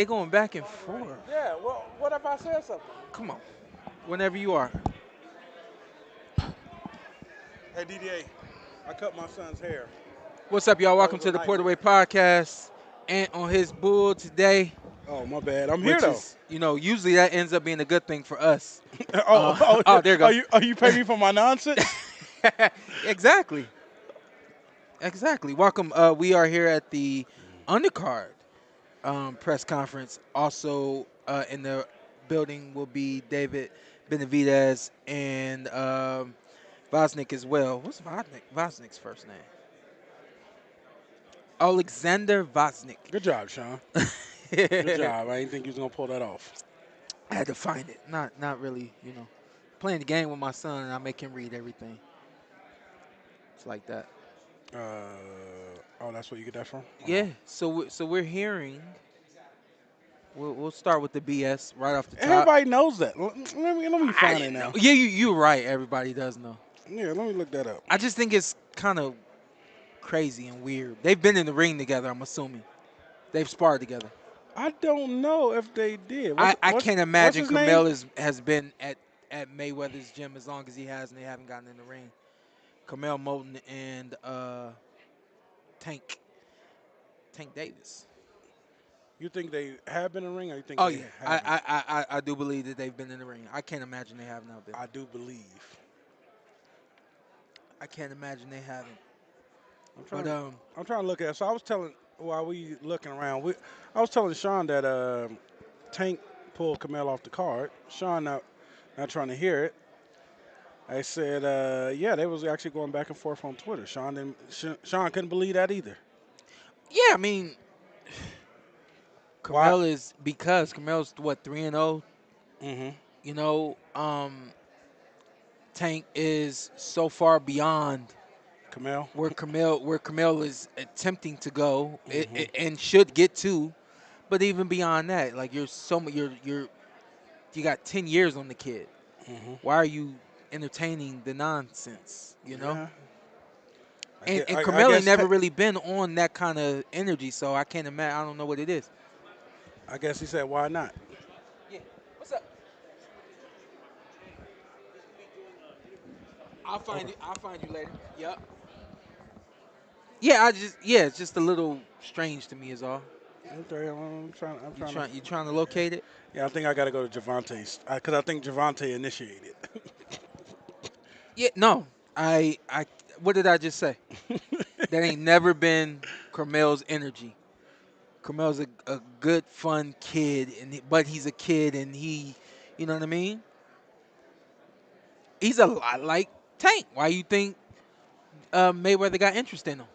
They going back and forth. Yeah, well, what if I said something? Come on. Whenever you are. Hey, DDA, I cut my son's hair. What's up, y'all? That Welcome was a to the PorterWay nightmare. Podcast. Ant on his bull today, Oh, my bad. I'm here, which though. is, usually that ends up being a good thing for us. oh, oh, Oh, there you go. you pay me for my nonsense? Exactly. Exactly. Welcome. We are here at the Undercard press conference. Also in the building will be David Benavidez and Vosnick as well. What's Vosnick's first name? Alexander Vosnick. Good job, Shawn. Good job. I didn't think you was going to pull that off. I had to find it. Not really, Playing the game with my son and I make him read everything. It's like that. That's where you get that from? Yeah. So we're hearing. We'll start with the BS right off the top. Everybody knows that. Let me find it now. Yeah, you're right. Everybody does know. Yeah, let me look that up. I just think it's kind of crazy and weird. They've been in the ring together, I'm assuming. They've sparred together. I don't know if they did. I can't what's imagine his name? Carmel has been at Mayweather's gym as long as he has, and they haven't gotten in the ring. Carmel Moulton and Tank Davis. You think they have been in the ring, or you think Oh they yeah, haven't? I do believe that they've been in the ring. I can't imagine they have not been. I do believe. I can't imagine they haven't. I'm trying. But I'm trying to look at. So I was telling while we looking around. I was telling Shawn that Tank pulled Camille off the card. Shawn not trying to hear it. I said, yeah, they was actually going back and forth on Twitter. Shawn couldn't believe that either. yeah, I mean, Why? Carmel is because Carmel's what 3-0. Mm-hmm. You know, Tank is so far beyond Camille. where Camille is attempting to go Mm-hmm. and should get to, but even beyond that, like you got 10 years on the kid. Mm-hmm. Why are you entertaining the nonsense? You know, Yeah. and I Carmel ain't guess. never really been on that kind of energy, so I can't imagine. I don't know what it is. I guess he said, why not? Yeah. What's up? I'll find you later. Yep. Yeah, it's just a little strange to me is all. Okay, I'm trying. I'm You trying to. trying to locate it? Yeah, I think I got to go to Javante's because I think Javante initiated. Yeah, no. I what did I just say? That ain't never been Carmel's energy. Carmel's a good fun kid but he's a kid and you know what I mean? He's a lot like Tank. Why you think Mayweather got interest in him?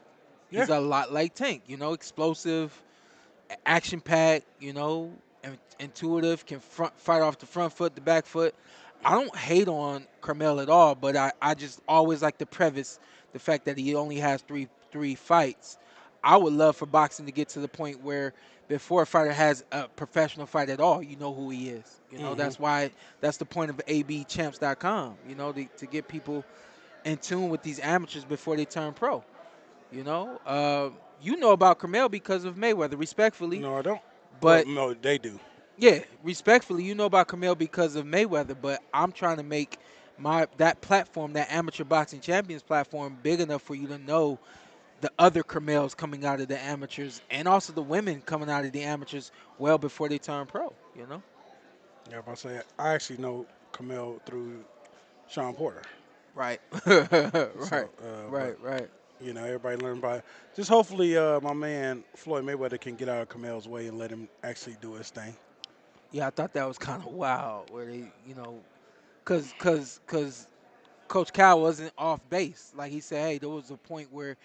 Yeah. He's a lot like Tank, explosive, action packed, intuitive, can fight off the front foot, the back foot. I don't hate on Carmel at all, but I just always like to preface the fact that he only has three fights. I would love for boxing to get to the point where before a fighter has a professional fight at all, you know who he is. Mm-hmm. That's the point of abchamps.com, to get people in tune with these amateurs before they turn pro. You know, you know about Carmel because of Mayweather, respectfully. No, I don't. Well, But no, they do. yeah, respectfully, you know about Carmel because of Mayweather. But I'm trying to make that platform, that amateur boxing champions platform, big enough for you to know the other Carmels coming out of the amateurs and also the women coming out of the amateurs well before they turn pro. You know, Yeah, if I say I actually know Camille through Shawn Porter. right, So, right, but right. everybody learn by. Just hopefully, my man Floyd Mayweather can get out of Camille's way and let him actually do his thing. Yeah, I thought that was kind of wild where they, cause Coach Cal wasn't off base. Like he said, hey, there was a point where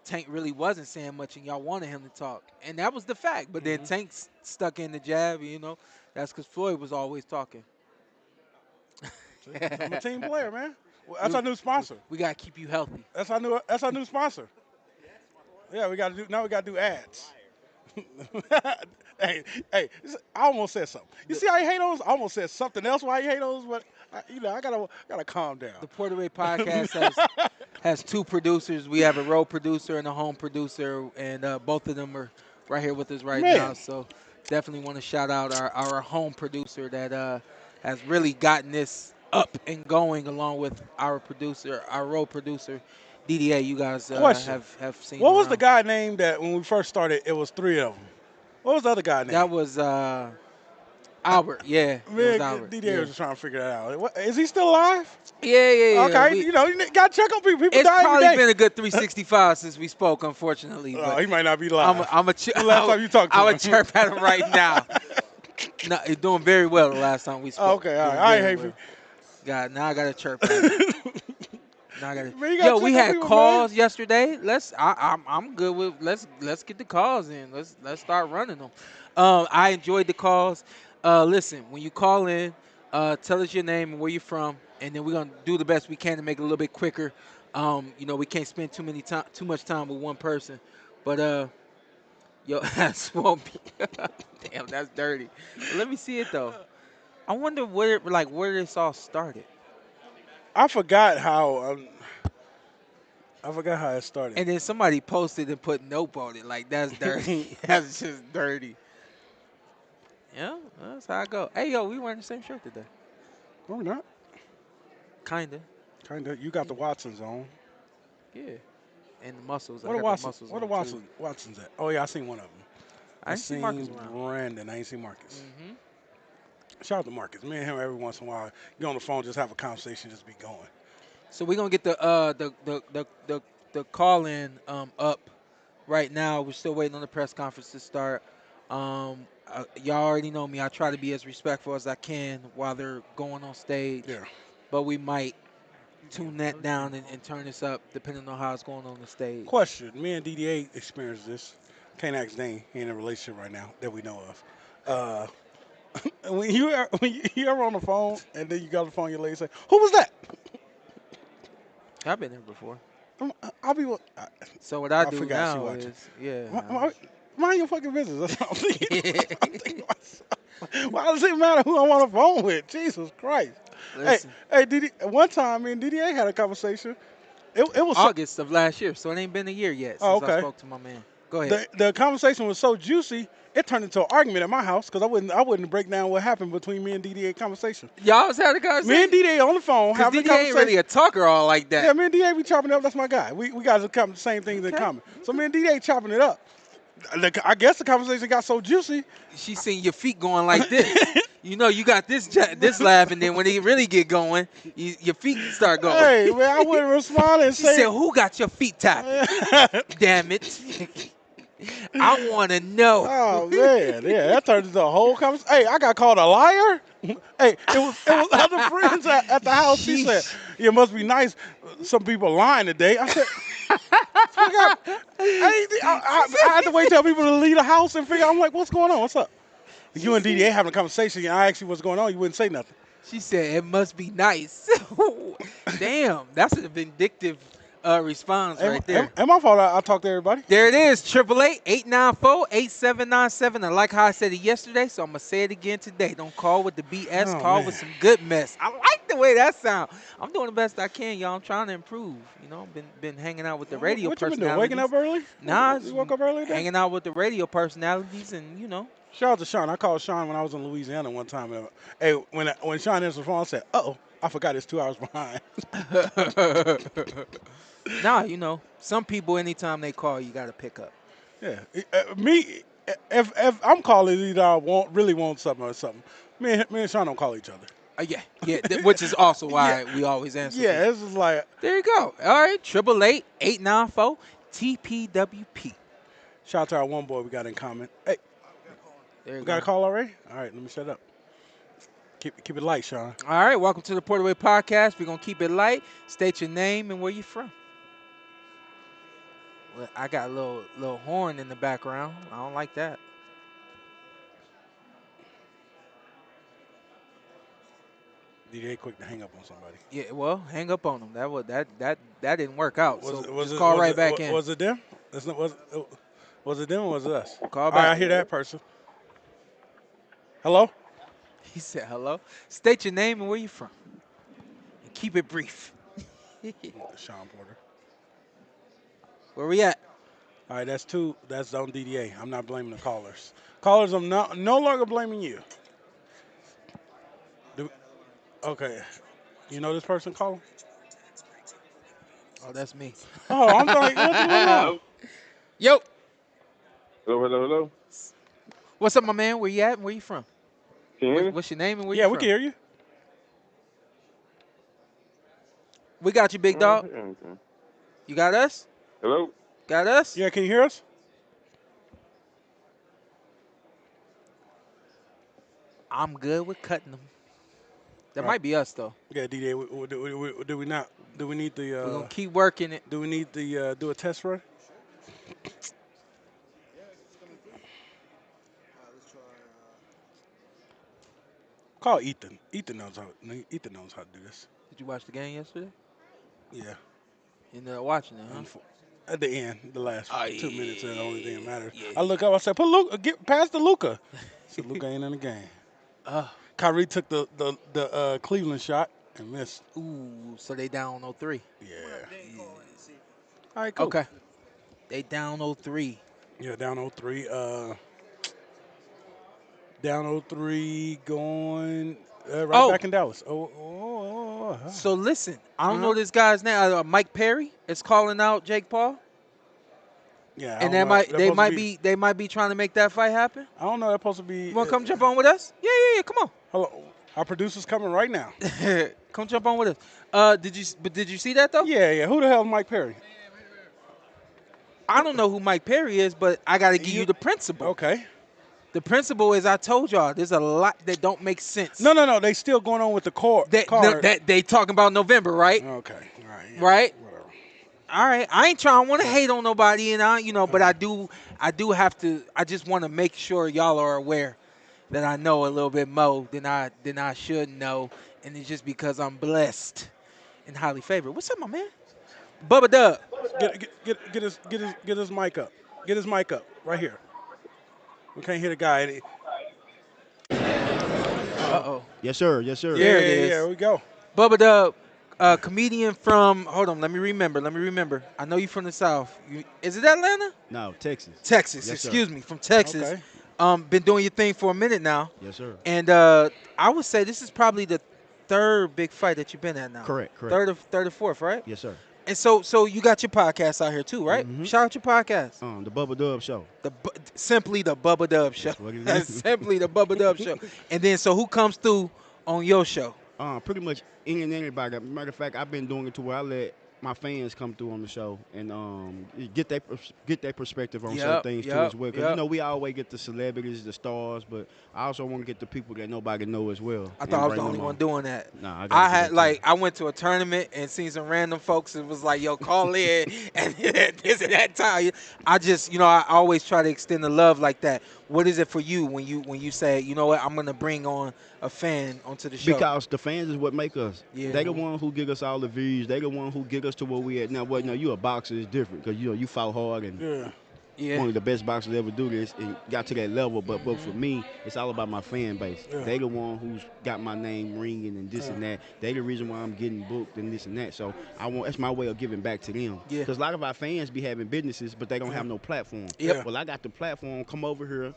Tank really wasn't saying much, and y'all wanted him to talk, and that was the fact. But then Mm-hmm. Tank stuck in the jab. That's because Floyd was always talking. See, I'm a team player, man. Well, that's we, our new sponsor. we gotta keep you healthy. That's our new. That's our new sponsor. Yeah, we got to do now. We got to do ads. hey, I almost said something. You see how you hate those? I almost said something else. Why you hate those? But I gotta calm down. The PorterWay Podcast has two producers. We have a road producer and a home producer, and both of them are right here with us right now. Man, So Definitely want to shout out our home producer that has really gotten this up and going, along with our producer, our role producer, DDA. You guys Question: have seen what was the around. guy name that when we first started? It was three of them. What was the other guy name? That was Albert. Yeah, it was Man, Albert. DDA Yeah. was just trying to figure that out. Is he still alive? Yeah, yeah, yeah. Okay, you know, you got to check on people. People It's die every probably day. been a good 365 since we spoke, unfortunately. Oh, But he might not be I'm live. a, I'm a, When the last time you talked to I him? would chirp at him right now. No, he's doing very well the last time we Oh, spoke. okay, all right. Doing I very ain't well. Hafey. Now I got to chirp at him. Now I got to. Man, you got Yo, to we check on had people, man. calls yesterday. I'm good with. Let's get the calls in. Let's start running them. I enjoyed the calls. Listen, when you call in, tell us your name and where you're from, and then we're gonna do the best we can to make it a little bit quicker. We can't spend too much time with one person, but yo, that's won't be. Damn, that's dirty. But let me see it though. I wonder where this all started. I forgot how. I forgot how it started. And then somebody posted and put nope on it. Like, that's dirty. That's just dirty. Yeah, that's how I go. Hey, yo, we wearing the same shirt today. No, we're not. Kinda. Kind of. You got the Watsons on. Yeah. And the muscles. I What are got the Watsons? muscles What are on, too. Watsons at? Oh yeah, I seen one of them. I I didn't see Marcus seen around. Brandon. I ain't seen Marcus. Mm-hmm. Shout out to Marcus. Me and him every once in a while get on the phone, just have a conversation, just be going. So we're going to get the call-in up right now. We're still waiting on the press conference to start. Y'all already know me. I try to be as respectful as I can while they're going on stage. Yeah. But we might tune that down and turn this up depending on how it's going on the stage. Question: me and DDA experienced this. Can't ask Dane. He in a relationship right now that we know of. When you ever on the phone and then you got the phone, your lady say, "Who was that?" I've been there before. I'll be. So what I I do forgot she now watching. is, yeah. Mind your fucking business. That's what I'm thinking. I'm thinking to myself, why does it matter who I'm on the phone with? Jesus Christ. Listen, Hey, one time me and DDA had a conversation. It was so, August of last year, so it ain't been a year yet oh, since I okay. spoke to my man. Go ahead. The conversation was so juicy, it turned into an argument at my house because I wouldn't break down what happened between me and DDA conversation. Y'all was having a Me and conversation? DDA on the phone Because having a DD ain't really conversation. a talker all like that. Yeah, me and DDA we chopping it up. That's my guy. We got the same things in Okay. common. So me and DDA chopping it up. I guess the conversation got so juicy. She seen your feet going like this. You know, you got this laugh, and then when it really get going, your feet start going. Hey man, I wouldn't respond and She say. said, "Who got your feet tapping? Damn it! I want to know." Oh man, yeah, that turned into a whole conversation. Hey, I got called a liar. Hey, it was other friends at the house. She said, Sheesh. "Yeah, it must be nice. Some people lying today." I said, I had to wait till people to leave the house and figure. I'm like, "What's going on? What's up?" You and DDA having a conversation. And I asked you what's going on. You wouldn't say nothing. She said, "It must be nice." Damn, that's a vindictive response right there. And my fault. I talked to everybody. There it is, 888-894-8797. I like how I said it yesterday, so I'm going to say it again today. Don't call with the BS, Oh, call man. with some good mess. I like the way that sounds. I'm doing the best I can, y'all. I'm trying to improve. You know, been hanging out with the radio What you been personalities. doing? Waking up early? Nah, You woke up early today? hanging out with the radio personalities and, you know. Shout out to Shawn. I called Shawn when I was in Louisiana one time. And, hey, when Shawn answered the phone, I said, "Uh-oh, I forgot it's 2 hours behind." Nah, you know, some people, anytime they call, you got to pick up. Yeah, me. If I'm calling, either I really want something or something. Me and Shawn don't call each other. Yeah, which is also why we always answer. Yeah, it's just like. There you go. All right, 888-894-TPWP. Shout out to our one boy we got in common. Hey, There you we go. got a call already? All right, let me shut up. Keep it light, Shawn. All right, welcome to the PorterWay Podcast. We're going to keep it light. State your name and where you're from. Well, I got a little horn in the background. I don't like that. DDA quick to hang up on somebody. Yeah, well, hang up on them. That didn't work out. Was So it, just call right back in. Was it them? Was it them or was it us? Call All back. right, I hear that person. Hello? He said hello. State your name and where you're from. And keep it brief. Shawn Porter. Where we at? All right, that's 2. That's on DDA. I'm not blaming the callers. Callers, I'm no longer blaming you. Do, okay. You know this person calling? Oh, that's me. Oh, I'm like, what's going on? Hello? Yo, Hello, hello, hello. what's up, my man? Where you at? Where you from? Can you hear me? What's your name and where you Yeah, we from? can hear you. We got you, big I don't dog. hear anything. You got us? Hello? Got us? Yeah, can you hear us? I'm good with cutting them. That All right. might be us though. Yeah, DDA. Do we not? Do we need We're gonna the? keep working it. Do we need the? Do a test run? Call Ethan. Ethan knows how. Ethan knows how to do this. Did you watch the game yesterday? Yeah. You ended up watching it, huh? At the end, the last Oh, 2 minutes, is the only thing that matters. yeah. I look up. I said, "Put Luka, get past the Luka." I said, "Luka ain't in the game." Kyrie took the Cleveland shot and missed. Ooh, so they down 0-3. Yeah. All right, cool. Okay. They down 0-3. Yeah, down 0-3. Down 0-3, going right back in Dallas. So listen, I don't Uh-huh. know this guy's name. Mike Perry is calling out Jake Paul, Yeah, and they might be trying to make that fight happen. I don't know. That's supposed to be. You want to come jump on with us? Yeah. Come on. Hello, our producer's coming right now. Come jump on with us. Did you see that though? Yeah. Who the hell is Mike Perry? I don't know who Mike Perry is, but I got to give you the principle. Okay. The principle is I told y'all there's a lot that don't make sense. No. They still going on with the card. They talking about November, right? Okay. All right. Yeah, Right? Whatever. All right. I ain't trying. I want to hate on nobody, and but I do have to. I just want to make sure y'all are aware that I know a little bit more than I should know, and it's just because I'm blessed and highly favored. What's up, my man? Bubba Dub. Get his mic up. Get his mic up right here. We can't hear the guy. Uh-oh. Yes, sir. There it is. Yeah, we go. Bubba Dub, comedian from, hold on, let me remember. I know you from the South. Is it Atlanta? No, Texas. Texas, Yes, excuse me, from Texas. Okay. Been doing your thing for a minute now. Yes, sir. And I would say this is probably the third big fight that you've been at now. Correct. Third or fourth, right? Yes, sir. And so you got your podcast out here too, right? Mhm. Shout out your podcast. The Bubba Dub Show. Simply the Bubba Dub Show. That's what it is. Simply the Bubba Dub Show. And then so who comes through on your show? Pretty much any and anybody. Matter of fact, I've been doing it to where I let my fans come through on the show and get their perspective on certain things too as well. Because we always get the celebrities, the stars, but I also want to get the people that nobody know as well. I thought I was the only one doing that. Nah, I went to a tournament and seen some random folks and was like, yo, call in and this and that time. I just, I always try to extend the love like that. What is it for you when you say, you know what, I'm gonna bring on a fan onto the show? Because the fans is what make us. Yeah. They the one who give us all the views. They the one who get us to where we at now. Now you a boxer is different because you fought hard and one of the best boxers ever do this and got to that level. But for me, it's all about my fan base. Yeah. They the one who's got my name ringing and this and that. They the reason why I'm getting booked and this and that. So that's my way of giving back to them. Yeah. Because a lot of our fans be having businesses, but they don't have no platform. Yep. Well, I got the platform. Come over here,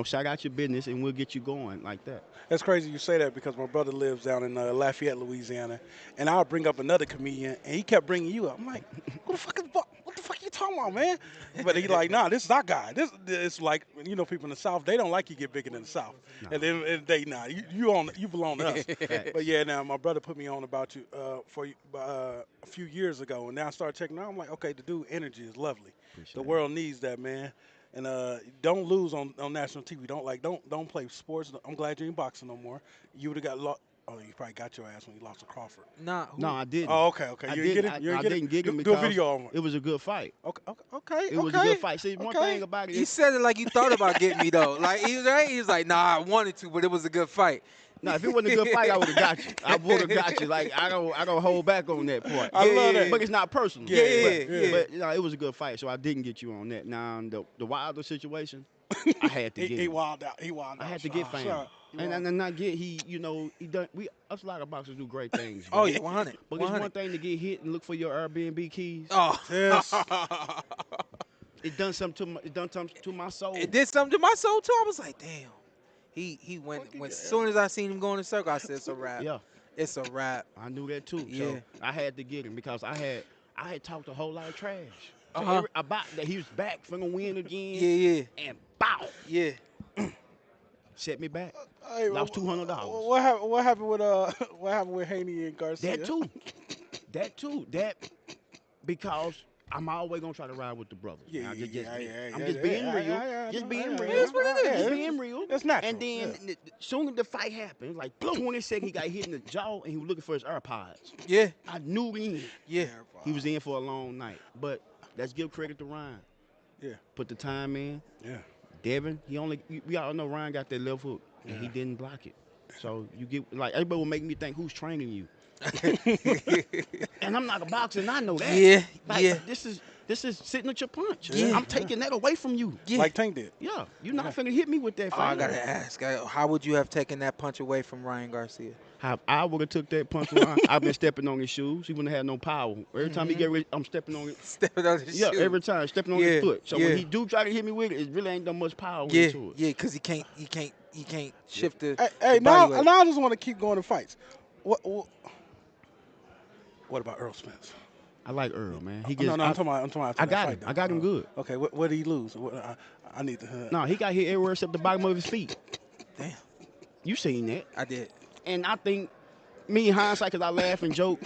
shout out your business, and we'll get you going like that. That's crazy you say that because my brother lives down in Lafayette, Louisiana, and I'll bring up another comedian, and he kept bringing you up. I'm like, what the fuck are you talking about, man? But he's like, nah, this is our guy. This is like, people in the South, they don't like you get bigger than the South. No. And then you belong to us. But yeah, now my brother put me on about you a few years ago, and now I started checking out. I'm like, okay, the dude energy is lovely. Appreciate the world needs that, man. And don't lose on national TV. Don't play sports. I'm glad you ain't boxing no more. You would have got lost. Oh, you probably got your ass when you lost to Crawford. No, I didn't. Oh, okay. I didn't get him do a because video on it was a good fight. Okay. It was a good fight. See, one thing about it, you said it like you thought about getting me though. Like he was like, nah, I wanted to, but it was a good fight. No, if it wasn't a good fight, I would have got you. I would have got you. Like I don't hold back on that part. I love that. But it's not personal. Yeah. But it was a good fight, so I didn't get you on that. Now the Wilder situation, I had to get. He wild out. He wild out. I had to get fame. And not get he done. Us a lot of boxers do great things. Oh yeah, 100. But it's one thing to get hit and look for your Airbnb keys. Oh yes. It done something to my soul. It did something to my soul too. I was like, damn. He went as soon as I seen him go in the circle, I said it's a wrap. Yeah. It's a wrap. I knew that too. Yeah. So I had to get him because I had talked a whole lot of trash. Uh-huh. About that he was back finna win again. Yeah. And bow. Yeah. Set me back. Hey, Lost $200. What happened with Haney and Garcia? That too. Because I'm always gonna try to ride with the brother. Yeah, I'm yeah, just being real. Just being real. That's what it is. Just being real. That's natural. And then soon as the fight happened, like 20 seconds, he got hit in the jaw and he was looking for his AirPods. Yeah. I knew he was in for a long night. But let's give credit to Ryan. Yeah. Put the time in. Yeah. Devin, we all know Ryan got that left hook and he didn't block it. So you get everybody will make me think who's training you. And I'm not a boxer, and I know that. Yeah, Like, this is sitting at your punch. Yeah. I'm taking that away from you. Yeah. Like Tank did. Yeah, you're not finna hit me with that. Oh, I gotta ask, how would you have taken that punch away from Ryan Garcia? How I would have took that punch around. I've been stepping on his shoes. He wouldn't have had no power. Every time he get ready, I'm stepping on it. Stepping on his shoes. Every time stepping on his foot. So when he do try to hit me with it, it really ain't that much power into it. Yeah, because he can't shift the. Hey, the now body weight. I just want to keep going to fights. What about Earl Spence? I like Earl, man. He No, I'm talking about I got fight, him. I got him good. Okay, what did he lose? I need to. No, he got hit everywhere except the bottom of his feet. Damn. You seen that? I did. And I think, me in hindsight, because I laugh and joke,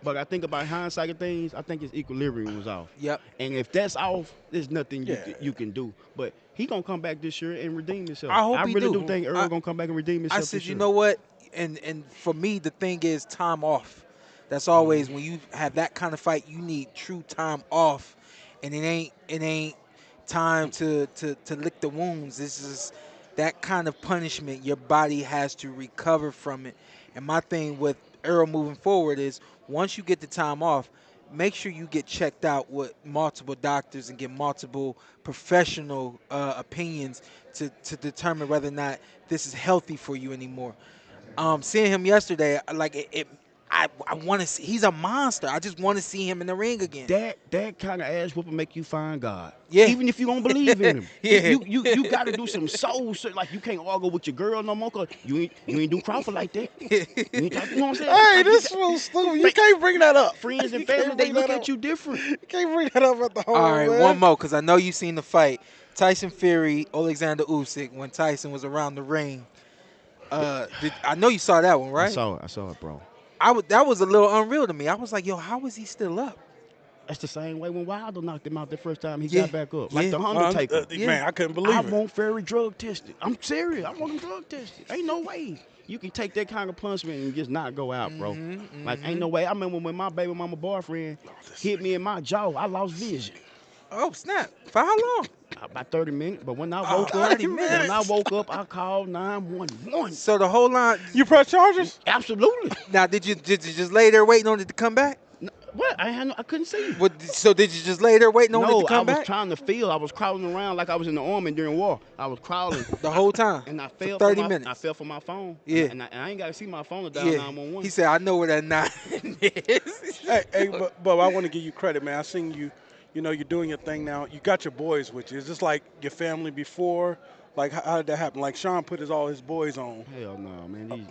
but I think about hindsight of things, I think his equilibrium was off. Yep. And if that's off, there's nothing you can do. But he going to come back this year and redeem himself. I hope he really do. do think Earl going to come back and redeem himself I said, this you year. know what? And for me, the thing is time off. That's always when you have that kind of fight, you need true time off, and it ain't time to lick the wounds. This is that kind of punishment. Your body has to recover from it. And my thing with Earl moving forward is once you get the time off, make sure you get checked out with multiple doctors and get multiple professional opinions to determine whether or not this is healthy for you anymore. Seeing him yesterday, like I want to see. He's a monster. I just want to see him in the ring again. That kind of ass whooping make you find God. Yeah. Even if you don't believe in him. Yeah. You got to do some soul search. Like you can't argue with your girl no more because you ain't do Crawford like that. You know what I'm saying? Hey, Like, this was stupid. You can't bring that up. Friends and You can't family, they bring look that at up. you different. You can't bring that up at the home. All right, man. one more because I know you've seen the fight. Tyson Fury, Alexander Usyk, when Tyson was around the ring. I know you saw that one, right? I saw it, bro. That was a little unreal to me. I was like, yo, how is he still up? That's the same way when Wilder knocked him out the first time he Yeah. got back up. Like Yeah. the Undertaker. Man, I couldn't believe I it. want Fury drug tested. I'm serious. I want him drug tested. Ain't no way you can take that kind of punishment and just not go out, bro. Like, ain't no way. I remember when my baby mama boyfriend hit me in my jaw, I lost vision. Oh, snap. For how long? About 30 minutes. But when I Oh, woke up, 30 minutes. when I woke up, I called 911. So the whole line. You press charges? Absolutely. Now, did you just lay there waiting on it to come back? What? I couldn't see. So did you just lay there waiting on it No, to I come was back? trying to feel. I was crawling around like I was in the army during war. I was crawling. The whole time? And I For fell 30 for minutes? I fell for my phone. Yeah. And I ain't got to see my phone to dial Yeah. 911. He said, I know where that 9 is. Hey, but I want to give you credit, man. I seen you. You know, you're doing your thing now. You got your boys with you. Is this like your family before? Like, how did that happen? Like, Shawn put all his boys on. Hell no, man.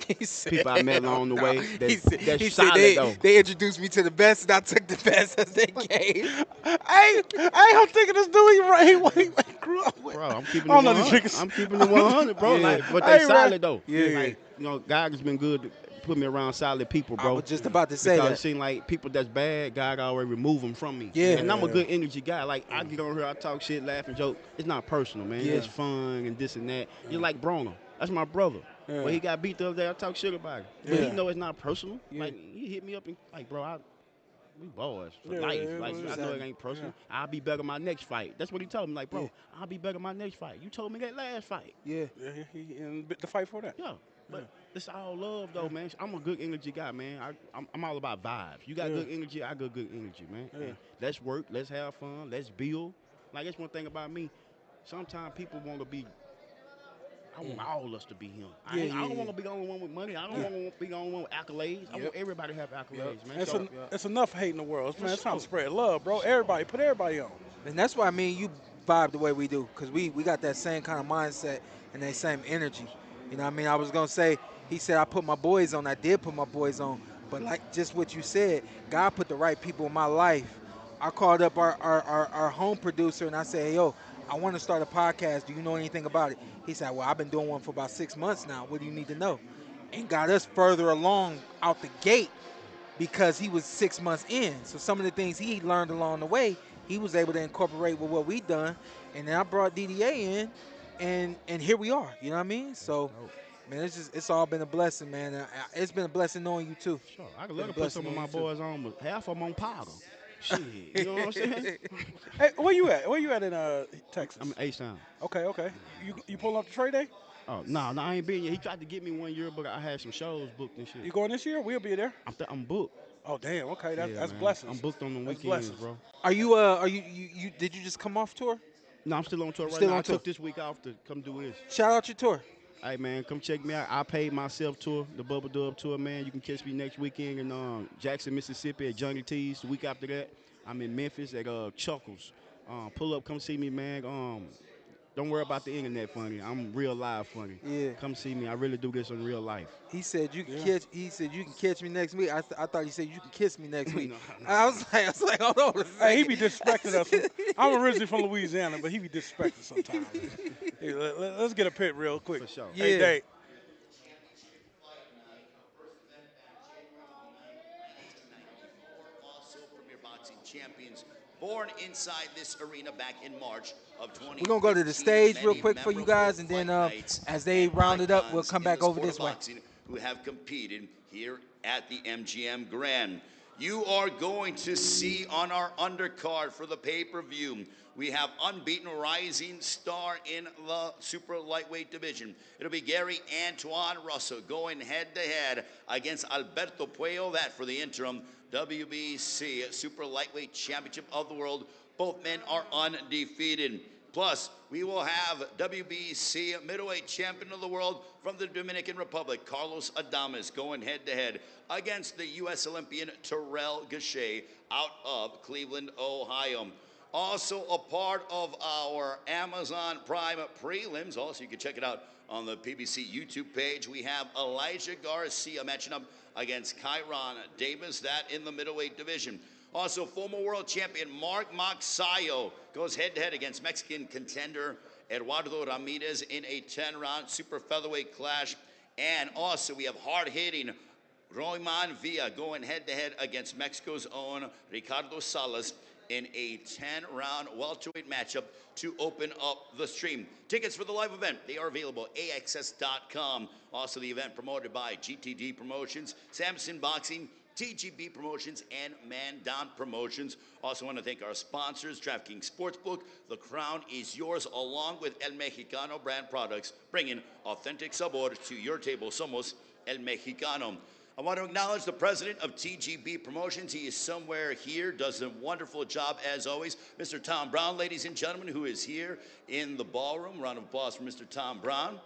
He said, People I met along the no. way, He said solid, though. they introduced me to the best, and I took the best as they came. I'm thinking this dude he grew up with. Bro, I'm keeping it I don't know these 100. niggas. I'm keeping it 100, bro. Yeah. Like, but they Hey, solid, man. though. Yeah. Like, you know, God has been good to put me around solid people, bro. I was just about to say because it that. seems like people that's bad, God already remove them from me. Yeah. And I'm a good energy guy. Like, I get on here, I talk shit, laugh, and joke. It's not personal, man. Yeah. It's fun and this and that. You're like Brenagh. That's my brother. Yeah. When he got beat the other day, I talk shit about it. But Yeah. he know it's not personal. Yeah. Like, he hit me up and, like, bro, we boys for Yeah, life. yeah, Like, yeah. I know it ain't personal. I'll be better my next fight. That's what he told me. Like, bro, I'll be better my next fight. You told me that last fight. Yeah. Yeah, and the fight for that. Yeah. But it's all love, though, man. I'm a good energy guy, man. I'm all about vibes. You got good energy, I got good energy, man. Yeah. And let's work, let's have fun, let's build. Like, that's one thing about me. Sometimes people want to be, I want all us to be him. I don't want to be the only one with money. I don't want to be the only one with accolades. I want everybody to have accolades, man. It's, So, it's enough hate in the world, man. It's time sure. to spread love, bro. Everybody, put everybody on. And that's why me and you vibe the way we do, because we got that same kind of mindset and that same energy. You know what I mean? I was going to say, he said I put my boys on. I did put my boys on. But like just what you said, God put the right people in my life. I called up our home producer and I said, hey, yo, I want to start a podcast. Do you know anything about it? He said, well, I've been doing one for about 6 months now. What do you need to know? And got us further along out the gate because he was 6 months in. So some of the things he learned along the way, he was able to incorporate with what we done. And then I brought DDA in, and here we are. You know what I mean? So, man, it's all been a blessing, man. It's been a blessing knowing you too. Sure, I could Been love a to put blessing some of knowing my you too. boys on, but half of them on powder. Shit, you know what I'm saying? Hey, where you at? Where you at in Texas? I'm H-Town. Okay, okay. You pull up the trade day? Oh, no, I ain't been yet. He tried to get me 1 year, but I had some shows booked and shit. You going this year? We'll be there. I'm booked. Oh damn. Okay, Yeah, that's man. I'm blessings. booked on the That's weekends, blessings. bro. Are you did you just come off tour? No, I'm still on tour You right still now. on I tour? took this week off to come do this. Shout out your tour. Hey, man, come check me out. I paid myself tour, the Bubble Dub tour, man. You can catch me next weekend in Jackson, Mississippi at Jungle Tees. The week after that, I'm in Memphis at Chuckles. Pull up, come see me, man. Don't worry about the internet funny. I'm real live funny. Yeah. Come see me. I really do this in real life. He said you can Yeah. catch. He said you can catch me next week. I thought he said you can kiss me next week. No, no. I was like, hold on a second. Hey, he be disrespecting us. I'm originally from Louisiana, but he be disrespecting sometimes. Hey, let's get a pit real quick. For sure. Yeah. Hey, Dave. Also Premier Boxing Champions, born inside this arena back in March of 2015. We're gonna go to the stage real Many quick for you memorable guys, and fight then nights as they and round it up, we'll icons come in back the over sport this of way. boxing who have competed here at the MGM Grand. You are going to see on our undercard for the pay-per-view, we have unbeaten rising star in the super lightweight division. It'll be Gary Antoine Russell going head-to-head against Alberto Puello, that for the interim WBC Super Lightweight Championship of the World. Both men are undefeated. Plus, we will have WBC Middleweight Champion of the World from the Dominican Republic, Carlos Adames, going head-to-head against the U.S. Olympian Terrell Gausha out of Cleveland, Ohio. Also a part of our Amazon Prime prelims. Also, you can check it out on the PBC YouTube page. We have Elijah Garcia matching up against Kyron Davis, that in the middleweight division. Also, former world champion Mark Moxayo goes head-to-head against Mexican contender Eduardo Ramirez in a 10-round super featherweight clash. And also, we have hard-hitting Royman Villa going head-to-head against Mexico's own Ricardo Salas in a 10-round welterweight matchup to open up the stream. Tickets for the live event, they are available at AXS.com. Also, the event promoted by GTD Promotions, Samson Boxing, TGB Promotions, and Man Down Promotions. Also want to thank our sponsors, DraftKings Sportsbook. The crown is yours, along with El Mexicano brand products, bringing authentic sabor to your table. Somos El Mexicano. I want to acknowledge the president of TGB Promotions. He is somewhere here, does a wonderful job as always. Mr. Tom Brown, ladies and gentlemen, who is here in the ballroom. Round of applause for Mr. Tom Brown.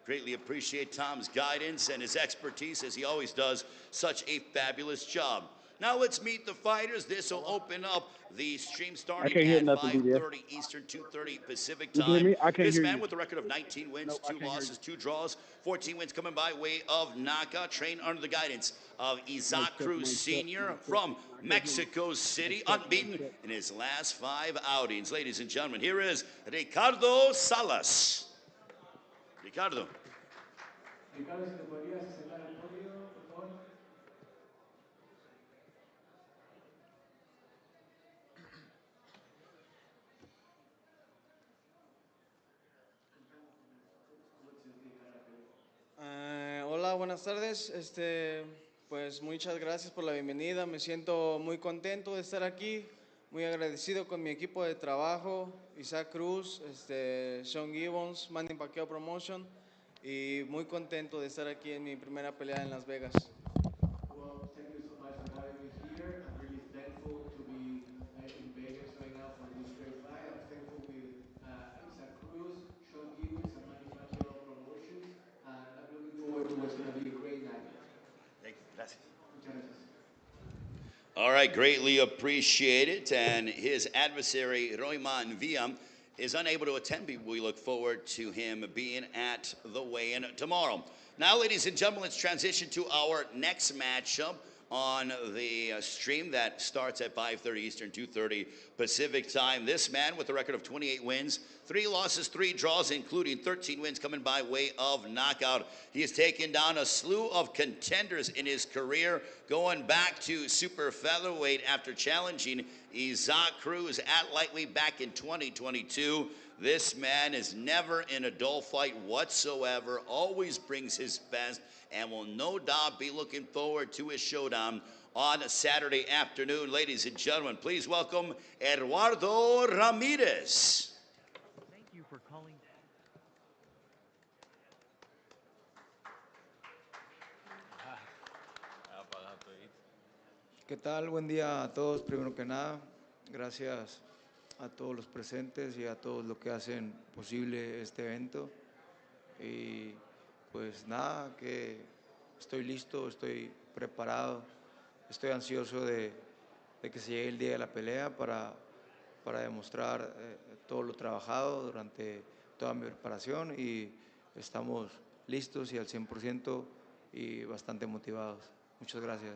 Greatly appreciate Tom's guidance and his expertise, as he always does such a fabulous job. Now let's meet the fighters. This will open up the stream starting at 5:30 Eastern, 2:30 Pacific time. This man with a record of 19 wins, 2 losses, 2 draws, 14 wins coming by way of knockout, trained under the guidance of Isaac Cruz Sr. from Mexico City, unbeaten in his last 5 outings. Ladies and gentlemen, here is Ricardo Salas. Ricardo. Ricardo, si te podrías sentar al podio, por favor. Hola, buenas tardes. Pues muchas gracias por la bienvenida. Me siento muy contento de estar aquí, muy agradecido con mi equipo de trabajo, Isaac Cruz, Sean Gibbons, Manny Pacquiao Promotion, y muy contento de estar aquí en mi primera pelea en Las Vegas. Well, thank you so much for having me here. I'm really thankful to be in Vegas right now for this great fight. I'm thankful with Isaac Cruz, Sean Gibbons, and Manny Pacquiao Promotions, and I'm looking forward to what's going to be a great night. Thank you. Gracias. Muchas gracias. All right, greatly appreciate it. And his adversary, Royman Villa, is unable to attend. We look forward to him being at the weigh-in tomorrow. Now, ladies and gentlemen, let's transition to our next matchup on the stream that starts at 5:30 Eastern, 2:30 Pacific time. This man with a record of 28 wins, 3 losses, 3 draws, including 13 wins coming by way of knockout. He has taken down a slew of contenders in his career, going back to super featherweight after challenging Isaac Cruz at lightweight back in 2022. This man is never in a dull fight whatsoever, always brings his best, and will no doubt be looking forward to his showdown on Saturday afternoon. Ladies and gentlemen, please welcome Eduardo Ramirez. Thank you for calling. ¿Qué tal? Buen día a todos. Primero que nada, gracias a todos los presentes y a todos los que hacen posible este evento. Y pues nada, que estoy listo, estoy preparado, estoy ansioso de que se llegue el día de la pelea para demostrar todo lo trabajado durante toda mi preparación, y estamos listos y al 100% y bastante motivados. Muchas gracias.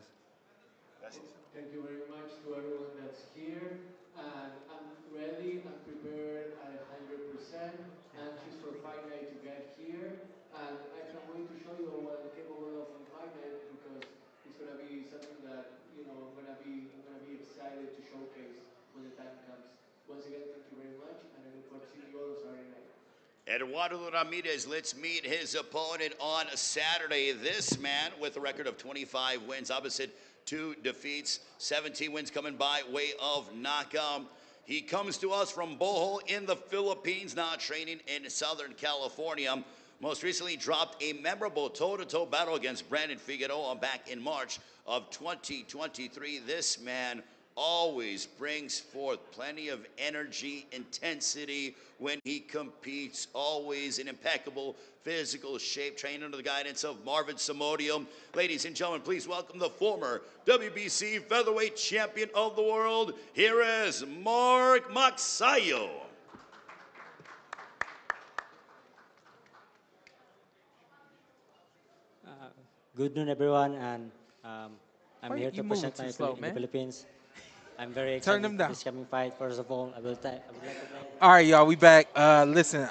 Thank you very much to everyone that's here. And I'm ready, I'm prepared at 100%, anxious for fight night to get here. And I can't wait to show you what I'm capable of on fight night, because it's going to be something that, you know, I'm going to be excited to showcase when the time comes. Once again, thank you very much, and I look forward to seeing you all Saturday night. Eduardo Ramirez, let's meet his opponent on Saturday. This man with a record of 25 wins, opposite 2 defeats, 17 wins coming by way of knockout. He comes to us from Bohol in the Philippines, now training in Southern California. Most recently dropped a memorable toe-to-toe battle against Brandon Figueroa back in March of 2023. This man always brings forth plenty of energy, intensity when he competes, always in impeccable physical shape, trained under the guidance of Marvin Samodio. Ladies and gentlemen, please welcome the former WBC featherweight champion of the world. Here is Mark Magsayo. Good noon, everyone, and I'm here to present my in the Philippines. I'm very excited for this coming fight. First of all, I would like to thank. All right, y'all, we back. Listen,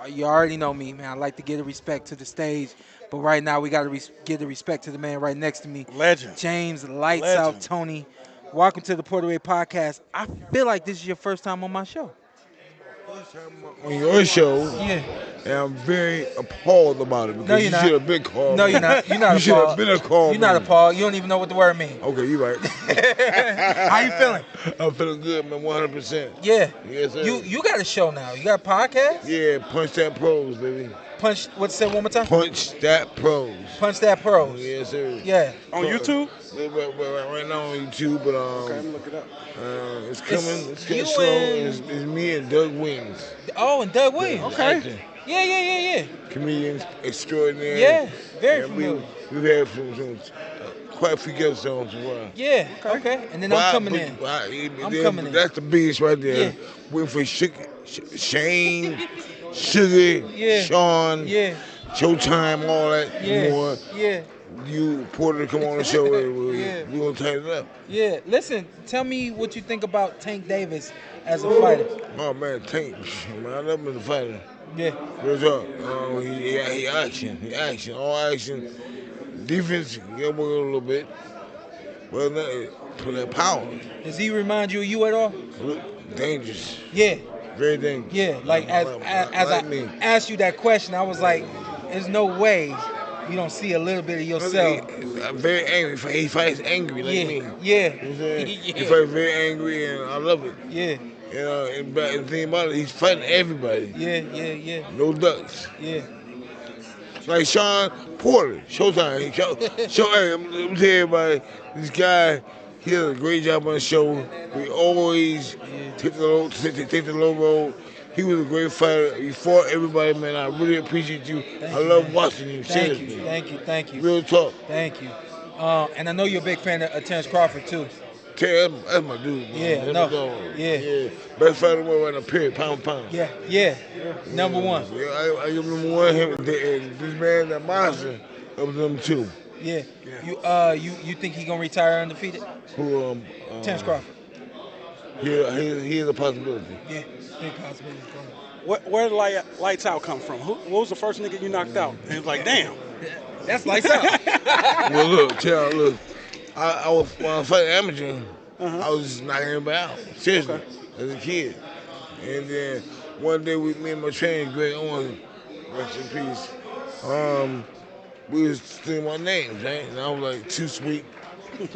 you already know me, man. I like to give the respect to the stage, but right now we got to give the respect to the man right next to me. Legend. James Lights Out Tony. Welcome to the PorterWay Podcast. I feel like this is your first time on my show. On your show, yeah, and I'm very appalled about it, because no, you're you not. should have been called. No, you're not. You're not you should have been a call. You're not appalled. You don't even know what the word means. Okay, you're right. How you feeling? I'm feeling good, man, 100%. Yeah. Yes, sir. You got a show now. You got a podcast? Yeah, Punch That Pros, baby. Punch, what's say one more time? Punch That Pros. Punch That Pros. Yes, sir. Yeah. On YouTube? Right now on YouTube, but okay, I'm looking it up. It's coming. It's getting slow. It's me and Doug Williams. Oh, and Doug Williams. Okay. Actor. Yeah. Comedians extraordinary. Yeah, very familiar. We've had some quite a few guests on as well. Yeah. Okay. And then I'm coming in. I'm coming in. That's the biggest right there. Yeah. Waiting for Shane, Sugar, Shawn, Showtime, all that. Yeah. More. Yeah. You, Porter, come on the show. We're going to tighten it up. Yeah. Listen, tell me what you think about Tank Davis as a fighter. Oh, man, Tank. Man, I love him as a fighter. Yeah. Real talk. He action. All action. Defense, get work a little bit. But for that power. Does he remind you of you at all? Dangerous. Yeah. Very dangerous. Yeah. Like as I asked you that question, I was like, there's no way you don't see a little bit of yourself. I'm very angry. He fights angry like me. Yeah. You know what I'm saying? He fights very angry, and I love it. Yeah. You know, and the thing about it, he's fighting everybody. Yeah. No ducks. Yeah. Like Shawn Porter, Showtime. Hey, let me tell everybody, this guy, he does a great job on the show. We always take the low road. He was a great fighter. He fought everybody, man. I really appreciate you. I love watching you. Thank you. Real talk. Thank you. And I know you're a big fan of Terrence Crawford, too. that's my dude. Man. Yeah, that's no. my dog. Yeah. Best fighter in the world right now, period, pound for pound. Yeah. Number one. Yeah, I give him number one. Him and this man, that monster, that was number two. Yeah. You think he gonna retire undefeated? Who? Terence Crawford. He is a possibility. Yeah, big possibility. Where did Lights Out come from? What was the first nigga you knocked out? And it was like, damn. That's Lights Out. Well, look. I was when I was fighting amateur. I was just knocking everybody out, seriously, as a kid. And then one day me and my trainer, Greg Owens, rest in peace, we was saying my names, right? And I was like, too sweet. He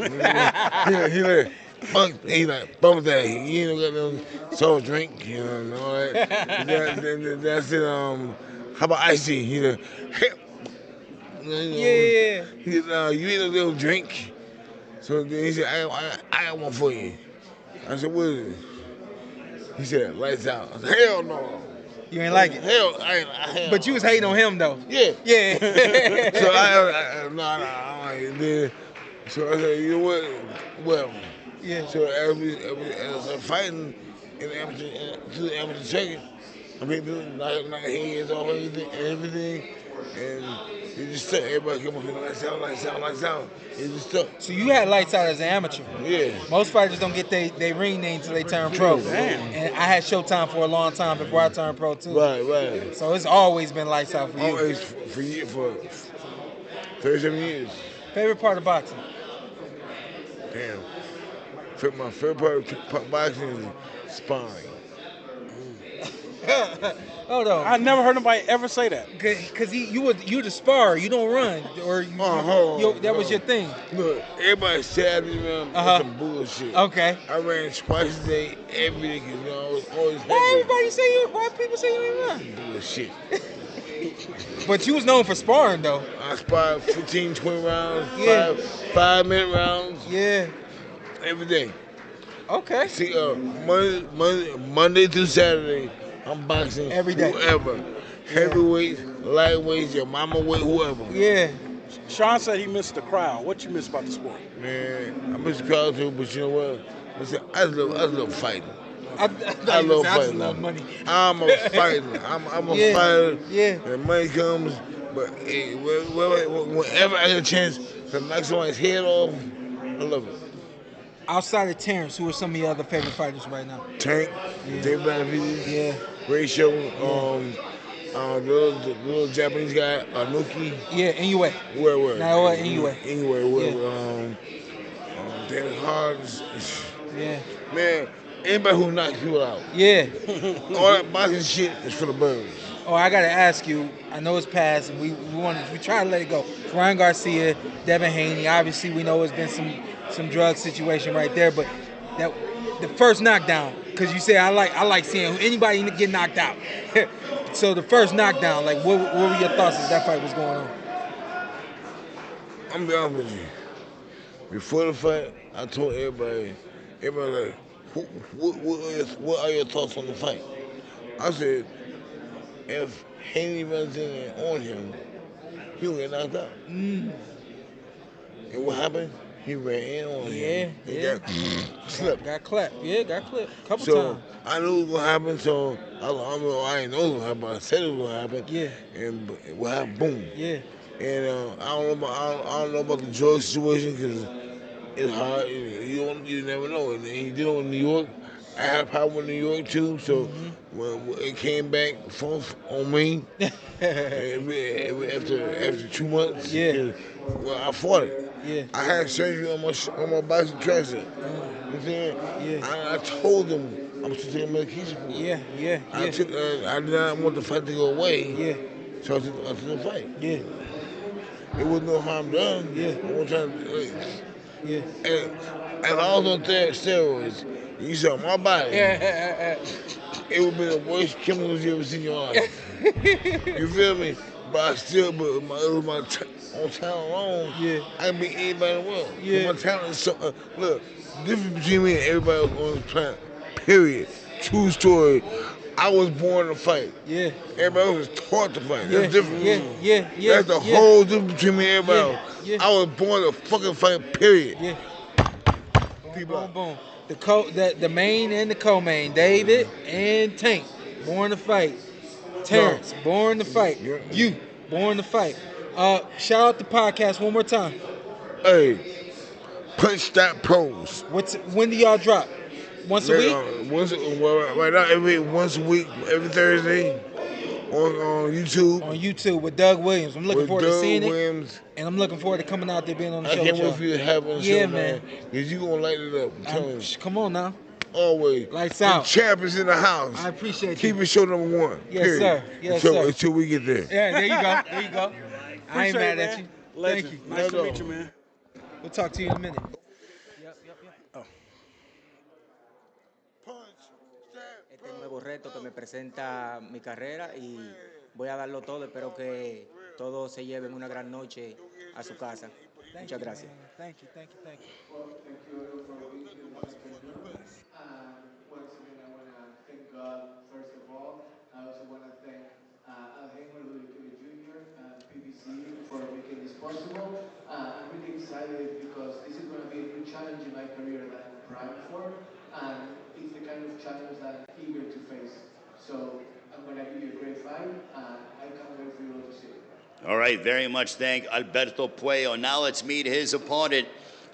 like, bump that. You ain't got no soft drink, you know, and all that. That's it. How about icy? He like, yeah. He said, you ain't a little drink. So then he said, I got one for you. I said, what is it? He said, Lights Out. I said, hell no. You ain't like it? Hell, hell. But you was hating on him, though. Yeah. So I So I said, you know what? Well, yeah. So as I'm fighting in the amateur circuit, I mean, knocking heads off everything, and it just stuck. Everybody come up here, lights out. It just stuck. So you had Lights Out as an amateur. Yeah. Most fighters don't get they ring name until they turn pro. Damn. And I had Showtime for a long time before I turned pro too. Right. So it's always been Lights Out for you. Always for 37 years. Favorite part of boxing? Damn. My favorite part of boxing is sparring. Hold on. I never heard nobody ever say that. Cause you the sparrer, you don't run, or that was your thing. Look, everybody stabbed me around with some bullshit. Okay. I ran twice a day, every day, because I was always heavy. Why people say you ain't run? Bullshit. But you was known for sparring though. I sparred 15, 20 rounds, Yeah. 5-minute rounds. Yeah. Every day. Okay. See, Monday through Saturday, I'm boxing every day. Whoever. Heavyweights, lightweights, your mama weight, whoever. Yeah. Sean said he missed the crowd. What you miss about the sport? Man, I miss the crowd too, but you know what? Listen, I love fighting. I love fighting. I love money. I'm a fighter. I'm a fighter. Yeah. And money comes, but hey, whenever I get a chance to knock somebody's head off, I love it. Outside of Terence, who are some of your other favorite fighters right now? Tank, David Benavides, yeah, Ratio, the little Japanese guy, Anuki. Yeah, Inoue. Where? Inoue. David Hard. Yeah. Man, anybody who knocks people out. Yeah. All that boxing shit is for the birds. Oh, I gotta ask you. I know it's past, and we try to let it go. Ryan Garcia, Devin Haney. Obviously, we know it's been some drug situation right there, but the first knockdown, because you say I like seeing anybody get knocked out. So the first knockdown, like what were your thoughts as that fight was going on? I'm be honest with you. Before the fight, I told everybody like, what are your thoughts on the fight? I said, if Haney runs in there on him, he'll get knocked out. And what happened? He ran in on him. Yeah. Got slipped. Got clapped. Yeah, got clipped a couple so times. I knew it was gonna happen. So I didn't know it was gonna happen. I said it was gonna happen. Yeah. And what happened? Boom. Yeah. And I don't know about the drug situation because it's hard. You never know. And he did it in New York. I had a problem with New York too. So when it came back on me after 2 months, I fought it. Yeah. I had surgery on my boxing tricep. You know what I'm saying? Yeah. I told them I'm still taking medication for it. Yeah. I did not want the fight to go away. Yeah. So I took the fight. Yeah. It wasn't no harm done. Yeah. I wasn't trying to. Yeah. And I was on steroids. You saw my body. It would be the worst chemicals you ever seen in your life. You feel me? But it was my on talent alone, I can beat anybody in the world. Yeah. My talent is so, look, difference between me and everybody else on this planet, period. True story. I was born to fight. Yeah. Everybody else was taught to fight. That's different. Yeah. That's the whole difference between me and everybody else. Yeah. I was born to fucking fight, period. Yeah. people. Boom. The main and the co-main, David and Tank, born to fight. Terrence, born to fight. Yeah. You, born to fight. Shout out the podcast one more time. Hey, Punch That Pros. When do y'all drop? Once a week? Right now, once a week, every Thursday on YouTube. On YouTube with Doug Williams. I'm looking forward to seeing Williams. it. And I'm looking forward to coming out there being on the show. I can't wait for you to have on the show, yeah, man. Because you going to light it up. I'm telling you. Come on now. Always. Lights out. The champ is in the house. I appreciate Keep you. it show number one. Yes, period. sir. Yes, sir. Until we get there. Yeah, there you go. I ain't mad at you. Legend. Thank you. Nice to meet you, man. We'll talk to you in a minute. Este nuevo reto que me presenta mi carrera y voy a darlo todo. Espero que todos se lleven una gran noche a su casa. Muchas gracias. Thank you. Well, thank you everyone for being here this afternoon. Once again, I want to thank God, first of all. I also want to thank A.K.A. Jr. and PBC for making this possible. I'm really excited because this is going to be a new challenge in my career that I'm primed for. And it's the kind of challenge that I'm eager to face. So I'm going to give you a great fight, and I can't wait for you all to see it. All right, very much thank Alberto Puello. Now let's meet his opponent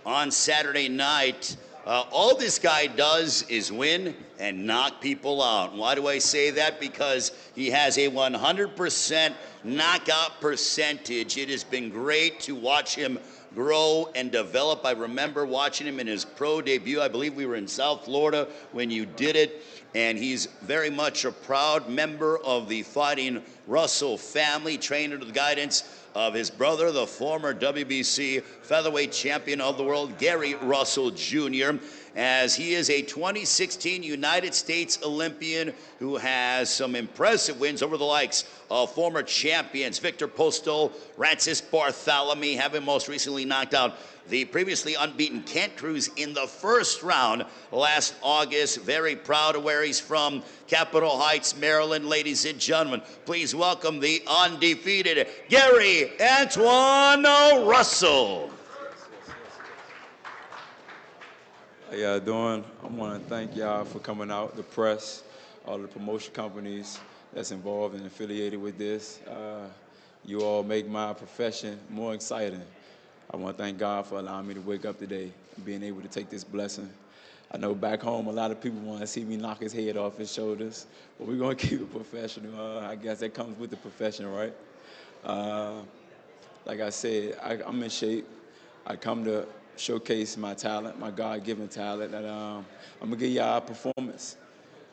on Saturday night. All this guy does is win and knock people out. Why do I say that? Because he has a 100% knockout percentage. It has been great to watch him grow and develop. I remember watching him in his pro debut. I believe we were in South Florida when you did it. And he's very much a proud member of the Fighting Russell family, trained under the guidance of his brother, the former WBC featherweight champion of the world, Gary Russell Jr., as he is a 2016 United States Olympian who has some impressive wins over the likes of former champions Victor Postol, Francis Bartholomew, having most recently knocked out the previously unbeaten Kent Cruz in the first round last August. Very proud of where he's from, Capitol Heights, Maryland. Ladies and gentlemen, please welcome the undefeated Gary Antoine Russell. How y'all doing? I want to thank y'all for coming out, the press, all the promotion companies that's involved and affiliated with this. You all make my profession more exciting. I want to thank God for allowing me to wake up today and being able to take this blessing. I know back home a lot of people want to see me knock his head off his shoulders, but we're going to keep it professional. I guess that comes with the profession, right? Like I said, I'm in shape. I come to showcase my talent, my God-given talent, and I'm going to give y'all a performance,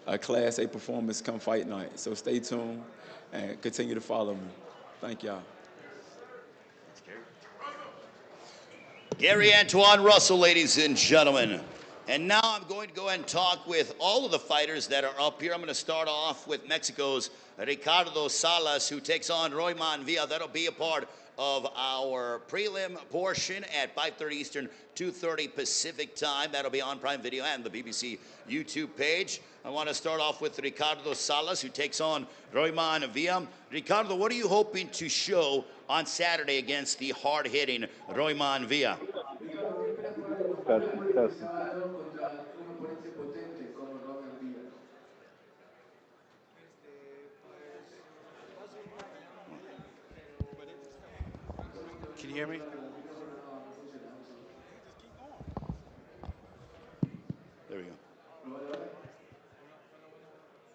a Class A performance come fight night. So stay tuned and continue to follow me. Thank y'all. Gary Antoine Russell, ladies and gentlemen. And now I'm going to go and talk with all of the fighters that are up here. I'm going to start off with Mexico's Ricardo Salas, who takes on Royman Villa. That'll be a part of our prelim portion at 5:30 Eastern, 2:30 Pacific time. That'll be on Prime Video and the BBC YouTube page. I want to start off with Ricardo Salas, who takes on Royman Villa. Ricardo, what are you hoping to show on Saturday against the hard-hitting Royman Villa? Can you hear me? There we go.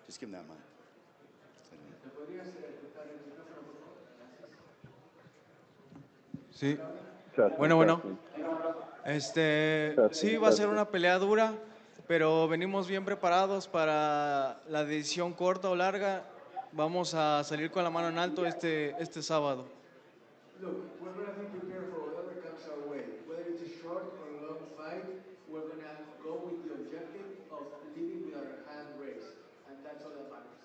Just give him that mic. Sí. Bueno. Sí, va a ser una pelea dura, pero venimos bien preparados para la decisión corta o larga. Vamos a salir con la mano en alto este sábado. Look, we're going to be prepared for whatever comes our way. Whether it's a short or a long fight, we're going to go with the objective of leading with our hand raised, and that's all that matters.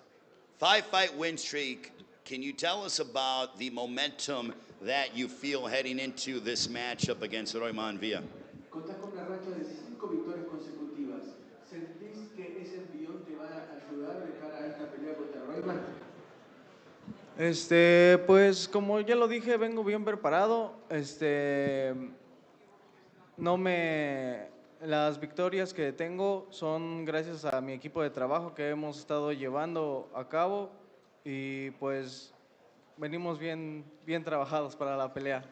5-fight win streak. Can you tell us about the momentum that you feel heading into this matchup against Royman Villa? Contás con una racha de 5 victorias consecutivas. ¿Sentís que ese envión te va a ayudar de cara a esta pelea contra Royman? Pues como ya lo dije, vengo bien preparado. No me Las victorias que tengo son gracias a mi equipo de trabajo que hemos estado llevando a cabo y pues venimos bien trabajados para la pelea.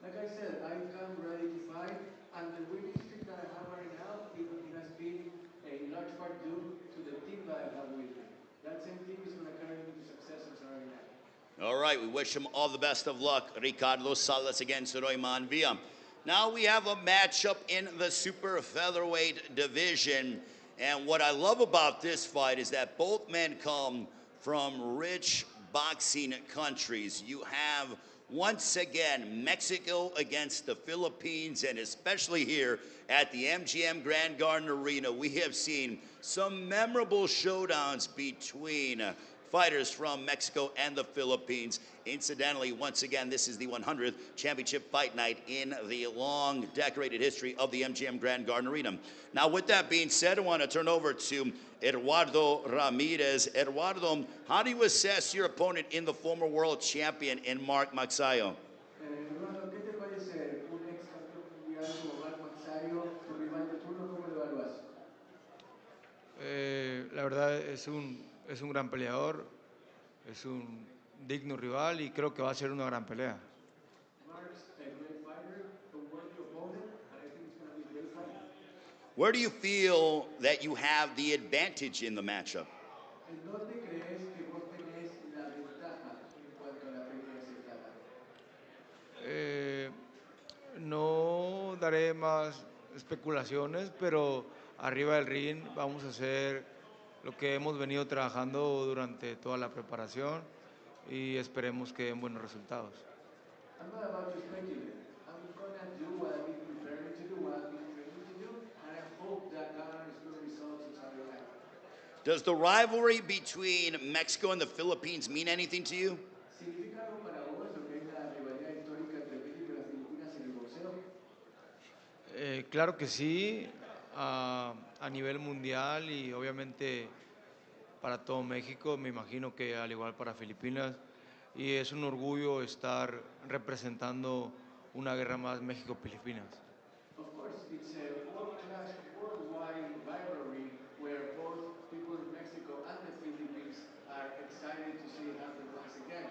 Like I said, I come ready to fight, and the winning streak that I have right now, it has been a large part due to the team that I have with me. That same team is going to carry me to success on Saturday night. All right, we wish him all the best of luck, Ricardo Salas against Royman Villa. Now we have a matchup in the super featherweight division, and what I love about this fight is that both men come from rich boxing countries. You have, once again, Mexico against the Philippines, and especially here at the MGM Grand Garden Arena, we have seen some memorable showdowns between fighters from Mexico and the Philippines. Incidentally, once again, this is the 100th championship fight night in the long decorated history of the MGM Grand Garden Arena. Now, with that being said, I want to turn over to Eduardo Ramirez. Eduardo, how do you assess your opponent in the former world champion in Mark Magsayo? Eduardo, ¿qué te parece un ex campeón mundial como Mark Magsayo, tu rival de turno, cómo lo evalúas? La verdad es un gran peleador, es un digno rival y creo que va a ser una gran pelea. Where do you feel that you have the advantage in the matchup? No daré más especulaciones, pero arriba del ring vamos a hacer lo que hemos venido trabajando durante toda la preparación y esperemos que den buenos resultados. I'm not about to speculate. I'm going to do what I've been preparing to do, what I've been training to do, and I hope that garners good results on Saturday night. Does the rivalry between Mexico and the Philippines mean anything to you? ¿Significa algo para vos lo que es la rivalidad histórica entre México y las Filipinas en el boxeo? Claro que sí, a nivel mundial y obviamente para todo México, me imagino que al igual para Filipinas, y es un orgullo estar representando una guerra más México-Filipinas. Of course, it's a world-class, worldwide rivalry where both people in Mexico and the Philippines are excited to see it happen once again.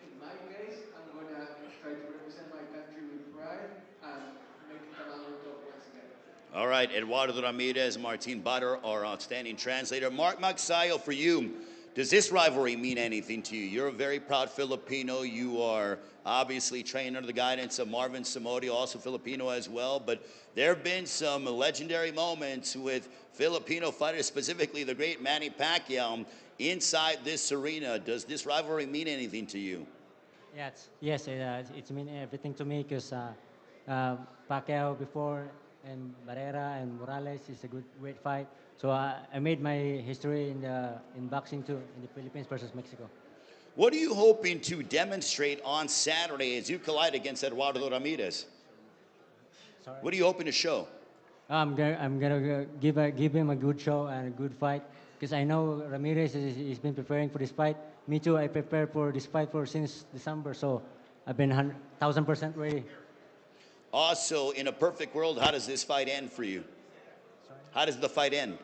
In my case, I'm going to try to represent my country with pride and make it come out on top once again. All right, Eduardo Ramirez, Martin Butter, our outstanding translator. Mark Magsayo, for you, does this rivalry mean anything to you? You're a very proud Filipino. You are obviously trained under the guidance of Marvin Samodio, also Filipino as well. But there have been some legendary moments with Filipino fighters, specifically the great Manny Pacquiao, inside this arena. Does this rivalry mean anything to you? Yes, it's mean everything to me because Pacquiao before and Barrera and Morales is a great fight. So I made my history in boxing too, in the Philippines versus Mexico. What are you hoping to demonstrate on Saturday as you collide against Eduardo Ramirez? Sorry? What are you hoping to show? I'm gonna give him a good show and a good fight because I know Ramirez has been preparing for this fight. Me too. I prepared for this fight since December, so I've been 1,000% ready. Also, in a perfect world, how does this fight end for you? Sorry? How does the fight end?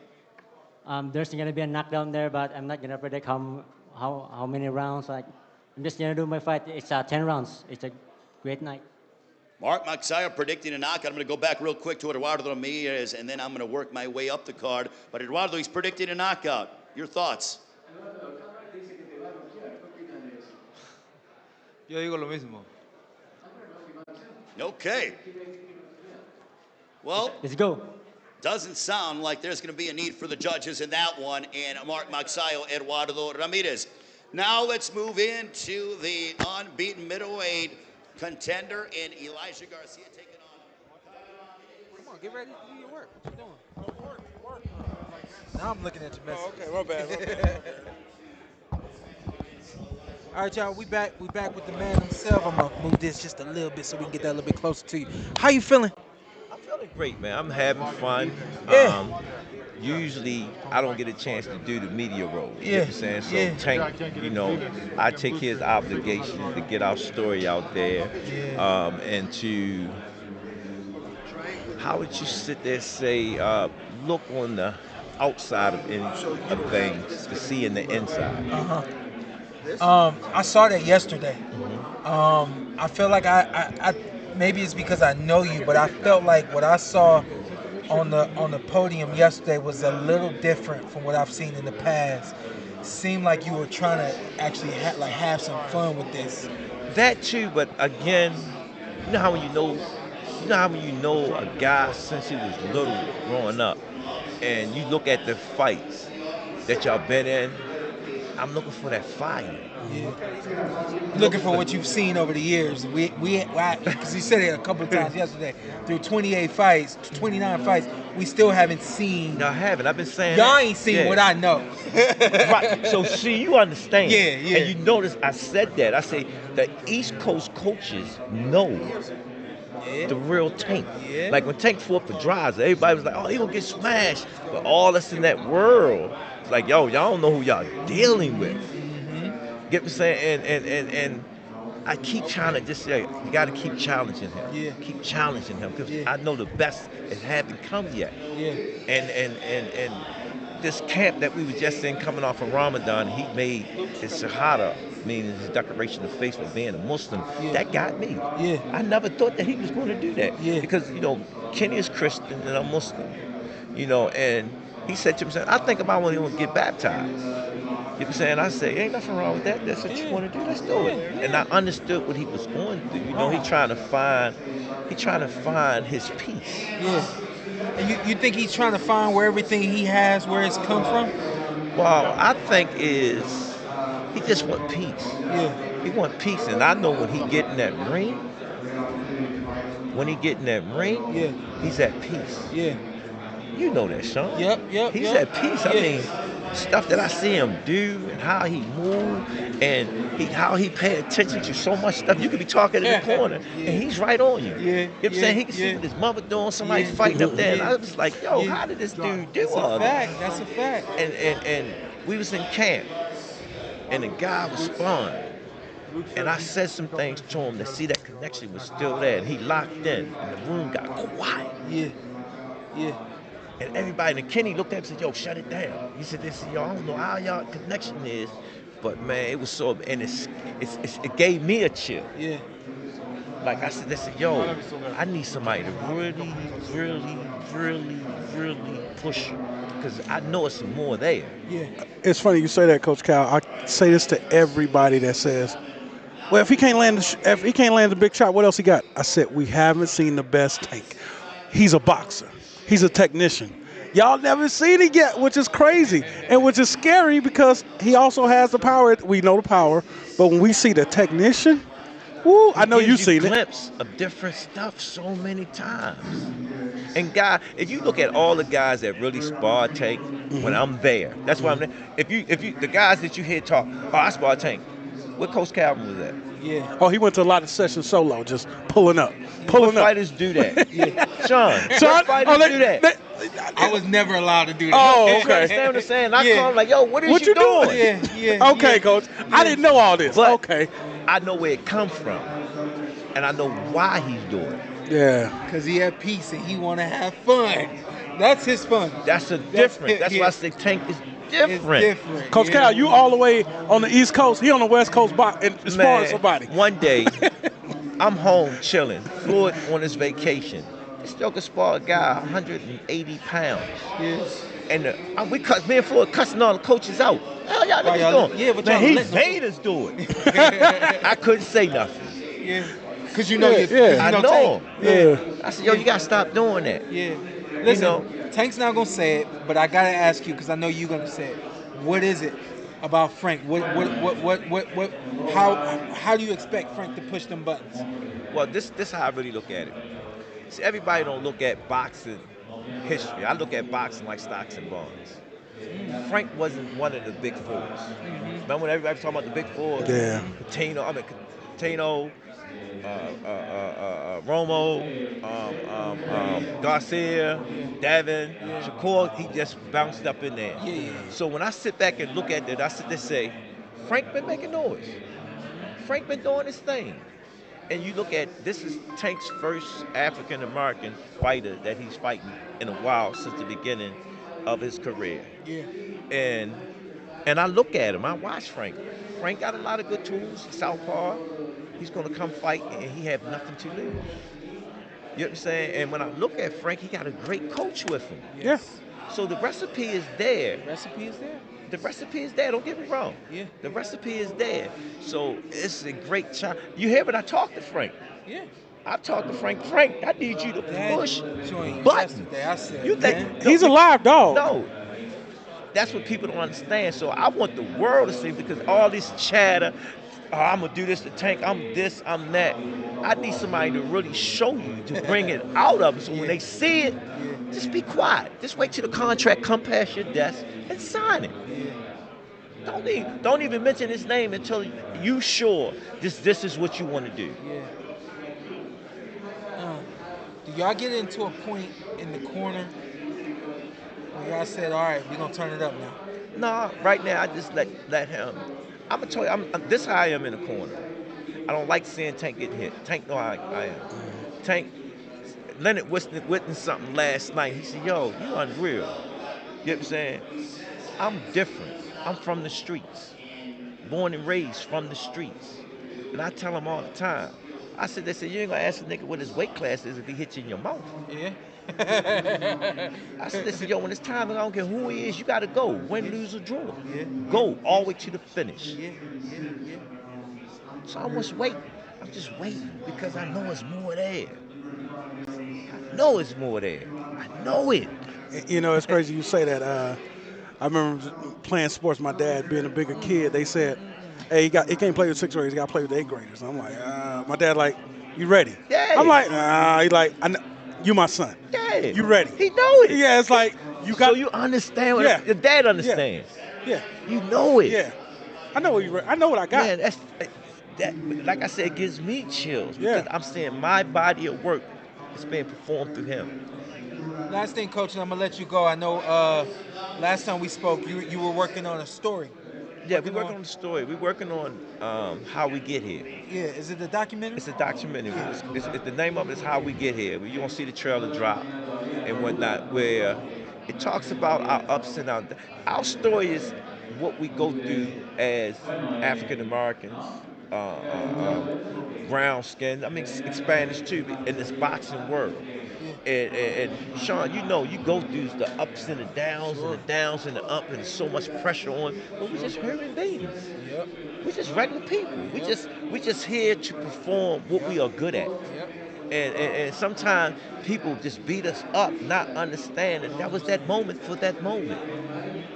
There's gonna be a knockdown there, but I'm not gonna predict how many rounds. Like, I'm just gonna do my fight. It's 10 rounds. It's a great night. Mark Magsayo predicting a knockout. I'm going to go back real quick to Eduardo Ramirez, and then I'm going to work my way up the card. But Eduardo, he's predicting a knockout. Your thoughts? Yo digo lo mismo. Okay. Well, let's go. Doesn't sound like there's going to be a need for the judges in that one. And Mark Magsayo, Eduardo Ramirez. Now let's move into the unbeaten middleweight contender in Elijah Garcia taking on. Come on, get ready to do your work. What you doing? Now I'm looking at your message. Oh, okay, my bad. All right, y'all, we back with the man himself. I'm gonna move this just a little bit so we can get that a little bit closer to you. How you feeling? I'm feeling great, man. I'm having fun. Yeah. Usually, I don't get a chance to do the media role. You Yeah. know what I'm saying? So, Tank, you know, I take his obligation to get our story out there and to how would you sit there and say, look on the outside of things to see in the inside? I saw that yesterday. I feel like I maybe it's because I know you, but I felt like what I saw on the podium yesterday was a little different from what I've seen in the past. Seemed like you were trying to actually have some fun with this. That too, but again, you know how when you know a guy since he was little growing up, and you look at the fights that y'all been in, I'm looking for that fire. Yeah. Looking for what you've seen over the years. Because you said it a couple of times yesterday. Through 28 fights, 29 fights, we still haven't seen. Y'all haven't. I've been saying y'all that. Ain't seen what I know. Right. So see, you understand. Yeah. And you notice I said that. I say the East Coast coaches know the real Tank. Yeah. Like when Tank fought for Draza, everybody was like, oh, he gonna get smashed. But all us in that world, it's like, yo, y'all don't know who y'all dealing with. Get what I'm saying? And I keep trying to just say, you got to keep challenging him. Yeah. Keep challenging him because I know the best hasn't come yet. Yeah. And this camp that we was just in coming off of Ramadan, he made his shahada, meaning his declaration of faith for being a Muslim. Yeah. That got me. Yeah. I never thought that he was going to do that. Yeah. Because, Kenny is Christian and I'm Muslim. And he said to himself, I think about when he would get baptized. You know what I'm saying? I say, ain't nothing wrong with that. That's what you want to do. Let's do it. And I understood what he was going through. He trying to find his peace. Yeah. And you think he's trying to find where everything he has, where it's come from? Well, I think he just want peace. Yeah. He want peace, and I know when he get in that ring, yeah, he's at peace. Yeah. You know that, Shawn. Yep. He's at peace. I mean, stuff that I see him do and how he move and how he pay attention to so much stuff. You could be talking in the corner and he's right on you. Yeah. You know what I'm saying? He can see what his mother doing, somebody fighting up there. And I was like, yo, how did this dude do all that? That's a fact. And we was in camp and the guy was sparring. And I said some things to him to see that connection was still there. And he locked in and the room got quiet. Yeah. And everybody, and Kenny looked at him and said, yo, shut it down. He said, yo, I don't know how y'all connection is, but man, it was so, and it gave me a chill. Yeah. Like I said, yo, I need somebody to really push you, because I know it's some more there. Yeah. It's funny you say that, Coach Cal. I say this to everybody that says, well, if he can't land the big shot, what else he got? I said, we haven't seen the best Tank. He's a boxer. He's a technician. Y'all never seen it yet, which is crazy and which is scary because he also has the power. We know the power, but when we see the technician, woo, I know you've seen it. Glimpse of different stuff so many times. And guy, if you look at all the guys that really spar Tank, when I'm there, that's why I'm there. If you the guys that you hear talk, oh, I spar Tank. Where Coach Calvin was at? Yeah. Oh, he went to a lot of sessions solo, just pulling up. What fighters do that? Shawn, what fighters do that? I was never allowed to do that. Oh, okay. You understand what I'm saying? I call him like, yo, what you doing? Yeah. Okay, Coach. I didn't know all this. But okay. I know where it comes from, and I know why he's doing it. Yeah. Because he had peace and he want to have fun. That's his fun. That's different. That's why I say Tank is different. It's different. Coach Cal, you all the way on the East Coast. He on the West Coast and sparring somebody. One day, I'm home chilling, Floyd on his vacation. Still could spar a guy 180 pounds. Yes. And me and Floyd cussing all the coaches out. Hell y'all niggas doing? Yeah, but man, y'all he made us do it. I couldn't say nothing. Yeah. Because you know I know him. Yeah. I said, yo, you got to stop doing that. Yeah. Listen, Tank's not going to say it, but I got to ask you because I know you're going to say it. What is it about Frank? How do you expect Frank to push them buttons? Well, this is how I really look at it. See, everybody don't look at boxing history. I look at boxing like stocks and bonds. Frank wasn't one of the big fours. Remember when everybody was talking about the big fours? Yeah. Catino, Romo, Garcia, Davin, Shakur, he just bounced up in there. So when I sit back and look at that, I sit there and say, Frank been making noise. Frank been doing his thing. And you look at, this is Tank's first African-American fighter that he's fighting in a while since the beginning of his career. Yeah. And I look at him, I watch Frank. Frank got a lot of good tools, southpaw. He's going to come fight and he have nothing to lose. You know what I'm saying? And when I look at Frank, he got a great coach with him. Yes. So the recipe is there. Recipe is there. The recipe is there. Don't get me wrong. Yeah. The recipe is there. So it's a great challenge. You hear when I talk to Frank? Yeah. I talked to Frank. Frank, I need you to push buttons. buttons. I said, You think he's a live dog? No. That's what people don't understand. So I want the world to see, because all this chatter, oh, I'm going to do this to Tank, I'm this, I'm that. I need somebody to really show you, to bring it out of them. So when they see it, just be quiet. Just wait till the contract come past your desk and sign it. Don't even mention his name until you sure this is what you want to do. Yeah. Do y'all get into a point in the corner where y'all said, all right, we're going to turn it up now? No, right now I just let him. I'm going to tell you, this is how I am in the corner. I don't like seeing Tank get hit. Tank know how I am. Tank, Leonard witnessed something last night. He said, yo, you unreal. You know what I'm saying? I'm different. I'm from the streets. Born and raised from the streets. And I tell him all the time. I said, they said, you ain't gonna ask a nigga what his weight class is if he hits you in your mouth. Yeah. I said, listen, yo, when it's time, I don't care who he is, you gotta go. Win, lose, or draw. Yeah. Go all the way to the finish. Yeah. So I'm just waiting. I'm just waiting because I know it's more there. I know it's more there. I know it. You know, it's crazy you say that. I remember playing sports. My dad, being a bigger kid, they said, hey, he can't play with 6th graders. He got to play with the 8th graders. I'm like, my dad like, you ready? Yeah. I'm like, nah. He like, you my son. Yeah. You ready? He know it. Yeah, it's like, you got. So you understand what your dad understands. Yeah. You know it. Yeah. I know what I got. Man, that, like I said, it gives me chills because I'm seeing my body of work is being performed through him. Last thing, Coach, and I'm going to let you go. I know last time we spoke, you were working on a story. Yeah, we're working on the story. We're working on how we get here. Yeah, is it a documentary? It's a documentary. It's the name of it is How We Get Here. You're going to see the trailer drop and whatnot, where it talks about our ups and downs. Our story is what we go through as African Americans, brown skin, I mean Spanish too, in this boxing world. And Shawn, you know, you go through the ups and the downs and the downs and the up, and there's so much pressure on. But we're just human beings. Yep. We're just regular people. We just here to perform what we are good at. Yep. And sometimes people just beat us up, not understanding that was that moment for that moment.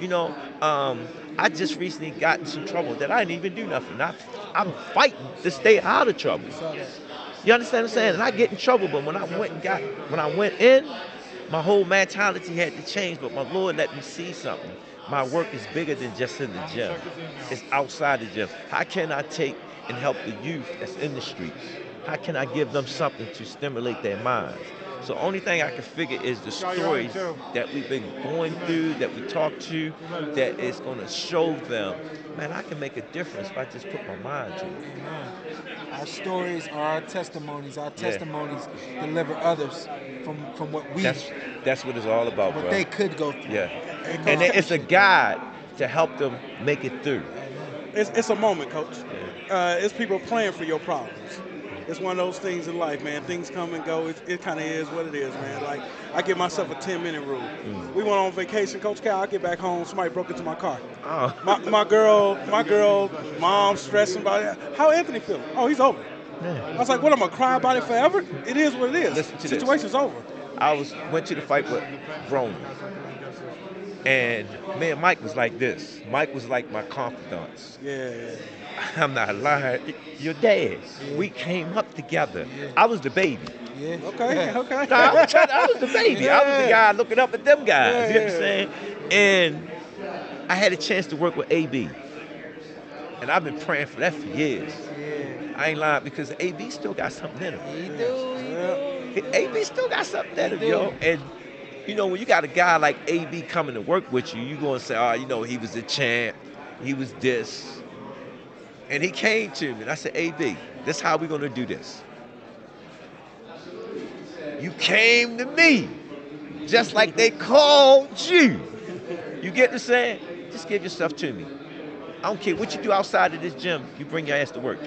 You know, I just recently got in some trouble that I didn't even do nothing. I'm fighting to stay out of trouble. You understand what I'm saying? And I get in trouble, but when I went in, my whole mentality had to change. But my Lord let me see something. My work is bigger than just in the gym. It's outside the gym. How can I take and help the youth that's in the streets? How can I give them something to stimulate their minds? So the only thing I can figure is the stories that we've been going through, that we talk to, that is going to show them, man, I can make a difference if I just put my mind to it. Amen. Our stories are our testimonies. Our testimonies deliver others from what we... That's what it's all about, what bro. They could go through. Yeah. And it's a guide to help them make it through. It's a moment, Coach. It's people praying for your problems. It's one of those things in life, man. Things come and go. It kind of is what it is, man. Like, I give myself a 10-minute rule. We went on vacation. Coach Cal, I get back home, somebody broke into my car. Oh. My girl, mom stressing about it. How Anthony feeling? Oh, he's over. Yeah. I was like, what, I'm going to cry about it forever? It is what it is. Listen to Situation's over. I went to the fight with Brenagh. And me and Mike was like this. Mike was like my confidant. Yeah. I'm not lying. Your dad. Yeah. We came up together. Yeah. I was the baby. Yeah. Okay. No, I was the baby. Yeah. I was the guy looking up at them guys. Yeah. You know what I'm saying? And I had a chance to work with A.B. And I've been praying for that for years. Yeah. I ain't lying because A.B. still got something in him. He do. A.B. still got something in him, yo. And you know, when you got a guy like A.B. coming to work with you, you're going to say, oh, you know, he was a champ. He was this. And he came to me, and I said, A.B., this is how we're going to do this. You came to me, just like they called you. You get the saying? Just give yourself to me. I don't care what you do outside of this gym, you bring your ass to work.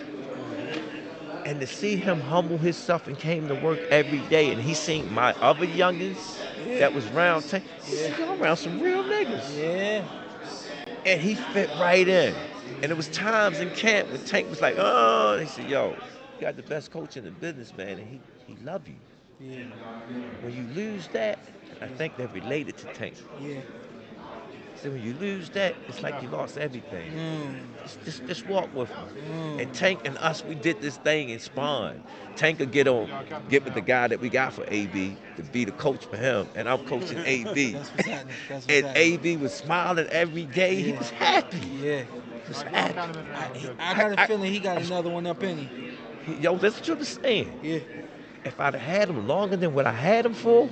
And to see him humble himself and came to work every day, and he seen my other youngins that was around Tank. He said, "Yo, I'm around some real niggas." Yeah. And he fit right in. And it was times in camp when Tank was like, "Oh," and he said, "Yo, you got the best coach in the business, man, and he love you." Yeah. When you lose that, I think they're related to Tank. Yeah. So when you lose that, it's like you lost everything. Just walk with him. And Tank and us, we did this thing in Spawn. Tank would get with the guy that we got for AB to be the coach for him, and I'm coaching AB. That's what's happening. That's what's And happening. AB was smiling every day. He was happy. Yeah. He was happy. I got a feeling he got another one up in him. Yo, that's what you were saying. Yeah. If I'd have had him longer than what I had him for,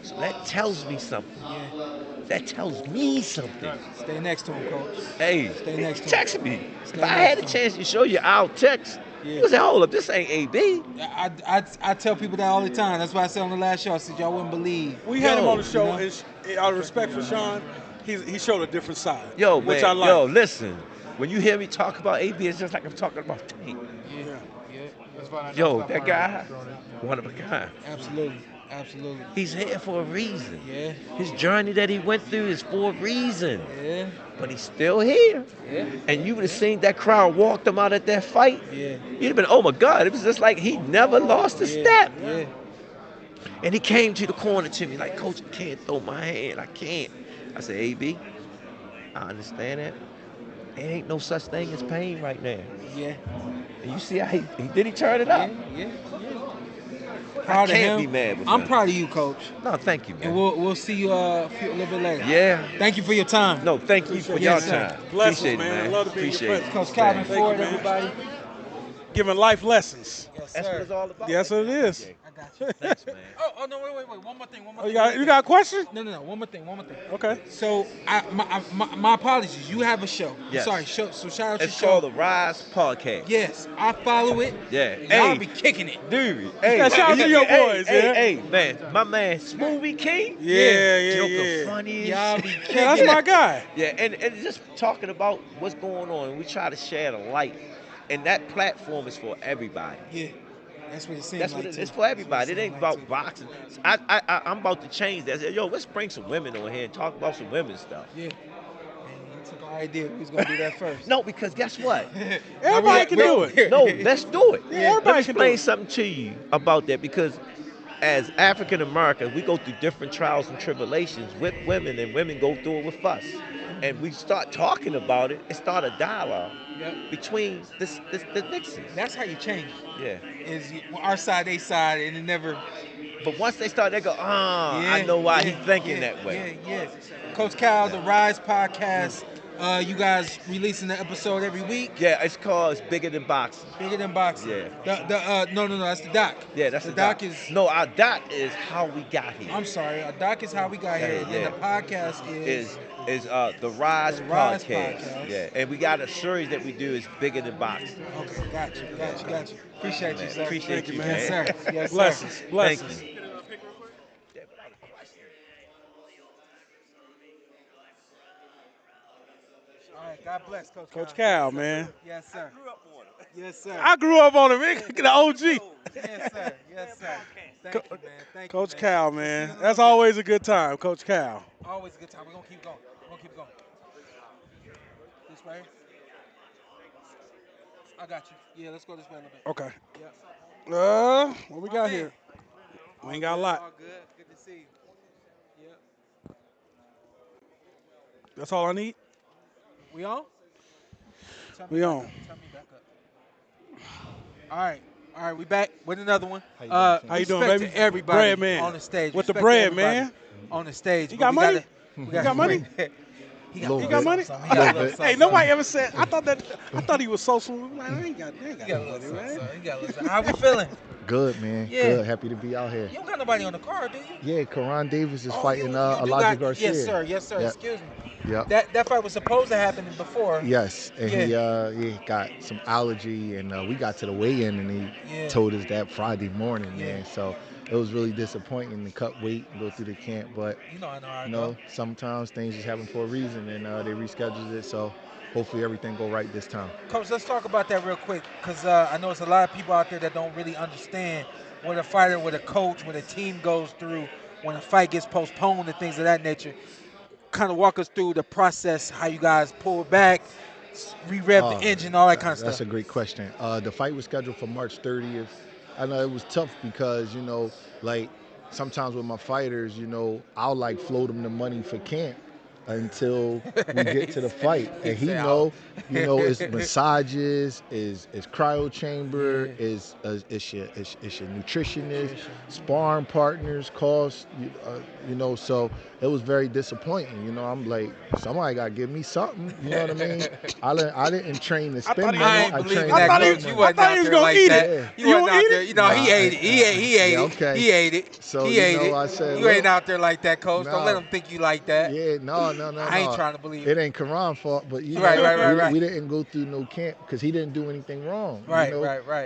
so that tells me something. Yeah. That tells me something. Stay next to him, coach. Hey, Stay next to him. text me. Stay If I next had a to him. chance to show you, I'll text. Yeah. You say, hold up, this ain't AB. I tell people that all the time. That's why I said on the last show, I said y'all wouldn't believe. We had him on the show, you know? and out of respect for Shawn, he showed a different side. Yo, which man, I like. yo, listen. When you hear me talk about AB, it's just like I'm talking about Tank. Yeah. Yo, that guy, one of a kind. Absolutely. Absolutely. He's here for a reason. Yeah. His journey that he went through is for a reason. Yeah. But he's still here. Yeah. And you would have seen that crowd walked him out at that fight. Yeah. You'd have been, oh my God, it was just like he never lost a step. Yeah. And he came to the corner to me like, "Coach, I can't throw my hand. I can't." I said, "AB, I understand that. There ain't no such thing as pain right now." Yeah. And you see how he turn it up. Yeah. I can't be mad with I'm him. proud of you, coach. No, thank you, man. And we'll see you a little bit later. Yeah. Thank you for your time. No, thank you for your Yes, sir. time. Blessings, Appreciate man. it, man. Love to be in your Appreciate it. presence. Coach Calvin Thank Ford, you, man. everybody. Giving life lessons. Yes, That's what sir. it's all about. Yes, it is. I got you. Thanks, man. Oh no! Wait! One more thing. Oh, you got a question? No. One more thing. Okay. So, my apologies. You have a show. Yes. Sorry. So shout out to It's your called show. the Rise Podcast. Yes, I follow it. Yeah. Y'all Hey, be kicking it. dude. Hey, Yeah, shout out to your boys, hey, yeah. Hey, man. My man, Smoothie King. Yeah. Joker funny as Y'all be shit. kicking Yeah, that's it. my guy. Yeah, and just talking about what's going on. We try to share the light. And that platform is for everybody. Yeah. That's what it seems That's like. what it too. is for everybody. It That's ain't what about seems boxing. I'm about to change that. I said, yo, let's bring some women on here and talk about some women's stuff. Yeah. And you took our idea. We was gonna do that first. No, because guess what? Everybody can do it. No, let's do it. Yeah, everybody Let me can do explain it. something to you about that, because as African Americans, we go through different trials and tribulations with women, and women go through it with us. And we start talking about it and start a dialogue between the Nixons. That's how you change. Yeah. Is our side, they side, and it never. But once they start, they go, I know why he's thinking that way. Yeah. Coach Cal, the Rise Podcast. You guys releasing the episode every week. Yeah, it's called It's Bigger Than Boxing. Bigger than boxing. Yeah. No, that's the doc. Yeah, that's the the doc. doc. Is No, our doc is How We Got Here. I'm sorry, our doc is how we got here, Yeah. and the podcast is the Rise The Rise Podcast. Podcast. Yeah, and we got a series that we do is Bigger Than Boxing. Okay, got you. Appreciate you, sir. Appreciate you, Yes, man. sir. Yes, sir. Blessings. Blessings. Thank you. All right, God bless, Coach. Coach Cal, man. Yes, sir. Yes, sir. I grew up on him. The OG. Yes, sir. Yes, sir. Thank you, man. Thank Coach you, man. Cal, man. That's always a good time, Coach Cal. Always a good time. We're gonna keep going. This way. I got you. Yeah, let's go this way a little bit. Okay. Yep. What we got here? We ain't got a lot. All good. Good to see you. Yep. That's all I need. We on? We on. Turn me back up. All right, we back with another one. How you doing, respect baby? to everybody Bread man. on the stage. With the Respect to bread, everybody man. On the stage. You but got we money? We You got money? He You got money? Hey, nobody ever said. I thought he was so smooth. Man, I ain't got money, man. How we feeling? Good, man. Yeah. Good. Happy to be out here. You don't got nobody on the card, do you? Yeah, Karan Davis is fighting you Elijah Garcia. Yes, sir. Yes, sir. Yep. Excuse me. Yep. That fight was supposed to happen before. Yes, and Yeah. he got some allergy, and we got to the weigh-in, and he told us that Friday morning, man. So it was really disappointing to cut weight and go through the camp. But I know how it goes. sometimes things just happen for a reason, and they rescheduled it. So hopefully everything go right this time. Coach, let's talk about that real quick, because I know it's a lot of people out there that don't really understand what a fighter, what a coach, what a team goes through when a fight gets postponed and things of that nature. Kind of walk us through the process, how you guys pull back, re-rev the engine, all that kind of stuff. That's a great question. The fight was scheduled for March 30th. I know it was tough because, like sometimes with my fighters, I'll like float them the money for camp until we get to the fight. And it's massages, is cryo chamber, is your nutritionist, sparring partners, costs, so it was very disappointing. I'm like, somebody got to give me something, you know what I mean? I didn't train to spend money. I trained thought he was going to eat it. You wasn't out there. He ate it. He ate it. Okay. He ate it. So, he ate it. I said, you ain't out there like that, Coach. Don't let him think you like that. Yeah, no. I ain't trying to believe it. Ain't Karan's fault, but right. We didn't go through no camp because he didn't do anything wrong. Right.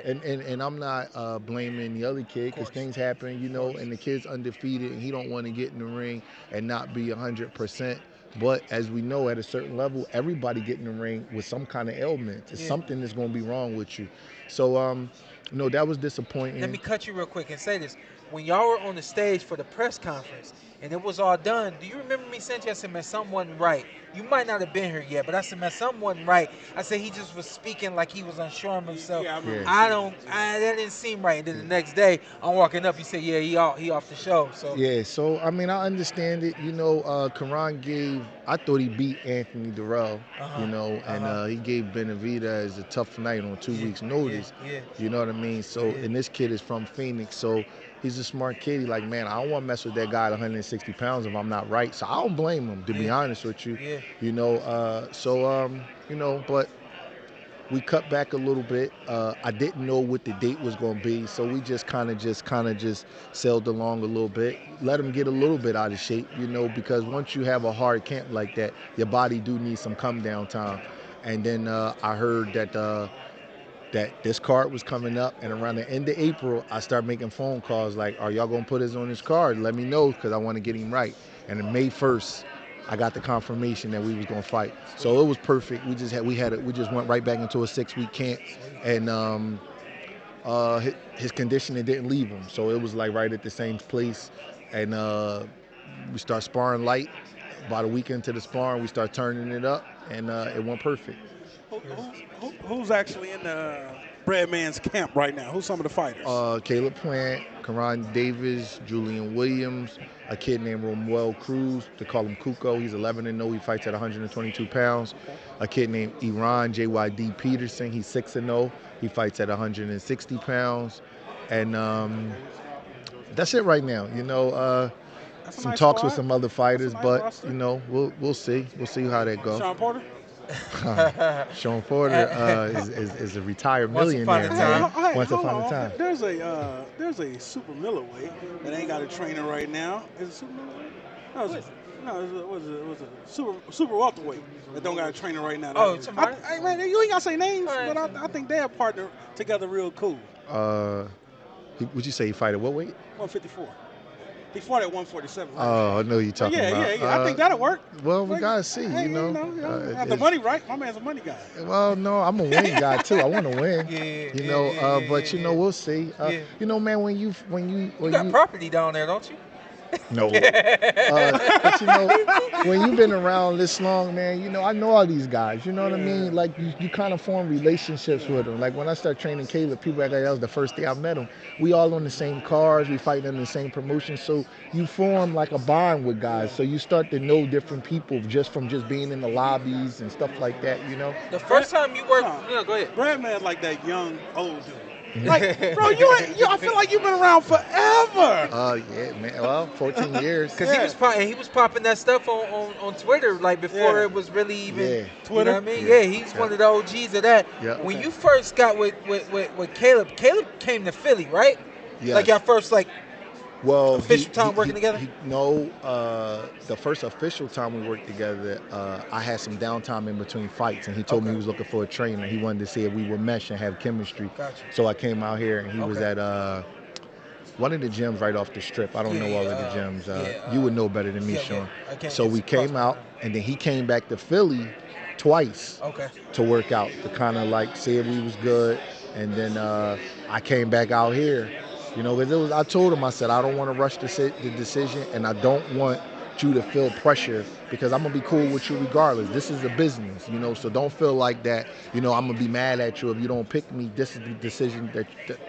And I'm not blaming the other kid because things happen, and the kid's undefeated and he don't want to get in the ring and not be 100%. But as we know, at a certain level, everybody get in the ring with some kind of ailment. It's something that's going to be wrong with you. So, that was disappointing. Let me cut you real quick and say this. When y'all were on the stage for the press conference and it was all done, do you remember me saying to you, I said, man, something wasn't right. You might not have been here yet, but I said, man, something wasn't right. I said, he just was speaking like he was unsure of himself. That didn't seem right. And then the next day, I'm walking up, he said, yeah, he off the show. So yeah, so, I mean, I understand it. Karan I thought he beat Anthony Durrell, and he gave Benavidez a tough night on 2 weeks' notice. Yeah. You know what I mean? So, and this kid is from Phoenix, so he's a smart kid. He's like, man, I don't want to mess with that guy at 160 pounds if I'm not right. So I don't blame him, to be honest with you. Yeah. But we cut back a little bit. I didn't know what the date was going to be, so we just kind of sailed along a little bit. Let him get a little bit out of shape, because once you have a hard camp like that, your body do need some come down time. And then I heard that this card was coming up, and around the end of April, I started making phone calls like, are y'all going to put us on this card? Let me know, because I want to get him right. And on May 1st, I got the confirmation that we was going to fight. So it was perfect. We just went right back into a 6-week camp, and his conditioning didn't leave him. So it was like right at the same place. And we start sparring light. About a week into the sparring, we start turning it up, and it went perfect. Who's actually in the Breadman's camp right now? Who's some of the fighters? Caleb Plant, Karan Davis, Julian Williams, a kid named Romuel Cruz. They call him Kuko. He's 11-0. He fights at 122 pounds. A kid named Iran JYD Peterson. He's 6-0. He fights at 160 pounds. And that's it right now. Some talks with some other fighters, but we'll see. We'll see how that goes. Shawn Porter? Shawn Porter is a retired millionaire, man. Once upon a time. There's a super middleweight that ain't got a trainer right now. Is it super middleweight? It was a super welterweight that don't got a trainer right now. Man, you ain't got to say names, but I think they're partnered together real cool. Would you say he fight at what weight? 154. He fought at 147. Right? Oh, I know you're talking about. Yeah. I think that'll work. Well, we got to see, the money, right? My man's a money guy. Well, no, I'm a win guy, too. I want to win. But, we'll see. Man, when you got property down there, don't you? No. But when you've been around this long, man, I know all these guys. You know what I mean? Like, you kind of form relationships with them. Like, when I started training Caleb, people act like that was the first day I met him. We all on the same cars. We fighting in the same promotion. So you form, like, a bond with guys. So you start to know different people just from being in the lobbies and stuff like that, The first time you worked... go ahead. Bradman's like that young, old dude. Like, bro, I feel like you've been around forever. Yeah, man. Well, 14 years. Because he was popping that stuff on Twitter like before it was really even Twitter. You know what I mean? Yeah, he's one of the OGs of that. When you first got with Caleb came to Philly, right? Yes. Like your first official time working together? The first official time we worked together, I had some downtime in between fights, and he told me he was looking for a trainer. He wanted to see if we would mesh and have chemistry. Gotcha. So I came out here, and he was at one of the gyms right off the strip. I don't know all of the gyms. You would know better than me, Shawn. So we came out, and then he came back to Philly twice to work out, to kind of like see if we was good. And then I came back out here. You know, because I told him, I said, I don't want to rush the decision, and I don't want you to feel pressure because I'm going to be cool with you regardless. This is a business, you know, so don't feel like that, you know, I'm going to be mad at you if you don't pick me. This is the decision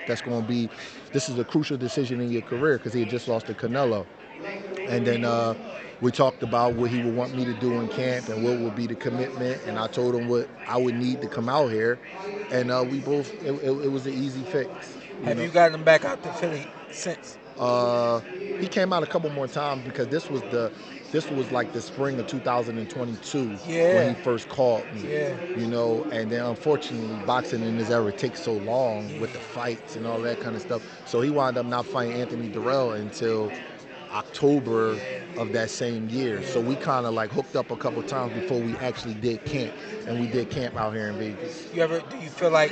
that's going to be, this is a crucial decision in your career because he had just lost to Canelo. And then we talked about what he would want me to do in camp and what would be the commitment, and I told him what I would need to come out here, and we both, it was an easy fix. Have you gotten him back out to Philly since? He came out a couple more times because this was like the spring of 2022 when he first called me. You know, and then unfortunately boxing in this era takes so long with the fights and all that kind of stuff. So he wound up not fighting Anthony Durrell until October of that same year. So we kind of like hooked up a couple times before we actually did camp, and we did camp out here in Vegas. Do you feel like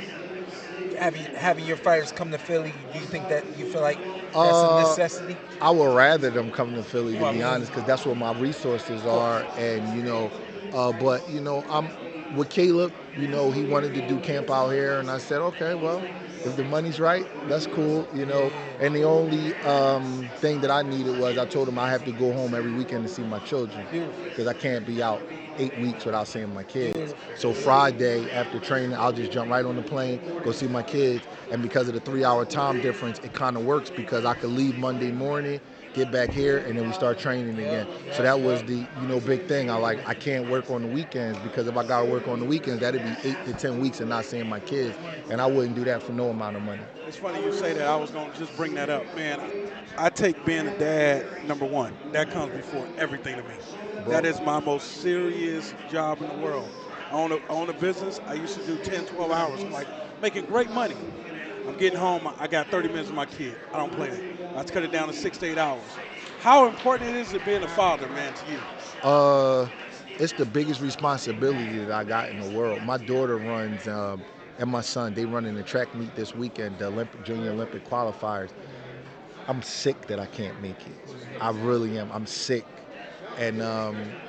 having your fighters come to Philly, do you think that you feel like that's a necessity? I would rather them come to Philly, to be honest, because that's where my resources are. And, you know, but, you know, I'm with Caleb, you know, he wanted to do camp out here. And I said, okay, well, if the money's right, that's cool, you know. And the only thing that I needed was I told him I have to go home every weekend to see my children because I can't be out 8 weeks without seeing my kids. So Friday after training, I'll just jump right on the plane, go see my kids. And because of the 3-hour time difference, it kind of works because I could leave Monday morning, get back here, and then we start training again. So that was the, you know, big thing. I can't work on the weekends because if I got to work on the weekends, that'd be 8 to 10 weeks of not seeing my kids. And I wouldn't do that for no amount of money. It's funny you say that. I was going to just bring that up. Man, I take being a dad, number one. That comes before everything to me. Bro. That is my most serious job in the world. I own a business. I used to do 10, 12 hours. I'm like making great money. I'm getting home. I got 30 minutes with my kid. I don't play that. I cut it down to 6 to 8 hours. How important it is to being a father, man, to you? It's the biggest responsibility that I got in the world. My daughter runs, and my son, they run in the track meet this weekend, the Junior Olympic qualifiers. I'm sick that I can't make it. I really am. I'm sick. And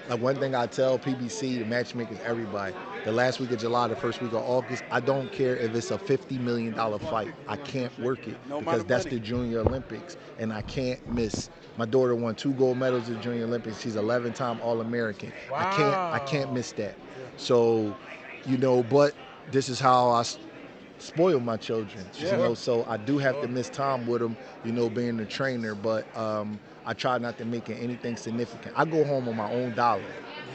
like one thing I tell PBC, the matchmakers, everybody, the last week of July, the first week of August, I don't care if it's a $50 million fight. I can't work it because that's the Junior Olympics, and I can't miss. My daughter won 2 gold medals at the Junior Olympics. She's 11-time All-American. Wow. I can't miss that. So, you know, but this is how I spoil my children, you know, so I do have to miss time with them, you know, being the trainer, but I try not to make it anything significant. I go home on my own dollar.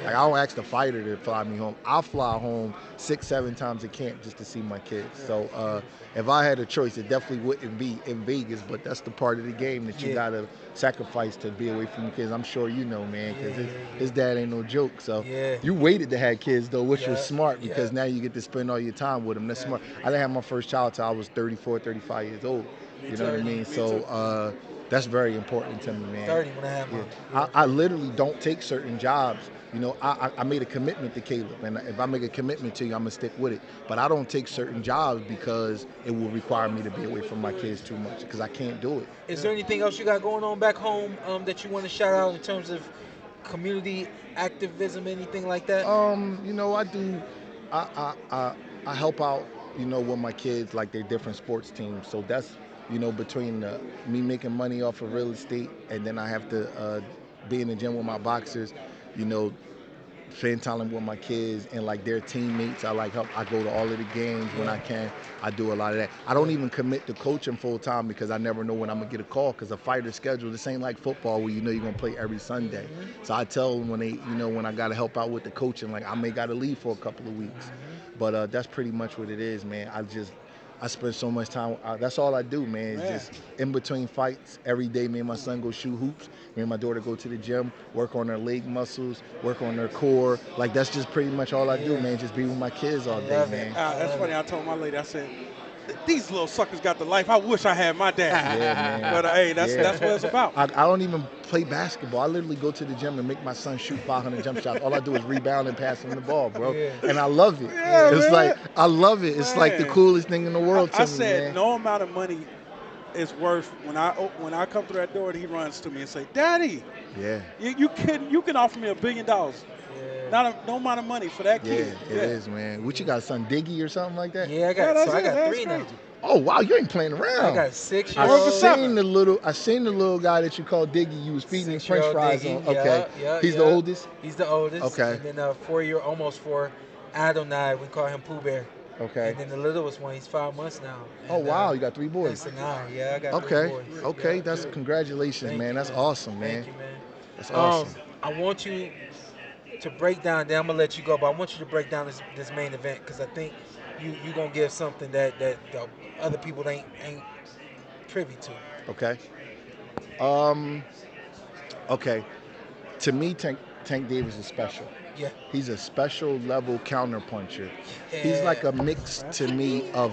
Like, I don't ask the fighter to fly me home. I'll fly home 6, 7 times a camp just to see my kids. So if I had a choice, it definitely wouldn't be in Vegas, but that's the part of the game that you got to sacrifice to be away from your kids. I'm sure you know, man, because his dad ain't no joke. So you waited to have kids, though, which was smart because now you get to spend all your time with them. That's smart. I didn't have my first child till I was 34, 35 years old. You know what I mean? So that's very important to me, man. 30 when I have mine. I literally don't take certain jobs. You know, I made a commitment to Caleb, and if I make a commitment to you, I'm going to stick with it. But I don't take certain jobs because it will require me to be away from my kids too much because I can't do it. Is there anything else you got going on back home that you want to shout out in terms of community activism, anything like that? You know, I do. I help out, you know, with my kids, like their different sports teams. So that's, you know, between me making money off of real estate and then I have to be in the gym with my boxers, you know, spend time with my kids and like their teammates. I like help. I go to all of the games when I can. I do a lot of that. I don't even commit to coaching full time because I never know when I'm gonna get a call because a fighter's schedule, this ain't like football where you know you're gonna play every Sunday. So I tell them when they, you know, when I gotta help out with the coaching, like I may gotta leave for a couple of weeks. But that's pretty much what it is, man. I spend so much time. That's all I do, man. It's just in between fights every day. Me and my son go shoot hoops. Me and my daughter go to the gym, work on their leg muscles, work on their core. Like that's just pretty much all I do, man. Just be with my kids all day, man. That's funny. I told my lady, I said, these little suckers got the life. I wish I had my dad. Yeah, man. But hey, that's what it's about. I don't even play basketball. I literally go to the gym and make my son shoot 500 jump shots. All I do is rebound and pass him the ball, bro. And I love it. It's like I love it. It's like the coolest thing in the world to me, I said man. no amount of money is worth when I come through that door and he runs to me and say, "Daddy, you can offer me $1 billion." No amount of money for that kid. Yeah, it is, man. What you got, son? Diggy or something like that? Yeah, I got 3 now. Oh wow, you ain't playing around. I got 6 years I old. seen the little guy that you called Diggy. You was feeding him French fries Diggy. on. Okay, he's the oldest. He's the oldest. Okay. And then almost 4, Adonai. We call him Pooh Bear. Okay. And then the littlest one, he's 5 months now. Oh wow, you got 3 boys. That's I got 3 boys. Okay, that's congratulations, man. That's awesome, man. Thank you, man. That's awesome. I want you to break down. Then I'm gonna let you go, but I want you to break down this main event because I think you gonna give something that the other people ain't privy to. Okay. Okay. To me, Tank Davis is special. Yeah. He's a special level counterpuncher. Yeah. He's like a mix to me of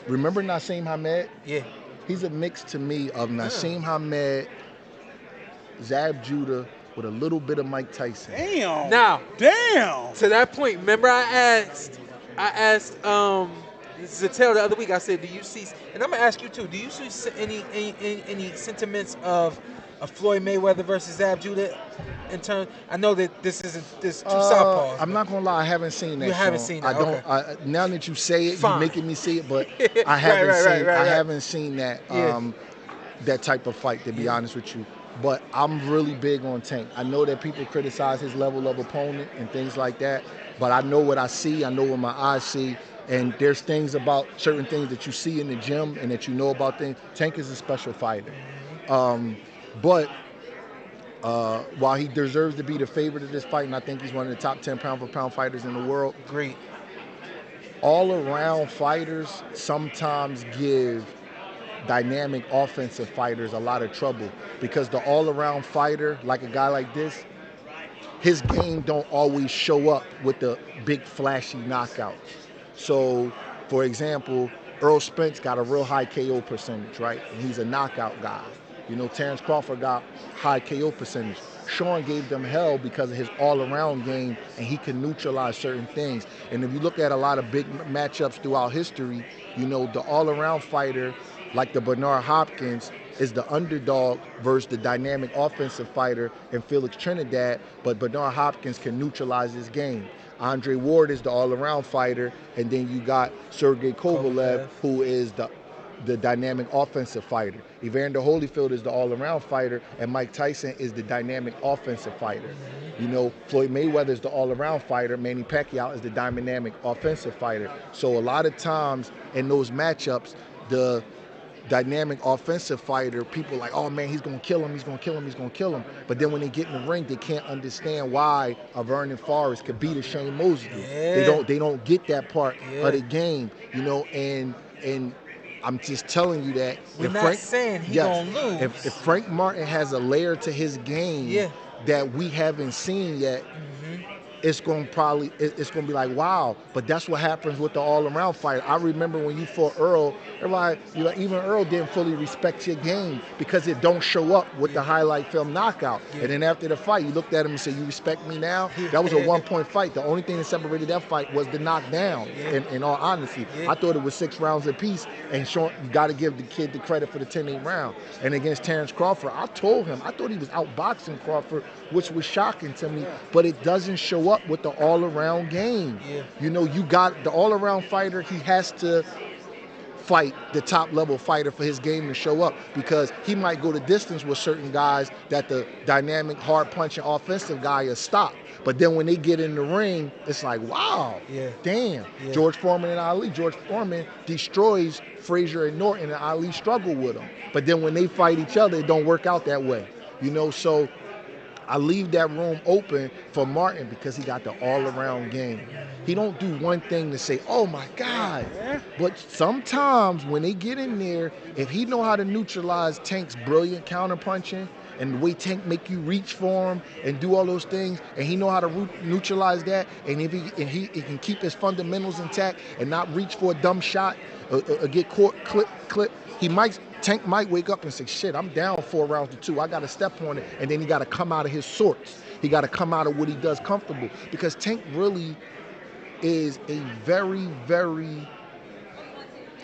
remember Nassim Hamed? Yeah. He's a mix to me of Nassim Hamed, Zab Judah with a little bit of Mike Tyson. Damn. Now, to that point, remember I asked Zattel the other week. I said, "Do you see?" And I'm gonna ask you too. Do you see any sentiments of Floyd Mayweather versus Zab Judah? In turn, I know that this two southpaws. I'm not gonna lie, I haven't seen that. You haven't seen that. I don't. Okay. Now that you say it, Fine. you're making me see it, but I haven't I haven't seen that Yeah. that type of fight. To be honest with you, but I'm really big on Tank. I know that people criticize his level of opponent and things like that, but I know what I see. I know what my eyes see. And there's things about certain things that you see in the gym and that you know about things. Tank is a special fighter. But while he deserves to be the favorite of this fight, and I think he's one of the top 10 pound-for-pound fighters in the world, great. All-around fighters sometimes give dynamic offensive fighters a lot of trouble because the all-around fighter, like a guy like this, his game don't always show up with the big flashy knockouts. So, for example, Earl Spence got a real high KO percentage, right? And he's a knockout guy. You know, Terrence Crawford got high KO percentage. Shawn gave them hell because of his all-around game, and he can neutralize certain things. And if you look at a lot of big matchups throughout history, you know, the all-around fighter, like the Bernard Hopkins, is the underdog versus the dynamic offensive fighter in Felix Trinidad, but Bernard Hopkins can neutralize his game. Andre Ward is the all-around fighter, and then you got Sergey Kovalev, who is the dynamic offensive fighter. Evander Holyfield is the all-around fighter, and Mike Tyson is the dynamic offensive fighter. You know, Floyd Mayweather is the all-around fighter. Manny Pacquiao is the dynamic offensive fighter. So a lot of times in those matchups, the dynamic offensive fighter, people are like, oh man, he's gonna kill him, he's gonna kill him, he's gonna kill him. But then when they get in the ring, they can't understand why a Vernon Forrest could beat a Shane Mosley. Yeah. They don't get that part of the game, you know, and I'm just telling you that we're not saying he's gonna lose. If Frank Martin has a layer to his game that we haven't seen yet, it's gonna be like, wow. But that's what happens with the all-around fighter. I remember when you fought Earl, everybody, even Earl didn't fully respect your game because it don't show up with the highlight film knockout. And then after the fight, you looked at him and said, you respect me now? That was a one-point fight. The only thing that separated that fight was the knockdown, in all honesty. I thought it was 6 rounds apiece, and Shawn, you got to give the kid the credit for the 10-8 round. And against Terrence Crawford, I told him, I thought he was outboxing Crawford, which was shocking to me, but it doesn't show up with the all-around game. You know, you got the all-around fighter, he has to fight the top-level fighter for his game to show up because he might go the distance with certain guys that the dynamic, hard-punching offensive guy is stopped. But then when they get in the ring, it's like, wow, damn. George Foreman and Ali. George Foreman destroys Frazier and Norton, and Ali struggle with him. But then when they fight each other, it don't work out that way. You know, so I leave that room open for Martin because he got the all-around game. He don't do one thing to say, oh my God. But sometimes when they get in there, if he know how to neutralize Tank's brilliant counterpunching and the way Tank make you reach for him and do all those things, and he know how to neutralize that, and if he can keep his fundamentals intact and not reach for a dumb shot or get caught clip, Tank might wake up and say, shit, I'm down 4 rounds to 2. I got to step on it. And then he got to come out of his sorts. He got to come out of what he does comfortable. Because Tank really is a very, very,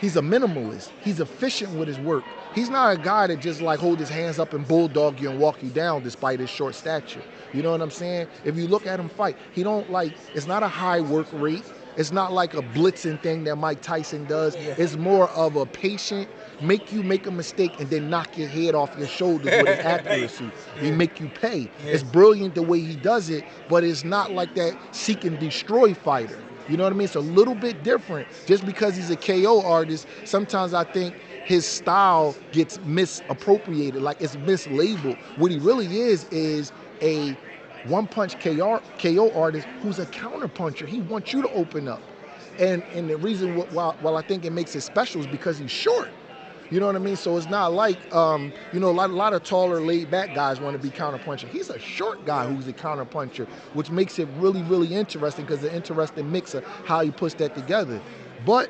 he's a minimalist. He's efficient with his work. He's not a guy that just like hold his hands up and bulldog you and walk you down despite his short stature. You know what I'm saying? If you look at him fight, he don't like, it's not a high work rate. It's not like a blitzing thing that Mike Tyson does. Yeah. It's more of a patient, make you make a mistake and then knock your head off your shoulders with his accuracy. He make you pay. Yeah. It's brilliant the way he does it, but it's not like that seek and destroy fighter. You know what I mean? It's a little bit different. Just because he's a KO artist, sometimes I think his style gets misappropriated, like it's mislabeled. What he really is a one-punch KO artist who's a counterpuncher. He wants you to open up. And the reason why I think it makes it special is because he's short. You know what I mean? So it's not like, a lot of taller, laid-back guys want to be counterpuncher. He's a short guy who's a counterpuncher, which makes it really, really interesting because it's an interesting mix of how he puts that together. But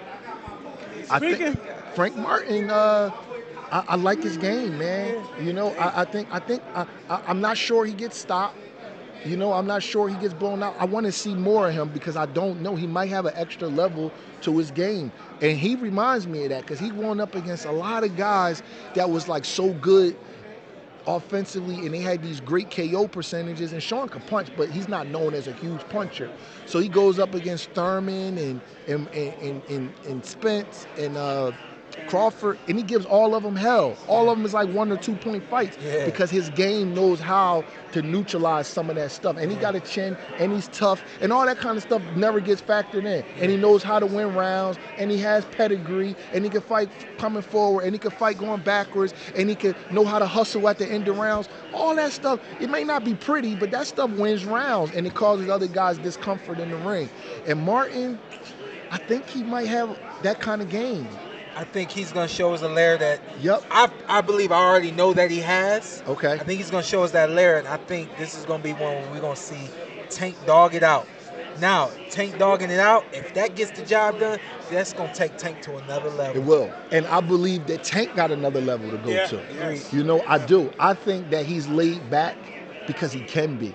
I think Frank Martin, I like his game, man. You know, I'm not sure he gets stopped. You know, I'm not sure he gets blown out. I want to see more of him because I don't know. He might have an extra level to his game. And he reminds me of that because he won up against a lot of guys that was like so good offensively and they had these great KO percentages. And Shawn can punch, but he's not known as a huge puncher. So he goes up against Thurman and Spence and Crawford, and he gives all of them hell. All of them is like 1 or 2 point fights because his game knows how to neutralize some of that stuff. And he got a chin, and he's tough, and all that kind of stuff never gets factored in. And he knows how to win rounds, and he has pedigree, and he can fight coming forward, and he can fight going backwards, and he can know how to hustle at the end of rounds. All that stuff, it may not be pretty, but that stuff wins rounds, and it causes other guys discomfort in the ring. And Martin, I think he might have that kind of game. I think he's going to show us a layer that I believe I already know that he has. Okay. I think he's going to show us that layer, and I think this is going to be one where we're going to see Tank dog it out. Now, Tank dogging it out, if that gets the job done, that's going to take Tank to another level. It will. And I believe that Tank got another level to go to. Yes. You know, I do. I think that he's laid back because he can be.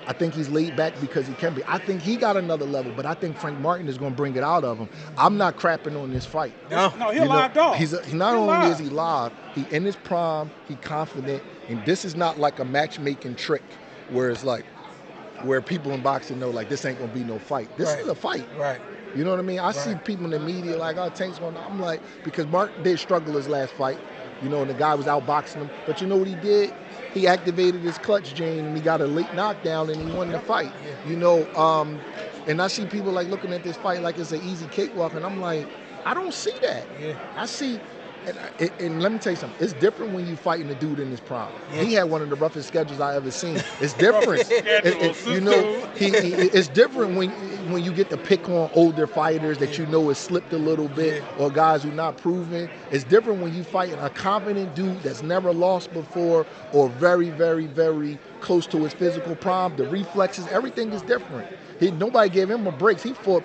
I think he's laid back because he can be. I think he got another level, but I think Frank Martin is going to bring it out of him. I'm not crapping on this fight. No, he's live dog. Not only is he live, he in his prime, he confident, and this is not like a matchmaking trick where it's like, where people in boxing know like this ain't going to be no fight. This is a fight. Right. You know what I mean? I see people in the media like, oh, Tank's going to, I'm like, because Mark did struggle his last fight, you know, and the guy was outboxing him. But you know what he did? He activated his clutch gene and he got a late knockdown and he won the fight. You know, and I see people like looking at this fight like it's an easy cakewalk, and I'm like, I don't see that. I see, and let me tell you something. It's different when you fighting a dude in his prime. He had one of the roughest schedules I ever seen. It's different. You know, it's different when you get to pick on older fighters that you know has slipped a little bit or guys who not proven. It's different when you fighting a confident dude that's never lost before or very, very, very close to his physical prime. The reflexes, everything is different. Nobody gave him a break. He fought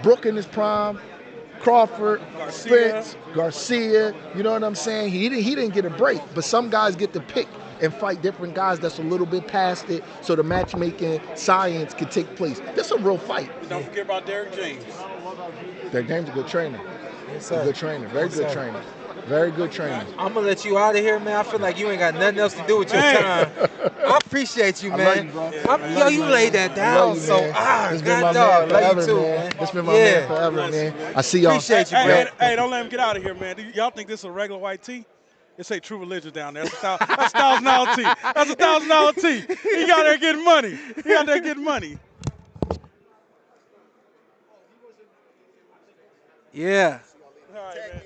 Brook in his prime, Crawford, Spence, Garcia, you know what I'm saying? He didn't get a break, but some guys get to pick and fight different guys that's a little bit past it so the matchmaking science can take place. This is a real fight. Don't forget about Derrick James. Derrick James is a good trainer. Yes, a good trainer. Very good trainer. Very good trainer. I'm going to let you out of here, man. I feel like you ain't got nothing else to do with your time. I appreciate you, man. I love you, bro. You laid that down. You, so, it's been my man forever, too, man. It's been my man forever, man. I see y'all. Appreciate you, bro. Hey, don't let him get out of here, man. Y'all think this is a regular white tee? It say True Religion down there. That's $1,000 tee. That's $1,000 tee. He got there getting money. Yeah. All right, man.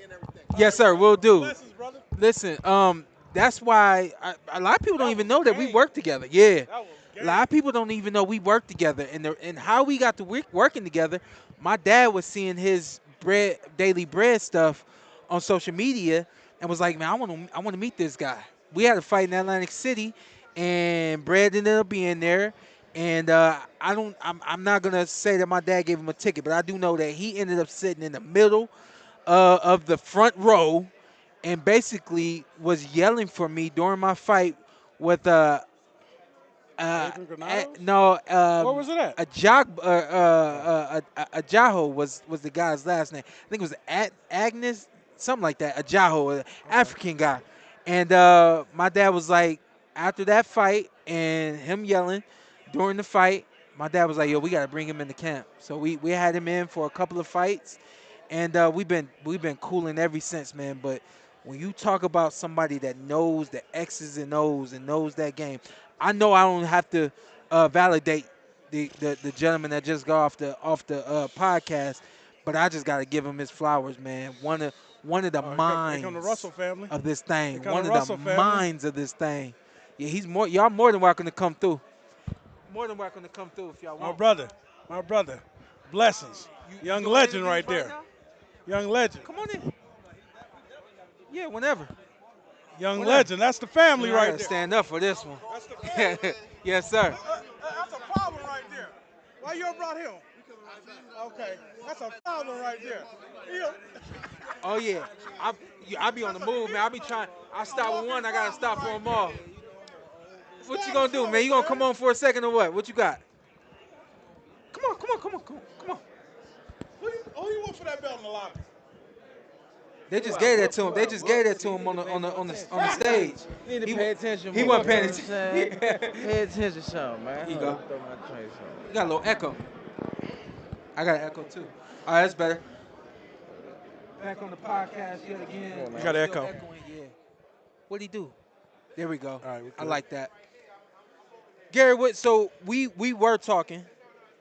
Yes, sir. We'll do. Blessings, brother. Listen, that's why a lot of people don't even know that we work together. Yeah, a lot of people don't even know we work together, and how we got to working together. My dad was seeing his daily bread stuff on social media, and was like, man, I want to meet this guy. We had a fight in Atlantic City, and Brad ended up being there. And I'm not gonna say that my dad gave him a ticket, but I do know that he ended up sitting in the middle of the front row, and basically was yelling for me during my fight with no, where was it at? Ajaho was the guy's last name. I think it was Agnes, something like that. Ajaho, African guy. And my dad was like, after that fight and him yelling during the fight, my dad was like, yo, we got to bring him into camp. So we had him in for a couple of fights, and we've been cooling ever since, man. But when you talk about somebody that knows the X's and O's and knows that game, I know I don't have to validate the gentleman that just got off the podcast, but I just got to give him his flowers, man. One of the minds of this thing. One of the minds of this thing. Yeah, y'all more than welcome to come through. More than welcome to come through if y'all want. My brother. Blessings. Young legend right there. Young legend. Come on in. Yeah, whenever. Young legend. That's the family right there. Stand up for this one. Yes, sir. That's a problem right there. Why you brought him? Okay, that's a problem right there. Oh yeah, I be on the move, man. I stop with one, I gotta stop for them all. What you gonna do, man? You gonna come on for a second or what? What you got? Come on. Who you want for that belt in the lobby? They just gave that to him. They just gave that to him on the stage. You need to pay attention. He wasn't paying attention. Pay attention, Shawn, man. Here you go. You got a little echo. I got an echo too. All right, that's better. Back on the podcast yet again. You got an echo. Yeah. What'd he do? There we go. All right, I like that. Gary, so we were talking,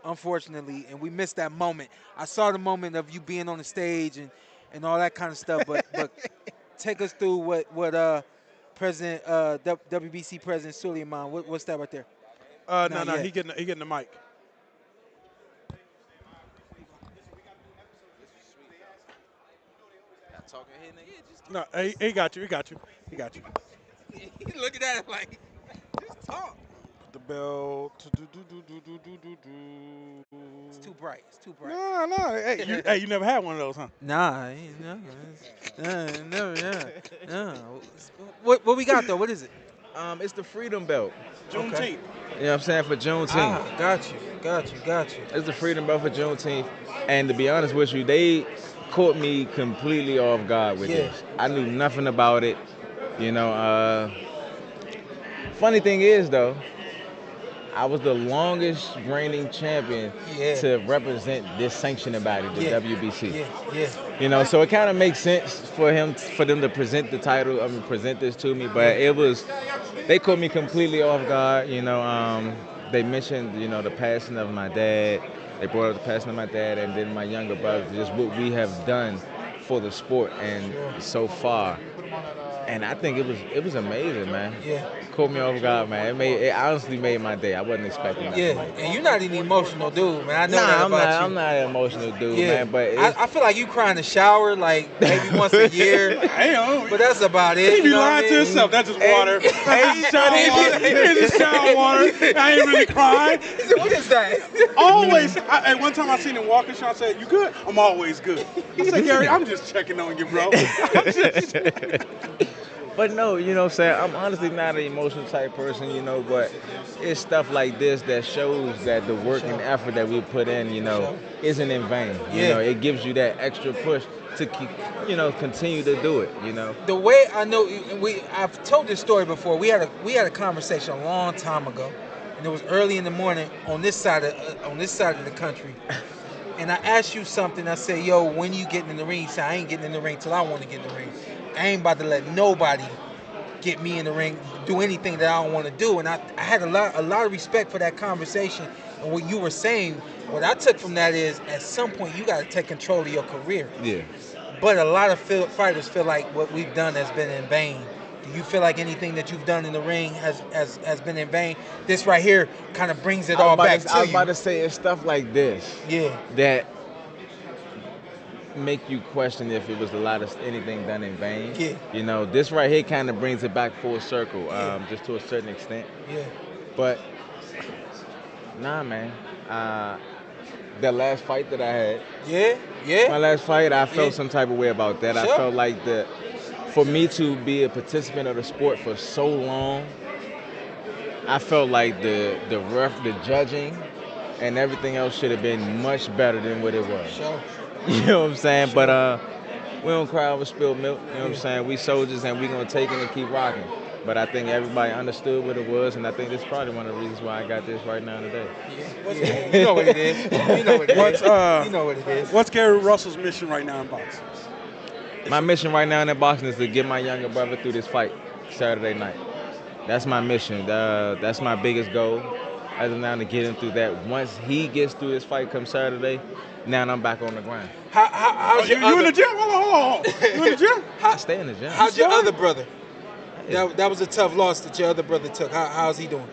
unfortunately, and we missed that moment. I saw the moment of you being on the stage and all that kind of stuff, but take us through what President WBC President Suleiman, what's that right there? No, he getting the mic. No, he got you. He looking at it like, just talk. The bell. It's too bright. No. Hey, you never had one of those, huh? Nah, never. Yeah. What we got though? What is it? It's the Freedom Belt. Juneteenth. Okay. You know what I'm saying? For Juneteenth. Got you. It's the Freedom Belt for Juneteenth. And to be honest with you, they caught me completely off guard with this. I knew nothing about it. You know, funny thing is though, I was the longest reigning champion to represent this sanctioning body, the WBC. Yeah. You know, so it kind of makes sense for them to present the title, present this to me. But they caught me completely off guard. You know, they mentioned, you know, the passing of my dad. They brought up the passing of my dad, and then my younger brother. Just what we have done for the sport and so far. And I think it was amazing, man. Yeah. Caught me off guard, man. It honestly made my day. I wasn't expecting that. Yeah, and you're not an emotional dude, man. I know that about you. I'm not an emotional dude, man. But I feel like you cry in the shower like maybe once a year. But that's about it. He be lying to himself. That's just water. It's just shower water. I ain't really crying. What is that? Always. One time I seen him walking, Shawn said, "You good?" I'm always good. I said, "Gary, I'm just checking on you, bro." But no, you know what I'm saying? I'm honestly not an emotional type person, you know, but it's stuff like this that shows that the work and effort that we put in, you know, isn't in vain. You know, it gives you that extra push to keep, you know, continue to do it, you know. The way I know, I've told this story before. We had a conversation a long time ago, and it was early in the morning on this side of the country. And I asked you something. I said, "Yo, when you getting in the ring?" He said, "I ain't getting in the ring till I want to get in the ring. I ain't about to let nobody get me in the ring, do anything that I don't want to do." And I had a lot of respect for that conversation and what you were saying. What I took from that is, at some point, you got to take control of your career. Yeah. But a lot of fighters feel like what we've done has been in vain. Do you feel like anything that you've done in the ring has been in vain? This right here kind of brings it all back to you. I was about to say, it's stuff like this that make you question if it was anything done in vain. Yeah. You know, this right here kind of brings it back full circle, just to a certain extent. Yeah. But, nah, man. The last fight that I had. Yeah. My last fight, I felt some type of way about that. Sure. I felt like for me to be a participant of the sport for so long, I felt like the judging and everything else should have been much better than what it was. Sure. You know what I'm saying? But we don't cry over spilled milk. You know what I'm saying? We soldiers and we gonna take it and keep rocking. But I think everybody understood what it was, and I think that's probably one of the reasons why I got this right now today. You know what it is. You know what it is. You know what it is. What's Gary Russell's mission right now in boxing? My mission right now in boxing is to get my younger brother through this fight Saturday night. That's my mission. That's my biggest goal. As of now, to get him through that. Once he gets through this fight come Saturday, now I'm back on the grind. How's you in the gym? Hold on. You in the gym? I stay in the gym. How's your other brother? That was a tough loss that your other brother took. How's he doing?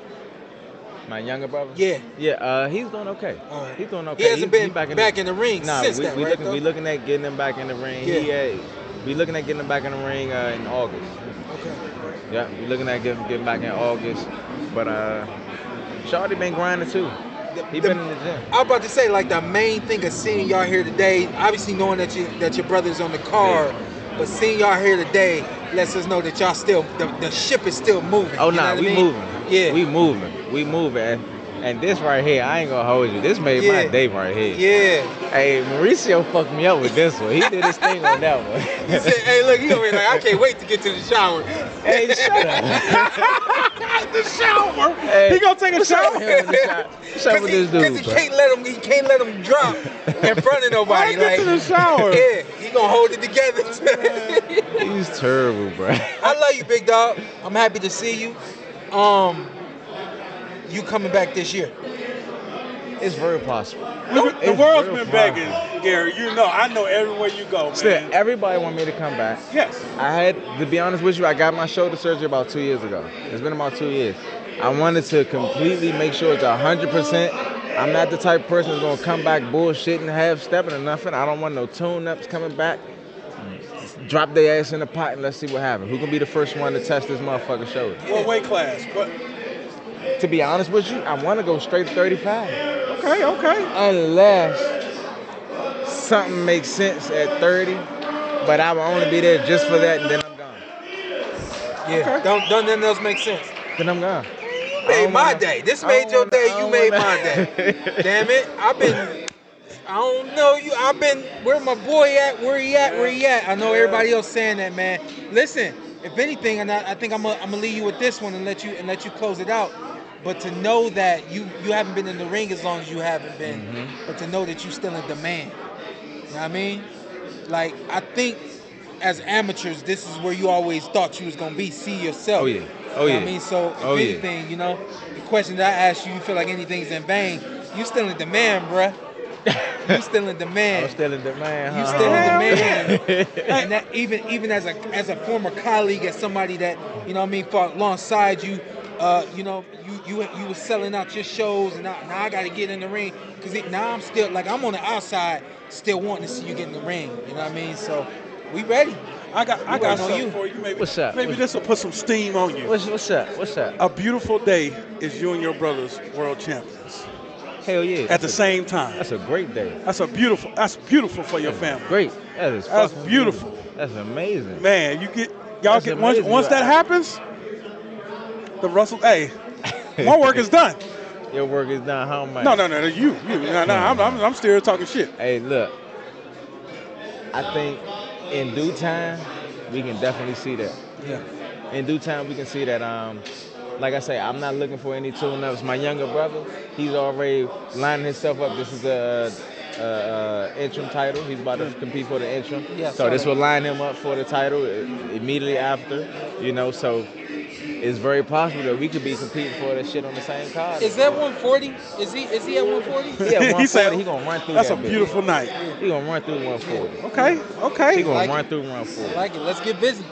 My younger brother? Yeah. Yeah, he's doing okay. He's doing okay. He hasn't been back in the ring since we then, right? We looking at getting him back in the ring. Yeah. We looking at getting him back in the ring in August. Okay. Yeah, we looking at getting back in August. But Shawty been grinding too. He been in the gym. I was about to say, like, the main thing of seeing y'all here today, obviously knowing that your brother's on the card, but seeing y'all here today lets us know that y'all still, the ship is still moving. Oh, nah, we moving. Yeah. We moving. And this right here, I ain't gonna hold you. This made my day right here. Yeah. Hey, Mauricio fucked me up with this one. He did his thing on that one. He said, hey, look, he over here like, I can't wait to get to the shower. Hey, shut up. The shower? Hey, he gonna take a shower? Shut with this dude, he can't let him drop in front of nobody. Get to the shower. Yeah, he gonna hold it together. He's terrible, bro. I love you, big dog. I'm happy to see you. You coming back this year? It's very possible. The world's been begging, Gary. You know, I know everywhere you go, man. Still, everybody want me to come back. Yes. I had, to be honest with you, I got my shoulder surgery about 2 years ago. It's been about 2 years. I wanted to completely make sure it's 100%. I'm not the type of person that's gonna come back bullshitting, half-stepping or nothing. I don't want no tune-ups coming back. Drop their ass in the pot and let's see what happens. Who can be the first one to test this motherfucker's shoulder? What weight class? To be honest with you, I want to go straight to 35. Okay. Unless something makes sense at 30, but I will only be there just for that, and then I'm gone. Yeah. Okay. Don't nothing else make sense. Then I'm gone. You made my day. This made your day. You made my day. Damn it! I don't know you. Where my boy at? Where he at? I know everybody else saying that, man. Listen, if anything, and I think I'm gonna leave you with this one and let you close it out. But to know that you haven't been in the ring as long as you haven't been, but to know that you still in demand. You know what I mean? Like, I think as amateurs, this is where you always thought you was gonna be. See yourself. Oh yeah. You know what I mean? So if anything, you know, the question that I asked you, you feel like anything's in vain. You still in demand, bruh. You still in demand. I'm still in demand. You still in demand. And that even as a former colleague, as somebody that, you know what I mean, fought alongside you, you know, you was selling out your shows, and now I got to get in the ring because now I'm still like I'm on the outside, still wanting to see you get in the ring. You know what I mean? So we ready. I got something for you. Maybe, what's up? Maybe this will put some steam on you. What's up? A beautiful day is you and your brothers world champions. Hell yeah. At the same time. That's a great day. That's beautiful for your family. Great. That's beautiful. That's amazing. Man, once that happens, the Russell, hey, my work is done. Your work is done. How much? No, you. I'm still talking shit. Hey, look. I think in due time, we can definitely see that. Yeah. In due time, we can see that. Like I say, I'm not looking for any tune-ups. My younger brother, he's already lining himself up. This is the interim title. He's about to compete for the interim. Yeah, so this will line him up for the title immediately after. You know, so it's very possible that we could be competing for that shit on the same card. Is that 140? Is he at 140? Yeah, 140. He gonna run through that's that. That's a beautiful night. He gonna run through 140. Okay. He gonna run through 140. I like it. Let's get busy.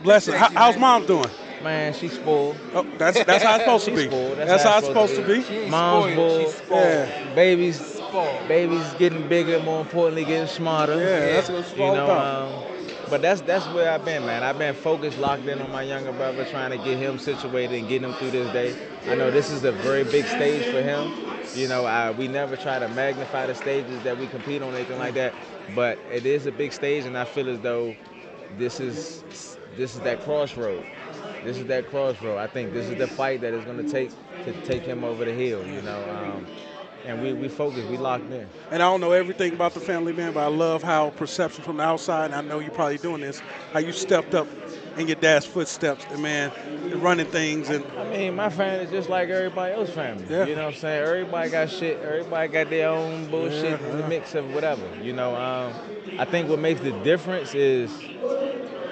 Bless her. How's mom doing? Man, she's spoiled. Oh, that's how it's supposed to be. Spoiled. That's how it's supposed to be. She ain't Mom's spoiled. spoiled. She's spoiled. Yeah. Babies getting bigger. More importantly, getting smarter. Yeah, that's what it's all about. But that's where I've been, man. I've been focused, locked in on my younger brother, trying to get him situated and get him through this day. I know this is a very big stage for him. You know, we never try to magnify the stages that we compete on, anything like that. But it is a big stage, and I feel as though this is that crossroad. This is that crossroad. I think this is the fight that is going to take him over the hill. You know. And we focused, we locked in. And I don't know everything about the family, man, but I love how perception from the outside, and I know you're probably doing this, how you stepped up in your dad's footsteps, and man, running things. And I mean, my family is just like everybody else's family. Yeah. You know what I'm saying? Everybody got shit. Everybody got their own bullshit in the mix of whatever. You know, I think what makes the difference is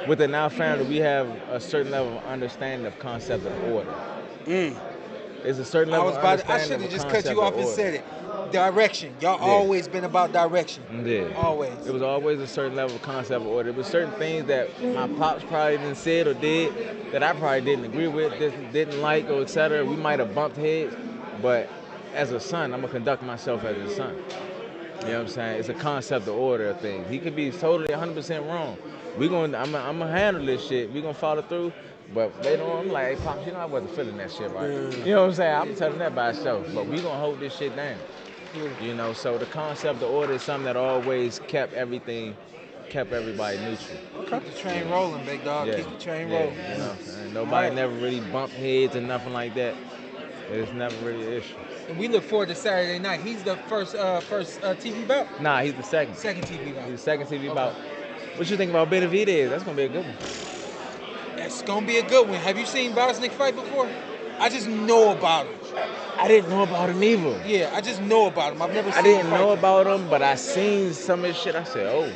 within our family, we have a certain level of understanding of concept of order. There's a certain level of understanding. I should have just cut you off and said it. Direction. Y'all always been about direction. Yeah. Always. It was always a certain level of concept of order. There was certain things that my pops probably didn't said or did that I probably didn't agree with, didn't like, or etc. We might have bumped heads, but as a son, I'm gonna conduct myself as a son. You know what I'm saying? It's a concept of order of things. He could be totally 100% wrong. I'm gonna handle this shit. We gonna follow through. But later on, I'm like, hey, Pops, you know I wasn't feeling that shit right. You know what I'm saying? I'm telling that by itself. But we gonna hold this shit down. You know, so the concept of order is something that always kept everybody neutral. Keep the train rolling, big dog. Yeah. Keep the train rolling. You know, and nobody never really bumped heads and nothing like that. It's never really an issue. And we look forward to Saturday night. He's the first TV bout? Nah, he's the second. Second TV bout. He's the second TV bout. What you think about Brenagh? That's gonna be a good one. That's gonna be a good one. Have you seen Bosnick fight before? I just know about him. I didn't know about him either. Yeah, I just know about him. I've never seen him. I didn't know about him, but I seen some of his shit. I said, oh,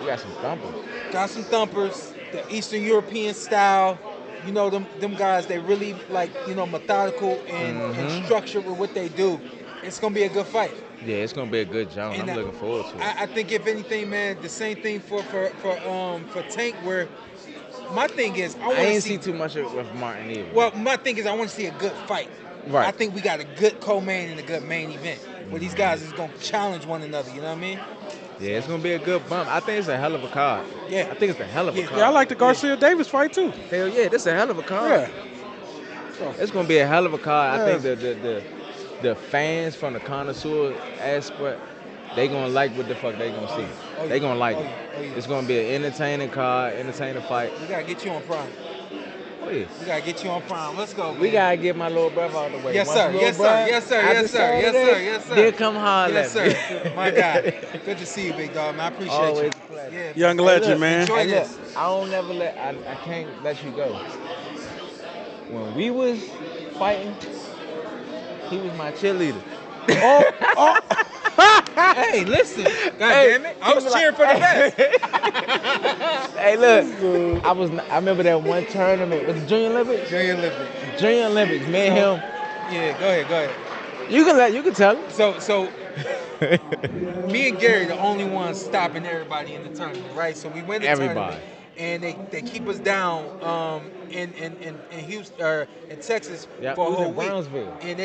we got some thumpers. Got some thumpers, the Eastern European style. You know, them guys, they really methodical and structured with what they do. It's gonna be a good fight. Yeah, it's gonna be a good jump. I'm looking forward to it. I think if anything, man, the same thing for Tank, where my thing is I ain't see too much with Martin either. Well, my thing is I want to see a good fight. Right. I think we got a good co-main and a good main event where these guys is gonna challenge one another. You know what I mean? Yeah, it's gonna be a good bump. I think it's a hell of a card. Yeah, I think it's a hell of a card. Yeah, I like the Garcia Davis fight too. Hell yeah, this is a hell of a card. Yeah. It's gonna be a hell of a card. I think the fans from the connoisseur aspect, they gonna like what the fuck they gonna see. They gonna like it. It's gonna be an entertaining card, entertaining fight. We gotta get you on Prime. Oh yeah. We gotta get you on Prime. Let's go. Man. We gotta get my little brother out of the way. Yes, sir. Yes, sir. Yes, sir. Yes, sir. Yes, sir. Yes, sir. Then come holler Yes, at me. sir. My God. Good to see you, big dog, man. I appreciate Always you. a pleasure. Yeah, Young legend, man. Enjoy Hey, this. look, I don't never I can't let you go. When we was fighting, he was my cheerleader. Hey, listen. God damn it. I was cheering for the best. Hey, look. I remember that one tournament. Was it Junior Olympics? Junior Olympics. Junior Olympics. Me and him. Yeah, go ahead. You can tell him. So me and Gary the only ones stopping everybody in the tournament, right? So we went to Everybody. tournament, and they keep us down in Houston in Texas Yep, for a we was whole in week. Brownsville. And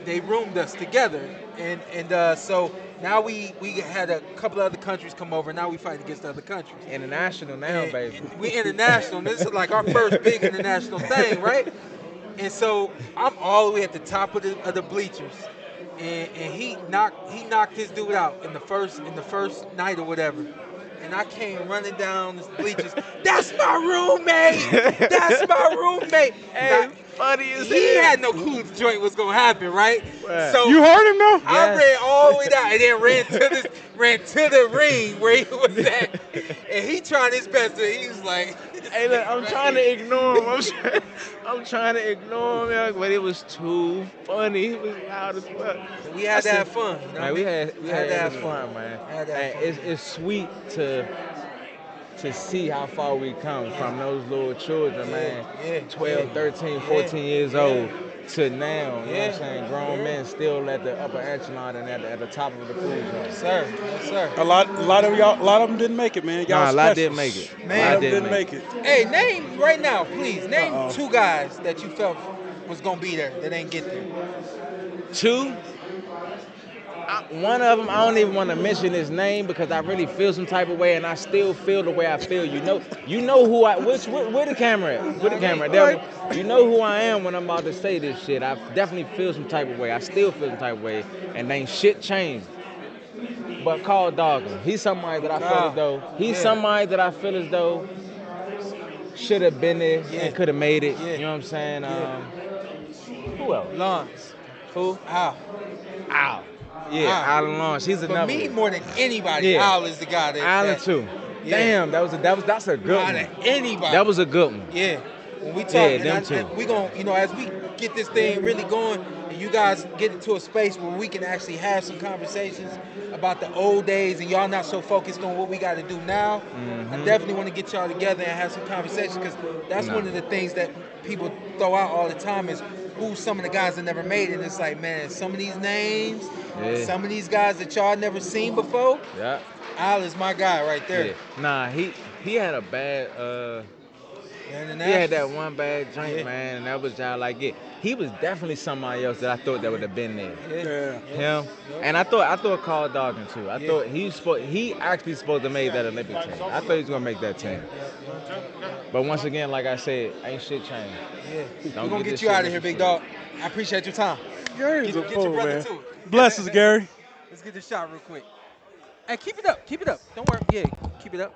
they roomed us together, and so now we had a couple of other countries come over. Now we fight against other countries. International now, baby. We international. This is like our first big international thing, right? And so I'm all the way at the top of the bleachers, and he knocked his dude out in the first night or whatever. And I came running down the bleachers. That's my roommate. That's my roommate. Hey, funny as he hell. had no clue the joint was gonna happen, right? Right. So You heard him though? I ran all the way down and then ran to the ring where he was at, and he trying his best. He was like, Hey, look, I'm trying to ignore him. I'm trying to ignore him, but it was too funny. He was loud as fuck. We had to have fun. You know Man, we had to have fun, man. Had to have And it's sweet to see how far we come from those little children, man. Yeah. 12, 13, 14 years old. to now, you know what I'm saying? Grown men still at the upper echelon and at the top of the food chain. Yes, sir. Yes, sir. A lot of y'all, a lot of them didn't make it, man. Y'all Nah, a lot didn't special. make it. A lot of them didn't make it. Hey, name right now, please. Name two guys that you felt was gonna be there that ain't get there. Two. One of them, I don't even want to mention his name because I really feel some type of way, and I still feel the way I feel. You know who I. Where the camera at? Where the camera at? There, you know who I am when I'm about to say this shit. I definitely feel some type of way. I still feel some type of way, and ain't shit changed. But call Dawkins. He's somebody that I feel as though should have been there and could have made it. You know what I'm saying? Who else? Lawrence. Who? Al. Yeah, Allen Lawrence. He's another. For me, one. more than anybody, Yeah. Al is the guy that. Allen too. Yeah. Damn, that's a good one. Anybody. That was a good one. Yeah. When we talk, them we gonna, as we get this thing really going, and you guys get into a space where we can actually have some conversations about the old days, and y'all not so focused on what we got to do now. I definitely want to get y'all together and have some conversations, because that's one of the things that people throw out all the time is who's some of the guys that never made it. And it's like, man, some of these names, some of these guys that y'all never seen before. Yeah. Al is my guy right there. Yeah. Nah, he had a bad. He had that one bad joint, man, and that was y'all like it. He was definitely somebody else that I thought that would have been there. Him, and I thought Carl Dawkins too. I thought he actually supposed to make that Olympic team. I thought he was gonna make that team. But once again, like I said, ain't shit changed. Yeah, we're gonna get you out of here, big dog. I appreciate your time. Gary's a get fool, your brother man. to it. Blessings, Gary. Let's get this shot real quick. Hey, keep it up. Keep it up. Don't worry. Yeah, keep it up.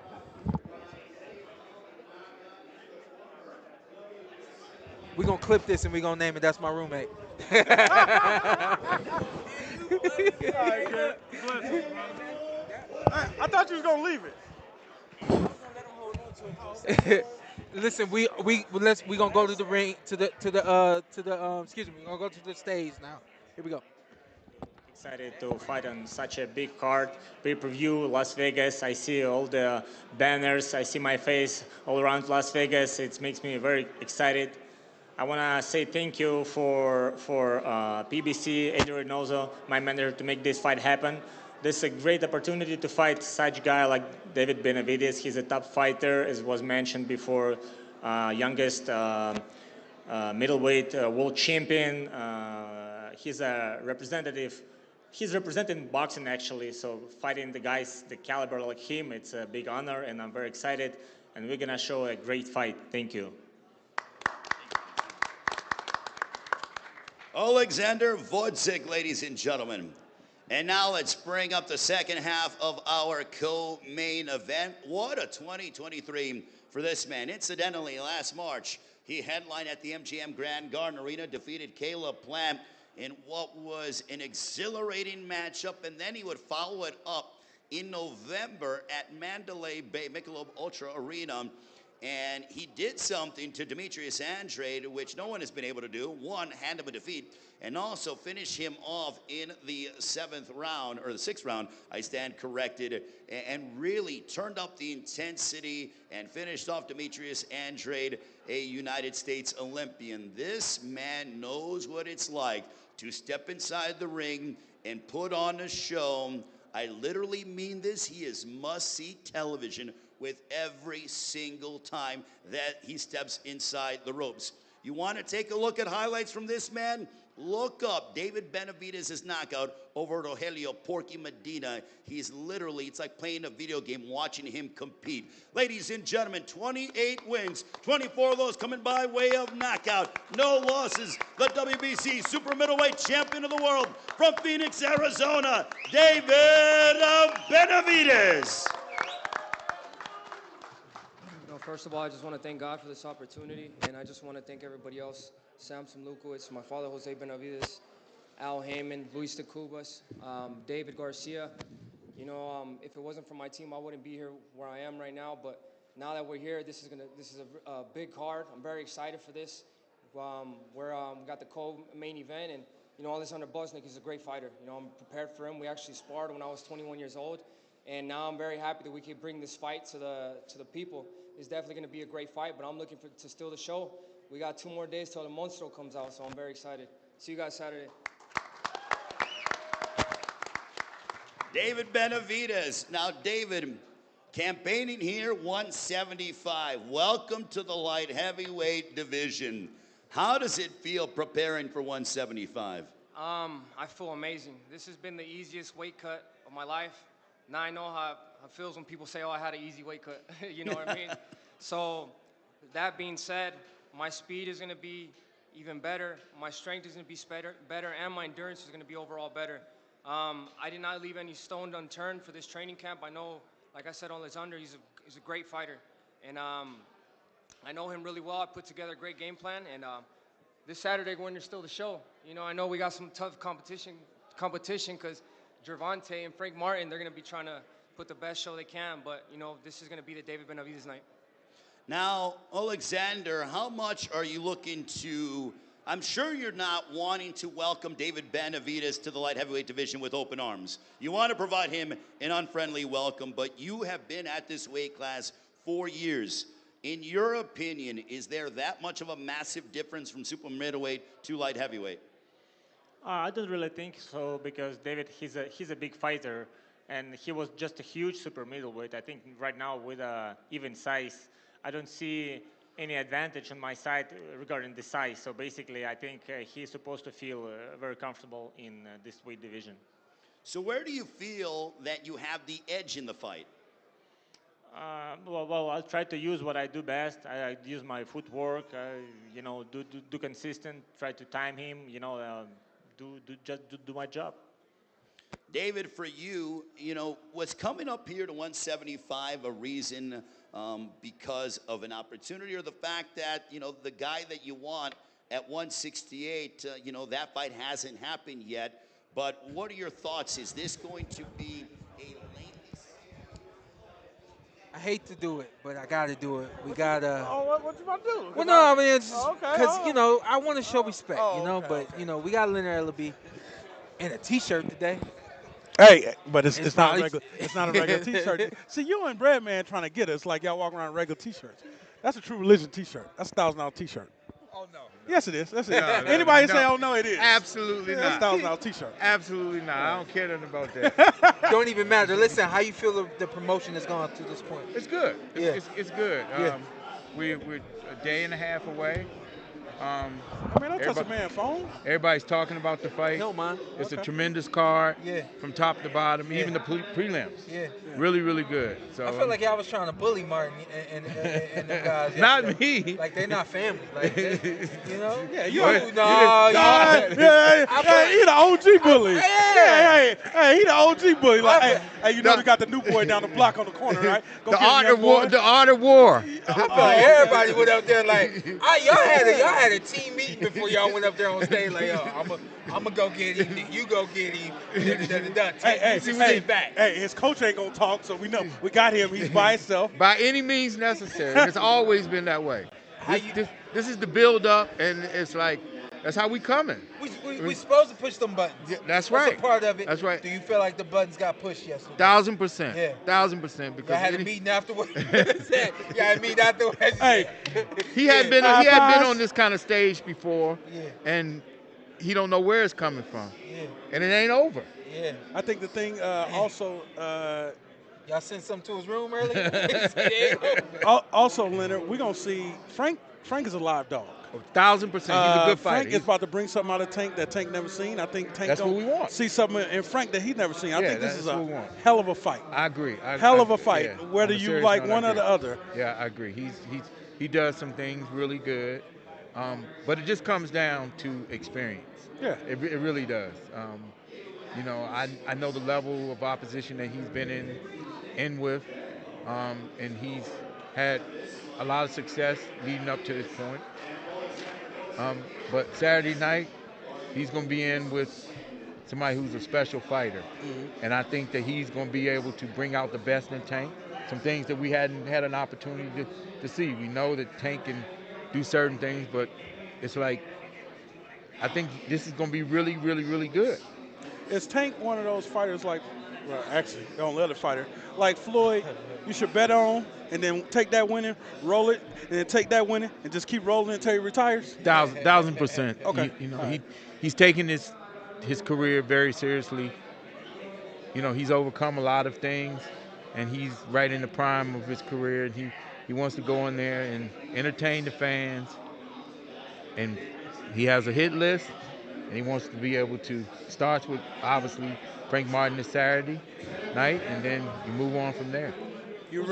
We're going to clip this and we're going to name it That's My Roommate. I thought you was going to leave it. Listen, we gonna go to the ring excuse me, we're gonna go to the stage now. Here we go. Excited to fight on such a big card, pay-per-view, Las Vegas. I see all the banners. I see my face all around Las Vegas. It makes me very excited. I want to say thank you for PBC, Eddie Reynoso, my manager, to make this fight happen. This is a great opportunity to fight such a guy like David Benavidez. He's a top fighter, as was mentioned before, youngest middleweight world champion. He's a representative. He's representing boxing, actually, so fighting the guys the caliber like him, it's a big honor, and I'm very excited, and we're going to show a great fight. Thank you. Alexander Vodzik, ladies and gentlemen. And now let's bring up the second half of our co-main event. What a 2023 for this man. Incidentally, last March, he headlined at the MGM Grand Garden Arena, defeated Caleb Plant in what was an exhilarating matchup, and then he would follow it up in November at Mandalay Bay Michelob Ultra Arena, and he did something to Demetrius Andrade, which no one has been able to do. One, hand him a defeat, and also finish him off in the sixth round, I stand corrected, and really turned up the intensity and finished off Demetrius Andrade, a United States Olympian. This man knows what it's like to step inside the ring and put on a show. I literally mean this. He is must-see television with every single time that he steps inside the ropes. You want to take a look at highlights from this man? Look up David Benavidez' knockout over Rogelio Porky Medina. He's literally, it's like playing a video game, watching him compete. Ladies and gentlemen, 28 wins, 24 of those coming by way of knockout. No losses. The WBC super middleweight champion of the world from Phoenix, Arizona, David Benavidez. First of all, I just want to thank God for this opportunity, and I just want to thank everybody else. Samson Lukowitz, my father, Jose Benavidez, Al Heyman, Luis de Cubas, David Garcia. You know, if it wasn't for my team, I wouldn't be here where I am right now. But now that we're here, this is a big card. I'm very excited for this. We got the co-main event, and you know, Alexander Bosnick is a great fighter. You know, I'm prepared for him. We actually sparred when I was 21 years old, and now I'm very happy that we can bring this fight to the people. It's definitely going to be a great fight, but I'm looking to steal the show. we got 2 more days till the Monstro comes out, so I'm very excited. See you guys Saturday. David Benavides. Now, David, campaigning here, 175. Welcome to the light heavyweight division. How does it feel preparing for 175? I feel amazing. This has been the easiest weight cut of my life. Now I know how it feels when people say, oh, I had an easy weight cut. You know what I mean? So that being said, my speed is going to be even better. My strength is going to be better, and my endurance is going to be overall better. I did not leave any stone unturned for this training camp. I know, like I said on Alexander, he's a great fighter. And I know him really well. I put together a great game plan. And this Saturday, when there's still the show, you know, I know we got some tough competition because Gervonta and Frank Martin, they're going to be trying to put the best show they can. But, you know, this is going to be the David Benavides night. Now, Alexander, how much are you looking to, I'm sure you're not wanting to welcome David Benavides to the light heavyweight division with open arms. You want to provide him an unfriendly welcome, but you have been at this weight class 4 years. In your opinion, is there that much of a massive difference from super middleweight to light heavyweight? I don't really think so, because David, he's a big fighter, and he was just a huge super middleweight. I think right now with even size, I don't see any advantage on my side regarding the size. So basically, I think he's supposed to feel very comfortable in this weight division. So where do you feel that you have the edge in the fight? Well, I'll try to use what I do best. I use my footwork, you know, do consistent, try to time him, you know, just do my job. David, for you, you know, was coming up here to 175 a reason because of an opportunity, or the fact that, you know, the guy that you want at 168, you know, that fight hasn't happened yet. But what are your thoughts? Is this going to be a lengthy? I hate to do it, but I got to do it. We got to. Oh, what you about to do? Well, no, I mean, it's okay, because, you know, I want to show respect, you know, okay, but, you know, we got Leonard Ellaby in a T-shirt today. Hey, but it's not a probably- regular. It's not a regular T-shirt. See, you and Breadman trying to get us like y'all walking around in regular T-shirts. That's a True Religion T-shirt. That's a $1,000 T-shirt. Oh no. Yes, it is. That's it. No, Anybody no. say, "Oh no, it is"? Absolutely Yeah, not. That's $1,000 T-shirt. Absolutely not. I don't care nothing about that. Don't even matter. Listen, how you feel the promotion has gone to this point? It's good. It's good. Yeah. We're a day and a half away. I mean, don't touch a man's phone. Everybody's talking about the fight. No, man. It's a Okay. tremendous card. Yeah. From top to bottom, even the prelims. Yeah. Really, really good. So I feel like y'all was trying to bully Martin and the guys. Not yesterday. me. Like they're not family. Like they, you know. Yeah, you you no, he the OG bully. Yeah. Hey, he the OG bully. Like, hey, you know we got the new boy down the block on the corner, right? Go The get him, art young of war. boy. The art of war. I feel like everybody went up there like, y'all had a team meeting before y'all went up there on stage. Like, yo, I'm gonna go get him. You go get him. Hey, his coach ain't gonna talk, so we know we got him. He's by himself. By any means necessary. It's always been that way. This is the build up, and it's like that's how we coming. We supposed to push them buttons. Yeah, that's right. That's a part of it. That's right. Do you feel like the buttons got pushed yesterday? 1,000%. Yeah. 1,000%. Because Y'all had a meeting afterwards. Y'all had a meeting afterwards. Hey, he had been on this kind of stage before, and he don't know where it's coming from, and it ain't over. Yeah. I think the thing also. Y'all sent something to his room earlier? Also, Leonard, we're gonna see Frank. Frank is a live dog. 1,000%. He's a good fighter. Frank is about to bring something out of Tank that Tank never seen. I think Tank That's what we want. see something in Frank that he's never seen. I think this is that's what we a want. hell of a fight. I agree. Hell of a fight. Yeah. Whether On a you serious like note, one I or the agree. other. Yeah, I agree. He does some things really good, but it just comes down to experience. Yeah. It really does. You know, I know the level of opposition that he's been in with, and he's had a lot of success leading up to this point. But Saturday night, he's going to be in with somebody who's a special fighter. And I think that he's going to be able to bring out the best in Tank, some things that we hadn't had an opportunity to see. We know that Tank can do certain things, but it's like, I think this is going to be really, really, really good. Is Tank one of those fighters like Well, actually, don't let a fighter. Like Floyd, you should bet on and then take that winning, roll it, and then take that winning and just keep rolling until he retires? 1,000%. Okay. He's taking his career very seriously. He's overcome a lot of things, and he's right in the prime of his career. And he wants to go in there and entertain the fans. And he has a hit list, and he wants to be able to start with, obviously, Frank Martin this Saturday night, and then you move on from there. When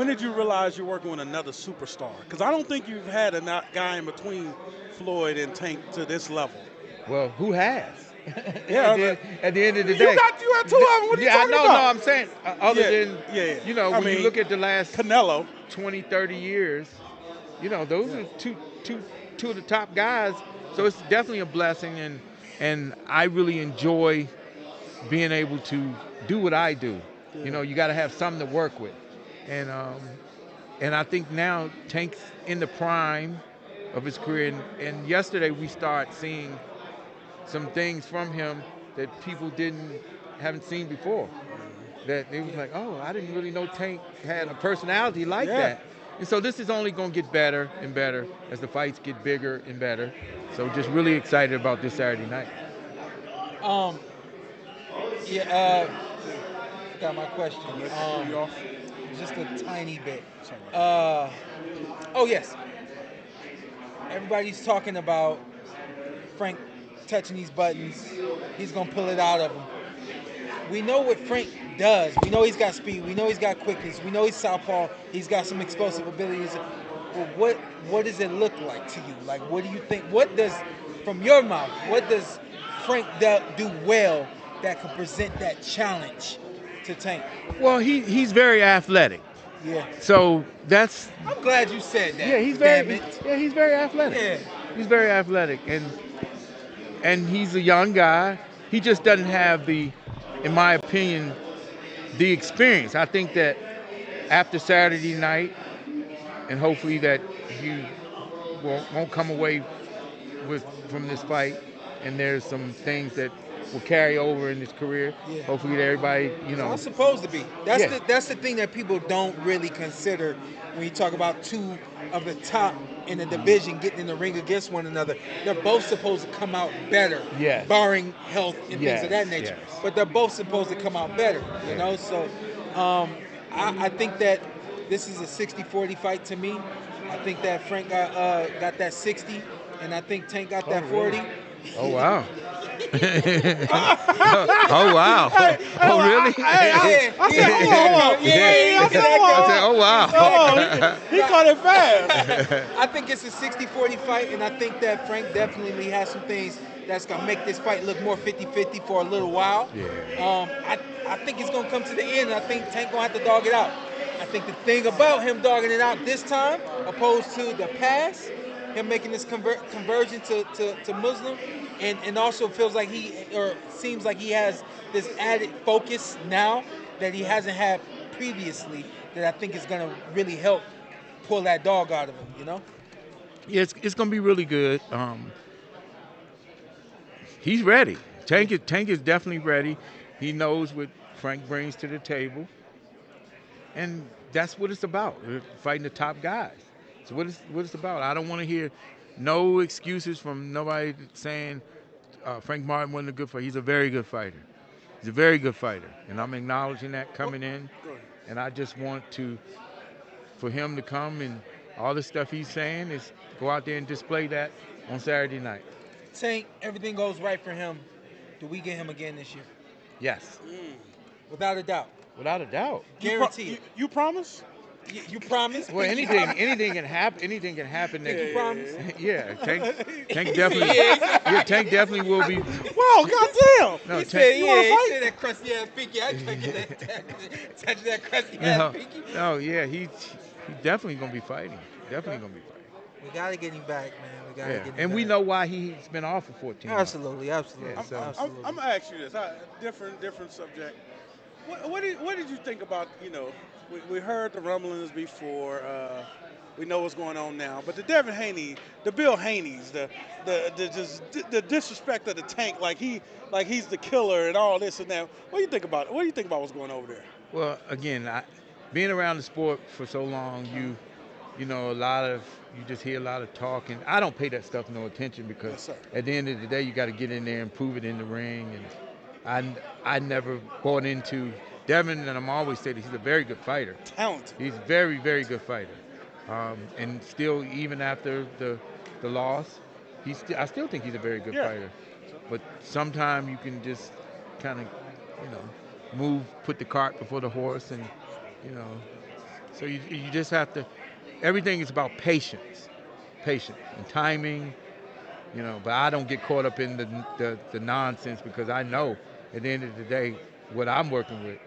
did you realize you're working with another superstar? Because I don't think you've had a guy in between Floyd and Tank to this level. Well, who has? Yeah, at the end of the day. You had two of them. What are you talking about? No, I'm saying, when you look at the last Canelo 20, 30 years, those are two of the top guys. So it's definitely a blessing, and I really enjoy being able to do what I do. You got to have something to work with. And I think now Tank's in the prime of his career. And yesterday we start seeing some things from him that people haven't seen before. That it was like, oh, I didn't really know Tank had a personality like that. And so this is only going to get better and better as the fights get bigger and better. So just really excited about this Saturday night. Got my question. Just a tiny bit. Yes. Everybody's talking about Frank touching these buttons. He's going to pull it out of him. We know what Frank does. We know he's got speed. We know he's got quickness. We know he's southpaw. He's got some explosive abilities. Well, what does it look like to you? Like, what do you think? From your mouth, what does Frank do well that could present that challenge to Tank? Well, he's very athletic. Yeah. So that's. I'm glad you said that. Yeah, he's very athletic. Yeah. He's very athletic, and he's a young guy. He just doesn't have in my opinion, the experience. I think that after Saturday night, and hopefully that you won't come away from this fight, and there's some things that will carry over in his career. Yeah. Hopefully that everybody, It's supposed to be. That's the thing that people don't really consider when you talk about two of the top in the division getting in the ring against one another. They're both supposed to come out better, barring health and things of that nature. Yes. But they're both supposed to come out better, you know? So I think that this is a 60-40 fight to me. I think that Frank got that 60, and I think Tank got that 40. Oh, wow. Oh, wow. Oh, really? I said, hold on. I said, oh, wow. He caught it fast. I think it's a 60-40 fight, and I think that Frank definitely has some things that's going to make this fight look more 50-50 for a little while. Yeah. I think it's going to come to the end, and I think Tank going to have to dog it out. I think the thing about him dogging it out this time, opposed to the past, him making this conversion to Muslim, and also feels like seems like he has this added focus now that he hasn't had previously, that I think is going to really help pull that dog out of him, you know? Yeah, it's going to be really good. He's ready. Tank is definitely ready. He knows what Frank brings to the table. And that's what it's about, fighting the top guys. So what it's about. I don't want to hear no excuses from nobody saying Frank Martin wasn't a good fighter. He's a very good fighter. He's a very good fighter. And I'm acknowledging that coming in. And I just want for him to come, and all the stuff he's saying is go out there and display that on Saturday night. Tank, everything goes right for him. Do we get him again this year? Yes. Without a doubt. Without a doubt. Guaranteed. You promise? You promise? Well, anything can happen. Anything can happen. You promise? Yeah, Tank definitely. Yeah, Tank definitely will be. Whoa, goddamn! No, he Tank, said, he said that crusty ass pinky. I try to get touch that crusty ass pinky. No, yeah, he's definitely gonna be fighting. Definitely gonna be fighting. We gotta get him back, man. We gotta get him and back. we know why he's been off for 14 months. Absolutely. I'm gonna ask you this. Different subject. What did you think about we heard the rumblings before. We know what's going on now. But the Devin Haney, the Bill Haneys, the disrespect of the Tank, like he's the killer and all this and that. What do you think about it? What do you think about what's going on over there? Well, again, being around the sport for so long, you know, you just hear a lot of talking. I don't pay that stuff no attention because at the end of the day, you got to get in there and prove it in the ring. And I never bought into Devin, and I'm always saying he's a very good fighter. Talented. He's a very, very good fighter. And still, even after the loss, I still think he's a very good fighter. But sometimes you can just kind of, you know, put the cart before the horse, and you know, so you just have to. Everything is about patience and timing, you know. But I don't get caught up in the nonsense because I know at the end of the day what I'm working with.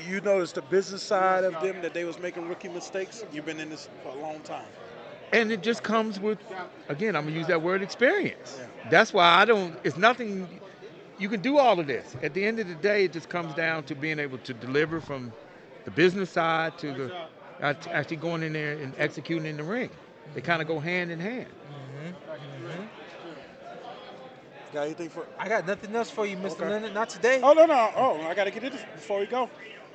You noticed the business side of them, that they was making rookie mistakes? You've been in this for a long time. And it just comes with, again, I'm going to use that word, experience. Yeah. That's why it's nothing, you can do all of this. At the end of the day, it just comes down to being able to deliver from the business side to actually going in there and executing in the ring. They kind of go hand in hand. Got anything for? I got nothing else for you, Mr. Leonard. Not today. Oh, no. Oh, I got to get it before we go.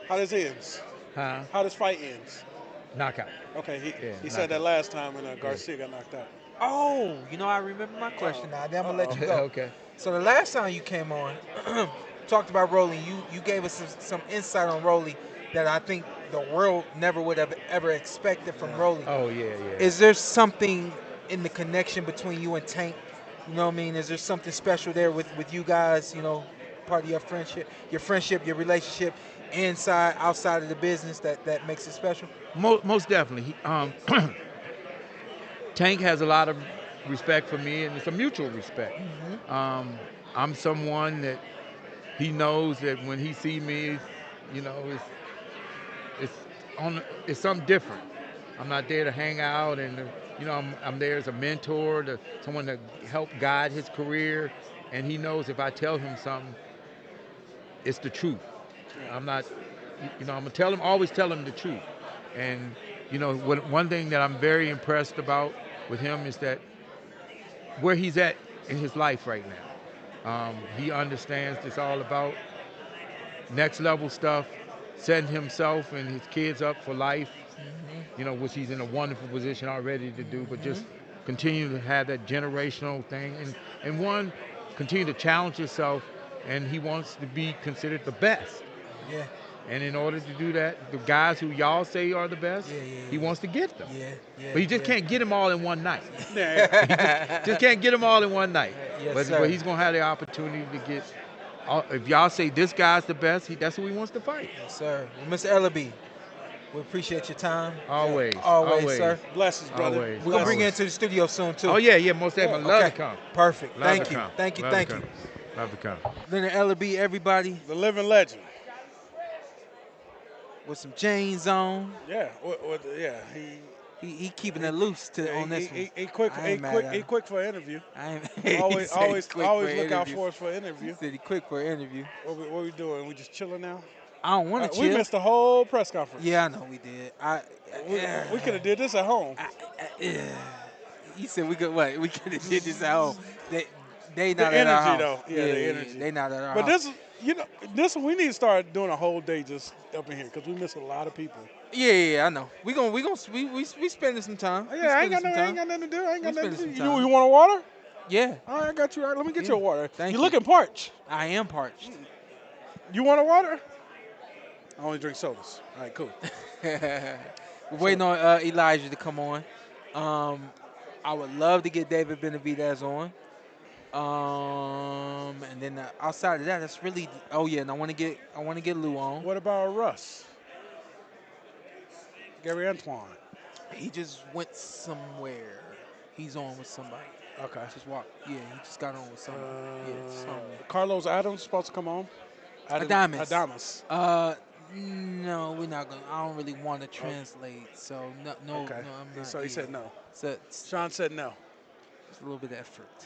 How this ends? Huh? How this fight ends? Knockout. Okay, he said that last time when Garcia got knocked out. Oh, you know, I remember my question now. Then I'm going to let you go. Okay. So the last time you came on, talked about Rolly. You gave us some insight on Rolly that I think the world never would have ever expected from Rolly. Oh, yeah. Is there something in the connection between you and Tank? You know what I mean? Is there something special there with you guys, you know, part of your friendship, your relationship, outside of the business that makes it special? Most definitely. Tank has a lot of respect for me, and it's a mutual respect. I'm someone that he knows that when he see me, you know, it's something different. I'm not there to hang out, and you know, I'm there as a mentor, someone to help guide his career, and he knows if I tell him something, it's the truth. I'm not, you know, I'm gonna always tell him the truth. And you know, one thing that I'm very impressed about with him is that where he's at in his life right now. He understands it's all about next level stuff, setting himself and his kids up for life, you know, which he's in a wonderful position already to do, but just continue to have that generational thing and continue to challenge yourself, and he wants to be considered the best. Yeah. And in order to do that, the guys who y'all say are the best, he wants to get them. But he just can't get them all in one night. He just can't get them all in one night. But he's going to have the opportunity to get, if y'all say this guy's the best, that's who he wants to fight. Yes, sir. Well, Mr. Ellaby, we appreciate your time. Always, sir. Blessings, brother. Always. We're going to bring you into the studio soon, too. Oh, yeah, most definitely. Love to come. Perfect. Love Thank to you. come. Thank you. Love Thank to you. come. Love to come. Leonard Ellaby, everybody. The living legend. With some chains on. Yeah, he keeping it loose on this one. He quick for an interview. Always look out for us for an interview. He said he quick for an interview. What we doing? We just chilling now? I don't want to chill. We missed the whole press conference. Yeah, I know we did. We could have did this at home. He said we could what? We could have did this at home. They not the at our energy house. though. Yeah, the energy. They not at our but house. But this we need to start doing a whole day just up in here because we miss a lot of people. Yeah, I know. We spending some time. Yeah, I ain't got nothing to do. You want a water? Yeah. All right, I got you. All right, let me get you a water. Thank you. You're looking parched. I am parched. You want a water? I only drink sodas. All right, cool. We're waiting on Elijah to come on. I would love to get David Benavidez on. And then outside of that, that's really. Oh yeah, and I want to get Lou on. What about Russ? Gary Antoine. He just went somewhere. He's on with somebody. Okay. Just walk. Yeah, he just got on with somebody. Carlos Adams supposed to come on. Adames. No, we're not gonna. I don't really want to translate. So no. Okay. No, I'm not. So he said no. So Shawn said no. It's a little bit of effort.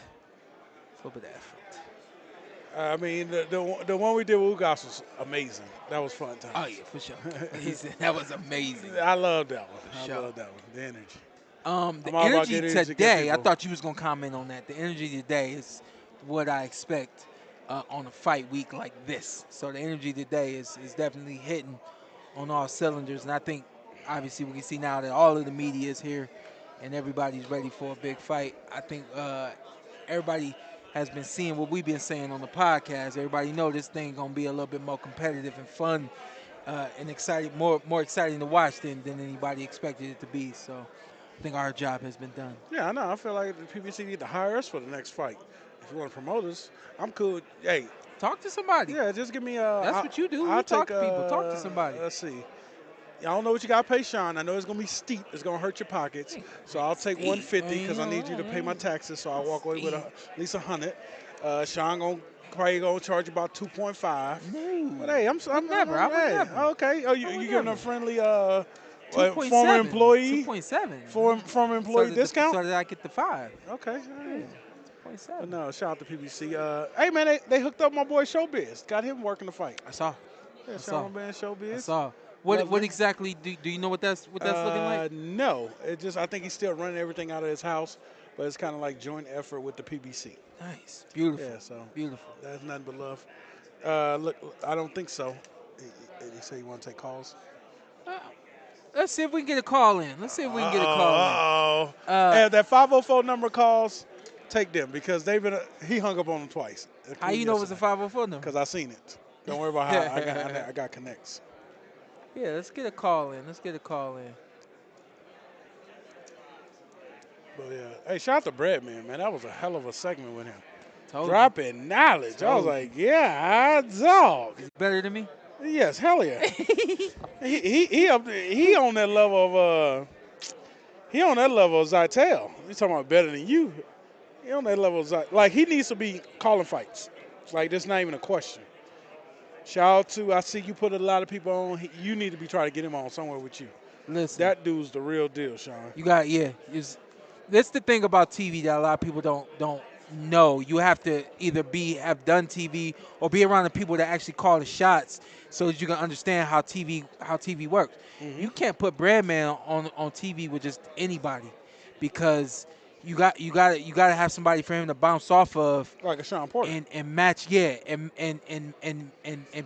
I mean, the one we did with Ugas was amazing. That was fun time. Oh yeah, for sure. That was amazing. I love that one. For sure. I love that one. The energy. The I'm all about energy getting it to get today, I people. thought you was gonna comment on that. The energy today is what I expect on a fight week like this. So the energy today is definitely hitting on all cylinders, and I think obviously we can see now that all of the media is here and everybody's ready for a big fight. I think everybody has been seeing what we've been saying on the podcast. Everybody know this thing gonna be a little bit more competitive and fun and exciting, more exciting to watch than anybody expected it to be. So I think our job has been done. Yeah, I know. I feel like the PBC need to hire us for the next fight. If you want to promote us, I'm cool. Hey, talk to somebody. Yeah, just give me That's what you do. You talk to people. Talk to somebody. Let's see. I don't know what you got to pay Shawn. I know it's going to be steep. It's going to hurt your pockets. So I'll take 150 because I need you to pay my taxes. So I'll walk away with at least 100. Shawn probably going to charge about 2.5. No. But hey, I'm never. I would never. Okay. Oh, you giving a friendly 2.7. former employee? 2.7. Former employee discount? So that I get the 5. Okay. All right. 2.7. No, shout out to PBC. Hey, man, they hooked up my boy Showbiz. Got him working the fight. I saw. Yeah, shout out my man Showbiz. I saw. What exactly do you know what that's looking like? No, I think he's still running everything out of his house, but it's kind of like joint effort with the PBC. Nice, beautiful. Yeah, so beautiful. That's nothing but love. Look, I don't think so. He said you want to take calls. Let's see if we can get a call in. Let's see if we can get a call in. If that 504 number calls, take them because he hung up on them twice. How you know it was a 504 number? Because I seen it. Don't worry about how I got connects. Yeah, let's get a call in. But yeah, hey, shout out to Brenagh, man. That was a hell of a segment with him. Dropping knowledge. I was like, yeah, dog. Is better than me? Yes, hell yeah. he up there, he on that level of Zytel. You talking about better than you? He on that level of Zytel. Like he needs to be calling fights. Like that's not even a question. Shout out to I see you put a lot of people on. You need to be trying to get him on somewhere with you. Listen, that dude's the real deal, Shawn. You got that's the thing about TV that a lot of people don't know. You have to either have done TV or be around the people that actually call the shots so that you can understand how TV works. Mm-hmm. You can't put Brenagh on TV with just anybody because you got to have somebody for him to bounce off of, like a Shawn Porter, and match, and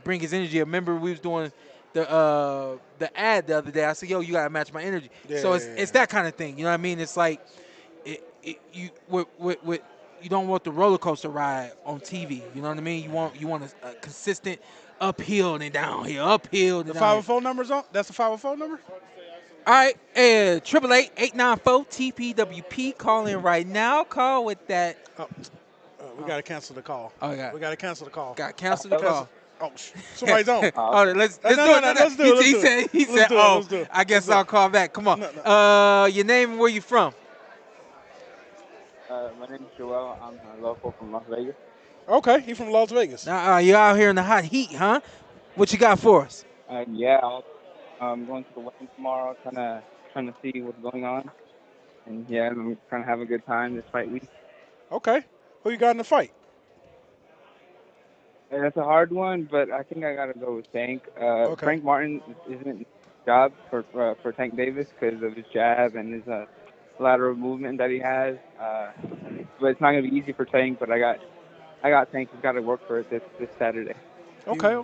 bring his energy. I remember we was doing the ad the other day. I said, "Yo, you gotta match my energy." Yeah, so it's that kind of thing. You know what I mean? It's like you don't want the roller coaster ride on TV. You know what I mean? You want a consistent uphill and downhill, uphill. And the 504 number's on. That's the 504 number. All right, 888-894-TPWP. Call in right now. Call with that. We got to cancel the call. Oh, yeah. We got to cancel the call. Got to cancel the call. Oh, somebody's on. Let's do it. He said, I guess I'll call back. Come on. Your name and where you from? My name is Joel. I'm local from Las Vegas. Okay, he from Las Vegas. You're out here in the hot heat, huh? What you got for us? Yeah, I'm going to the wedding tomorrow, trying to see what's going on. And yeah, I'm trying to have a good time this fight week. Okay. Who you got in the fight? That's a hard one, but I think I got to go with Tank. Okay. Frank Martin isn't his job for Tank Davis because of his jab and his lateral movement that he has. But it's not going to be easy for Tank, but I got Tank. He's got to work for it this Saturday. Okay.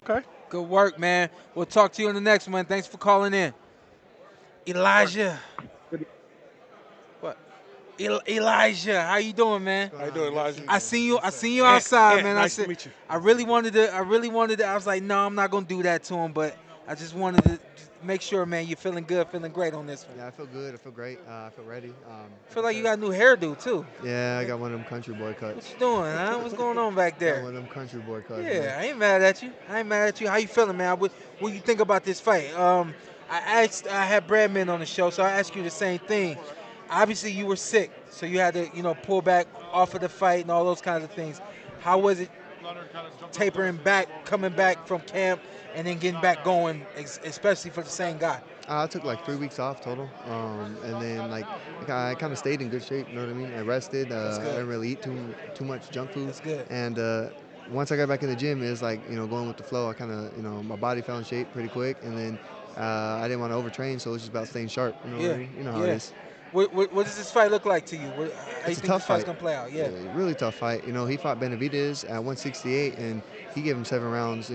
Good work, man. We'll talk to you on the next one. Thanks for calling in. Elijah. What? Elijah, how you doing, man? How you doing, Elijah? I seen you outside, man. Nice to meet you. I really wanted to. I was like, no, I'm not gonna do that to him, but I just wanted to make sure, man, you're feeling good, feeling great on this one. Yeah, I feel good. I feel great. I feel ready. I feel like you got a new hairdo too. Yeah, I got one of them country boy cuts. What you doing, huh? What's going on back there? Got one of them country boy cuts. Yeah, man. I ain't mad at you. How you feeling, man? What you think about this fight? I had Brenagh on the show, so I asked you the same thing. Obviously, you were sick, so you had to, pull back off of the fight and all those kinds of things. How was it tapering back, coming back from camp, and then getting back going, especially for the same guy? I took like 3 weeks off total, and then I kind of stayed in good shape. You know what I mean? I rested. I didn't really eat too much junk food. That's good. And once I got back in the gym, it was like, going with the flow. I kind of, my body fell in shape pretty quick, and then I didn't want to overtrain, so it was just about staying sharp. You know what I mean? You know how it is. What does this fight look like to you? How do you It's a think tough this fight's fight. gonna play out? Yeah. Really tough fight. He fought Benavidez at 168, and he gave him 7 rounds,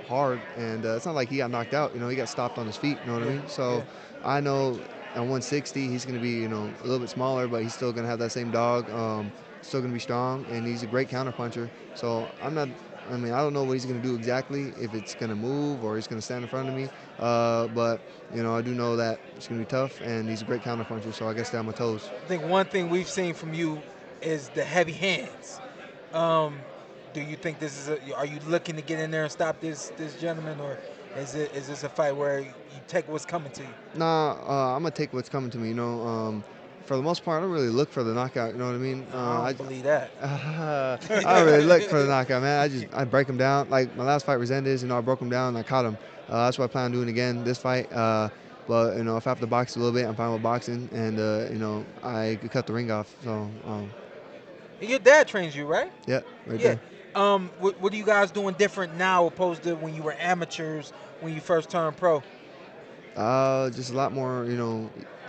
hard. And it's not like he got knocked out. He got stopped on his feet. You know what I mean? So I know at 160 he's going to be, a little bit smaller, but he's still going to have that same dog. Still going to be strong, and he's a great counterpuncher. So I don't know what he's going to do exactly, if it's going to move or he's going to stand in front of me. But, I do know that it's going to be tough, and he's a great counterpuncher, so I got to stay on my toes. I think one thing we've seen from you is the heavy hands. Do you think are you looking to get in there and stop this gentleman, or is this a fight where you take what's coming to you? Nah, I'm going to take what's coming to me, For the most part, I don't really look for the knockout, you know what I mean? I don't believe that. I don't really look for the knockout, man. I break him down. Like my last fight was Resendez, I broke him down and I caught him. That's what I plan on doing again this fight. But, if I have to box a little bit, I'm fine with boxing. And, I could cut the ring off. So, Your dad trains you, right? Yeah, right there. What are you guys doing different now opposed to when you were amateurs, when you first turned pro? Just a lot more,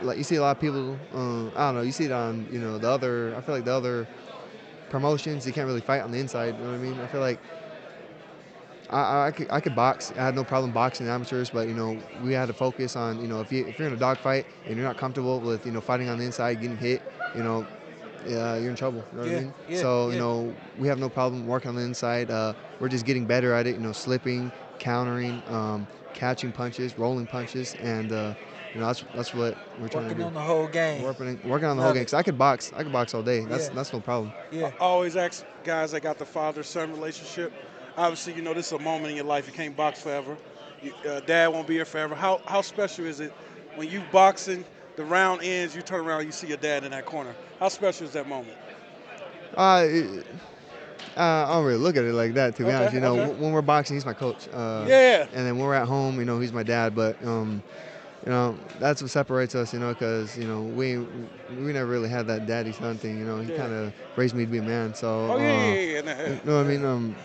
like you see a lot of people, I don't know, you see it on, I feel like the other promotions, you can't really fight on the inside, you know what I mean? I feel like I could box. I had no problem boxing amateurs, but, we had to focus on, if you're in a dogfight and you're not comfortable with, fighting on the inside, getting hit, you're in trouble, you know what I mean? So, we have no problem working on the inside. We're just getting better at it, slipping, countering, catching punches, rolling punches, and that's what we're trying to do. Working on the whole game. Working on the whole game. Because I could box all day. That's no problem. I always ask guys that got the father-son relationship. Obviously, this is a moment in your life. You can't box forever. Dad won't be here forever. How special is it when you boxing, the round ends, you turn around, you see your dad in that corner? How special is that moment? I don't really look at it like that, to be honest. When we're boxing, he's my coach. And then when we're at home, he's my dad. But that's what separates us. Because we never really had that daddy-son thing. He kind of raised me to be a man. So You know what I mean?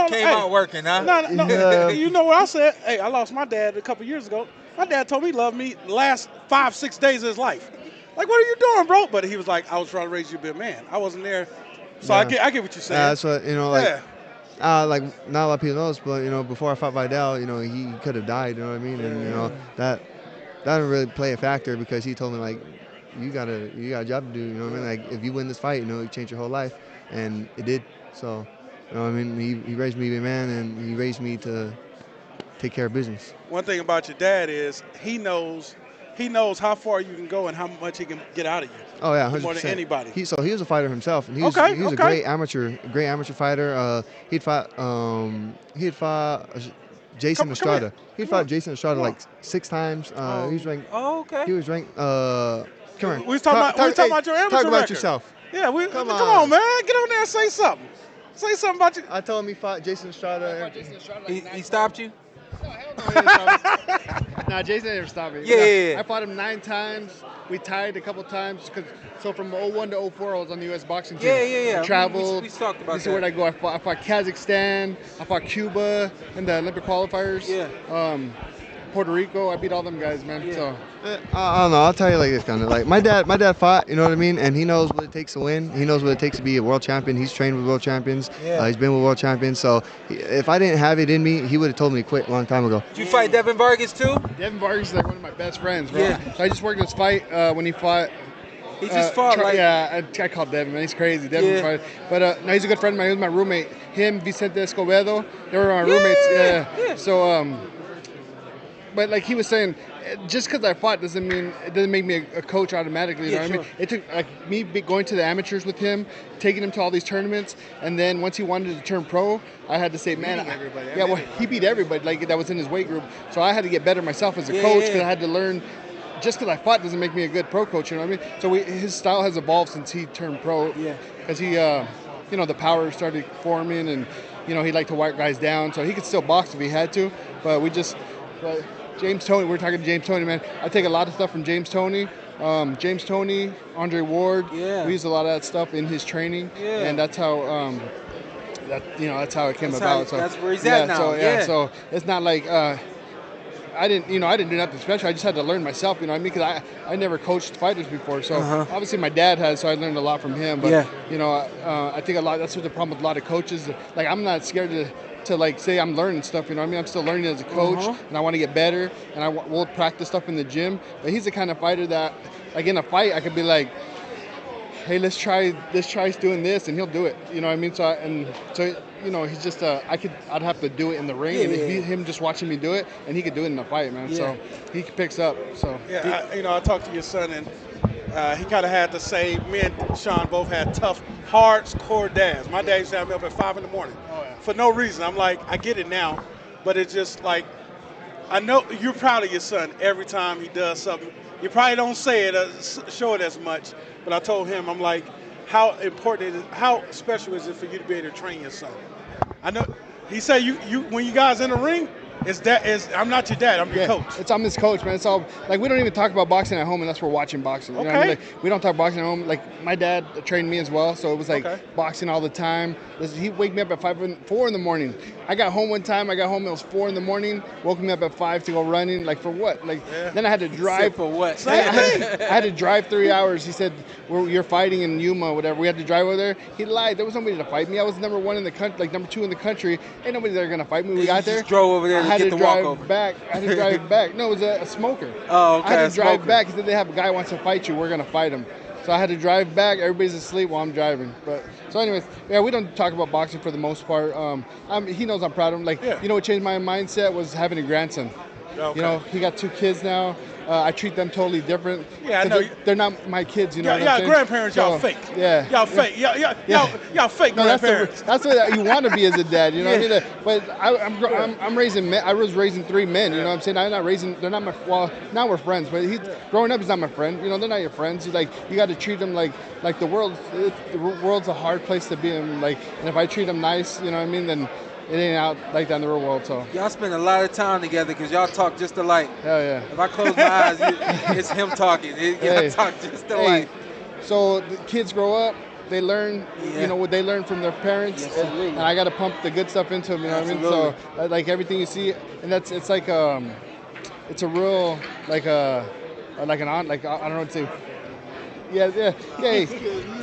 Came out working, huh? No. You know what I said? Hey, I lost my dad a couple years ago. My dad told me he loved me the last 5-6 days of his life. Like, what are you doing, bro? But he was like, I was trying to raise you to be a man. I wasn't there. So I get what you're saying. That's what, like not a lot of people know this, but, before I fought Vidal, he could have died, you know what I mean? And, that didn't really play a factor because he told me, like, you got a job to do, you know what I mean? Like, if you win this fight, you change your whole life. And it did. So, you know what I mean? He raised me to be a man, and he raised me to take care of business. One thing about your dad is he knows how far you can go and how much he can get out of you. Oh yeah, 100%. More than anybody. He was a fighter himself, and he was a great amateur fighter. He'd fought Jason Estrada. He fought Jason Estrada like 6 times. He was ranked. Oh, okay. He was ranked. Come here. We was talking about your amateur Talk about record. yourself. Yeah, come on, man. Get on there and say something. Say something about you. I told him he fought Jason Estrada. He stopped you? Nah, Jason never stopped me. I fought him 9 times. We tied a couple times. So from 01 to 04, I was on the U.S. boxing team. Yeah. I traveled. We talked about this is where I go. I fought Kazakhstan. I fought Cuba in the Olympic qualifiers. Puerto Rico. I beat all them guys, man. So. I don't know. I'll tell you like this, kind of like my dad fought, you know what I mean, and he knows what it takes to win. He knows what it takes to be a world champion. He's trained with world champions. He's been with world champions. So if I didn't have it in me, he would have told me to quit a long time ago. Did you fight Devin Vargas too? Devin Vargas is like one of my best friends, bro. So I just worked this fight when he fought. He just fought. I called Devin, man. He's crazy. Devin fought. But no, he's a good friend of mine. He was my roommate. Him, Vicente Escobedo, they were my roommates. So but like he was saying, just because I fought doesn't make me a coach automatically. You know what I mean? It took like me going to the amateurs with him, taking him to all these tournaments, and then once he wanted to turn pro, I had to say, man, he beat everybody like that was in his weight group. So I had to get better myself as a coach because I had to learn. Just because I fought doesn't make me a good pro coach. You know what I mean? So his style has evolved since he turned pro. Because he, the power started forming, and he liked to wipe guys down. So he could still box if he had to, but James Toney, we're talking to James Toney, man. I take a lot of stuff from James Toney. Andre Ward. We use a lot of that stuff in his training, and that's how that's how it came That's about. that's where he's at now. So it's not like I didn't do nothing special. I just had to learn myself. You know what I mean? Because I never coached fighters before. So obviously my dad has, so I learned a lot from him. But I think that's what the problem with a lot of coaches. Like I'm not scared to like say I'm learning stuff. You know what I mean? I'm still learning as a coach, and I want to get better. And we'll practice stuff in the gym. But he's the kind of fighter that, like in a fight, I could be like, hey, let's try doing this, and he'll do it. You know what I mean? So he's just I'd have to do it in the ring, and him just watching me do it, and he could do it in the fight, man. So he picks up. So I talked to your son, and he kind of had to say, me and Shawn both had tough, hardcore dads. My dad used to have me up at 5 in the morning for no reason. I'm like, I get it now, but it's just like, I know you're proud of your son every time he does something. You probably don't say it, show it as much, but I told him, I'm like, how important it is, how special is it for you to be able to train your son? I know he said you when you guys in the ring, I'm not your dad, I'm your coach. I'm his coach, man. It's all like we don't even talk about boxing at home unless we're watching boxing. You know what I mean? Like, we don't talk boxing at home. Like my dad trained me as well, so it was like boxing all the time. He'd wake me up at 4 in the morning. I got home one time. It was 4 in the morning. Woke me up at 5 to go running. Like for what? Like then I had to drive for what? I had to drive 3 hours. He said, you're fighting in Yuma, whatever. We had to drive over there. He lied. There was nobody to fight me. I was number 1 in the country, like number 2 in the country. Ain't nobody there gonna fight me. We got there. Just drove over there. I had to drive back. I had to drive back. No, it was a smoker. Oh, okay. I had to drive back. He said they have a guy wants to fight you. We're gonna fight him. So I had to drive back. Everybody's asleep while I'm driving. But so, anyways, we don't talk about boxing for the most part. He knows I'm proud of him. Like, what changed my mindset was having a grandson. Okay. He got 2 kids now. I treat them totally different. Yeah, I know. They're not my kids, you know. Y'all grandparents, y'all fake. Yeah. Y'all fake. Y'all fake grandparents. That's what you want to be as a dad, you know what I mean? But I'm raising men. I was raising 3 men, you know what I'm saying? I'm not raising, they're not my, well, now we're friends, but growing up, he's not my friend. You know, they're not your friends. You got to treat them like the world's a hard place to be in. Like, and if I treat them nice, you know what I mean, then it ain't out like that in the real world. So y'all spend a lot of time together because y'all talk just alike. Hell yeah. If I close my eyes, it's him talking. Y'all talk just alike. So the kids grow up, they learn, what they learn from their parents, and I got to pump the good stuff into them. You know what I mean? So like everything you see, and it's like it's a real like an aunt, like I don't know what to say. Yeah.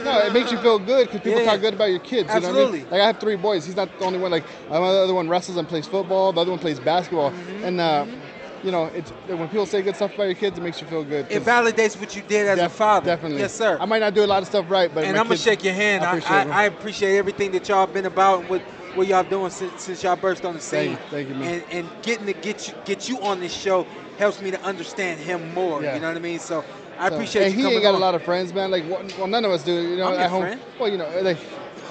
No, it makes you feel good because people talk good about your kids. You know what I mean? Like I have 3 boys. He's not the only one. Like my other one wrestles and plays football. The other one plays basketball. And it's when people say good stuff about your kids, it makes you feel good. It validates what you did as a father. Definitely. Yes, sir. I might not do a lot of stuff right, but and I'm gonna shake your hand. I appreciate everything that y'all been about and what y'all doing since y'all burst on the scene. Thank you, man. And getting to get you on this show helps me to understand him more. Yeah. You know what I mean? So I appreciate you coming on. He ain't got a lot of friends, man. Like, well, none of us do. You know, I'm at home. Friend. Well, like,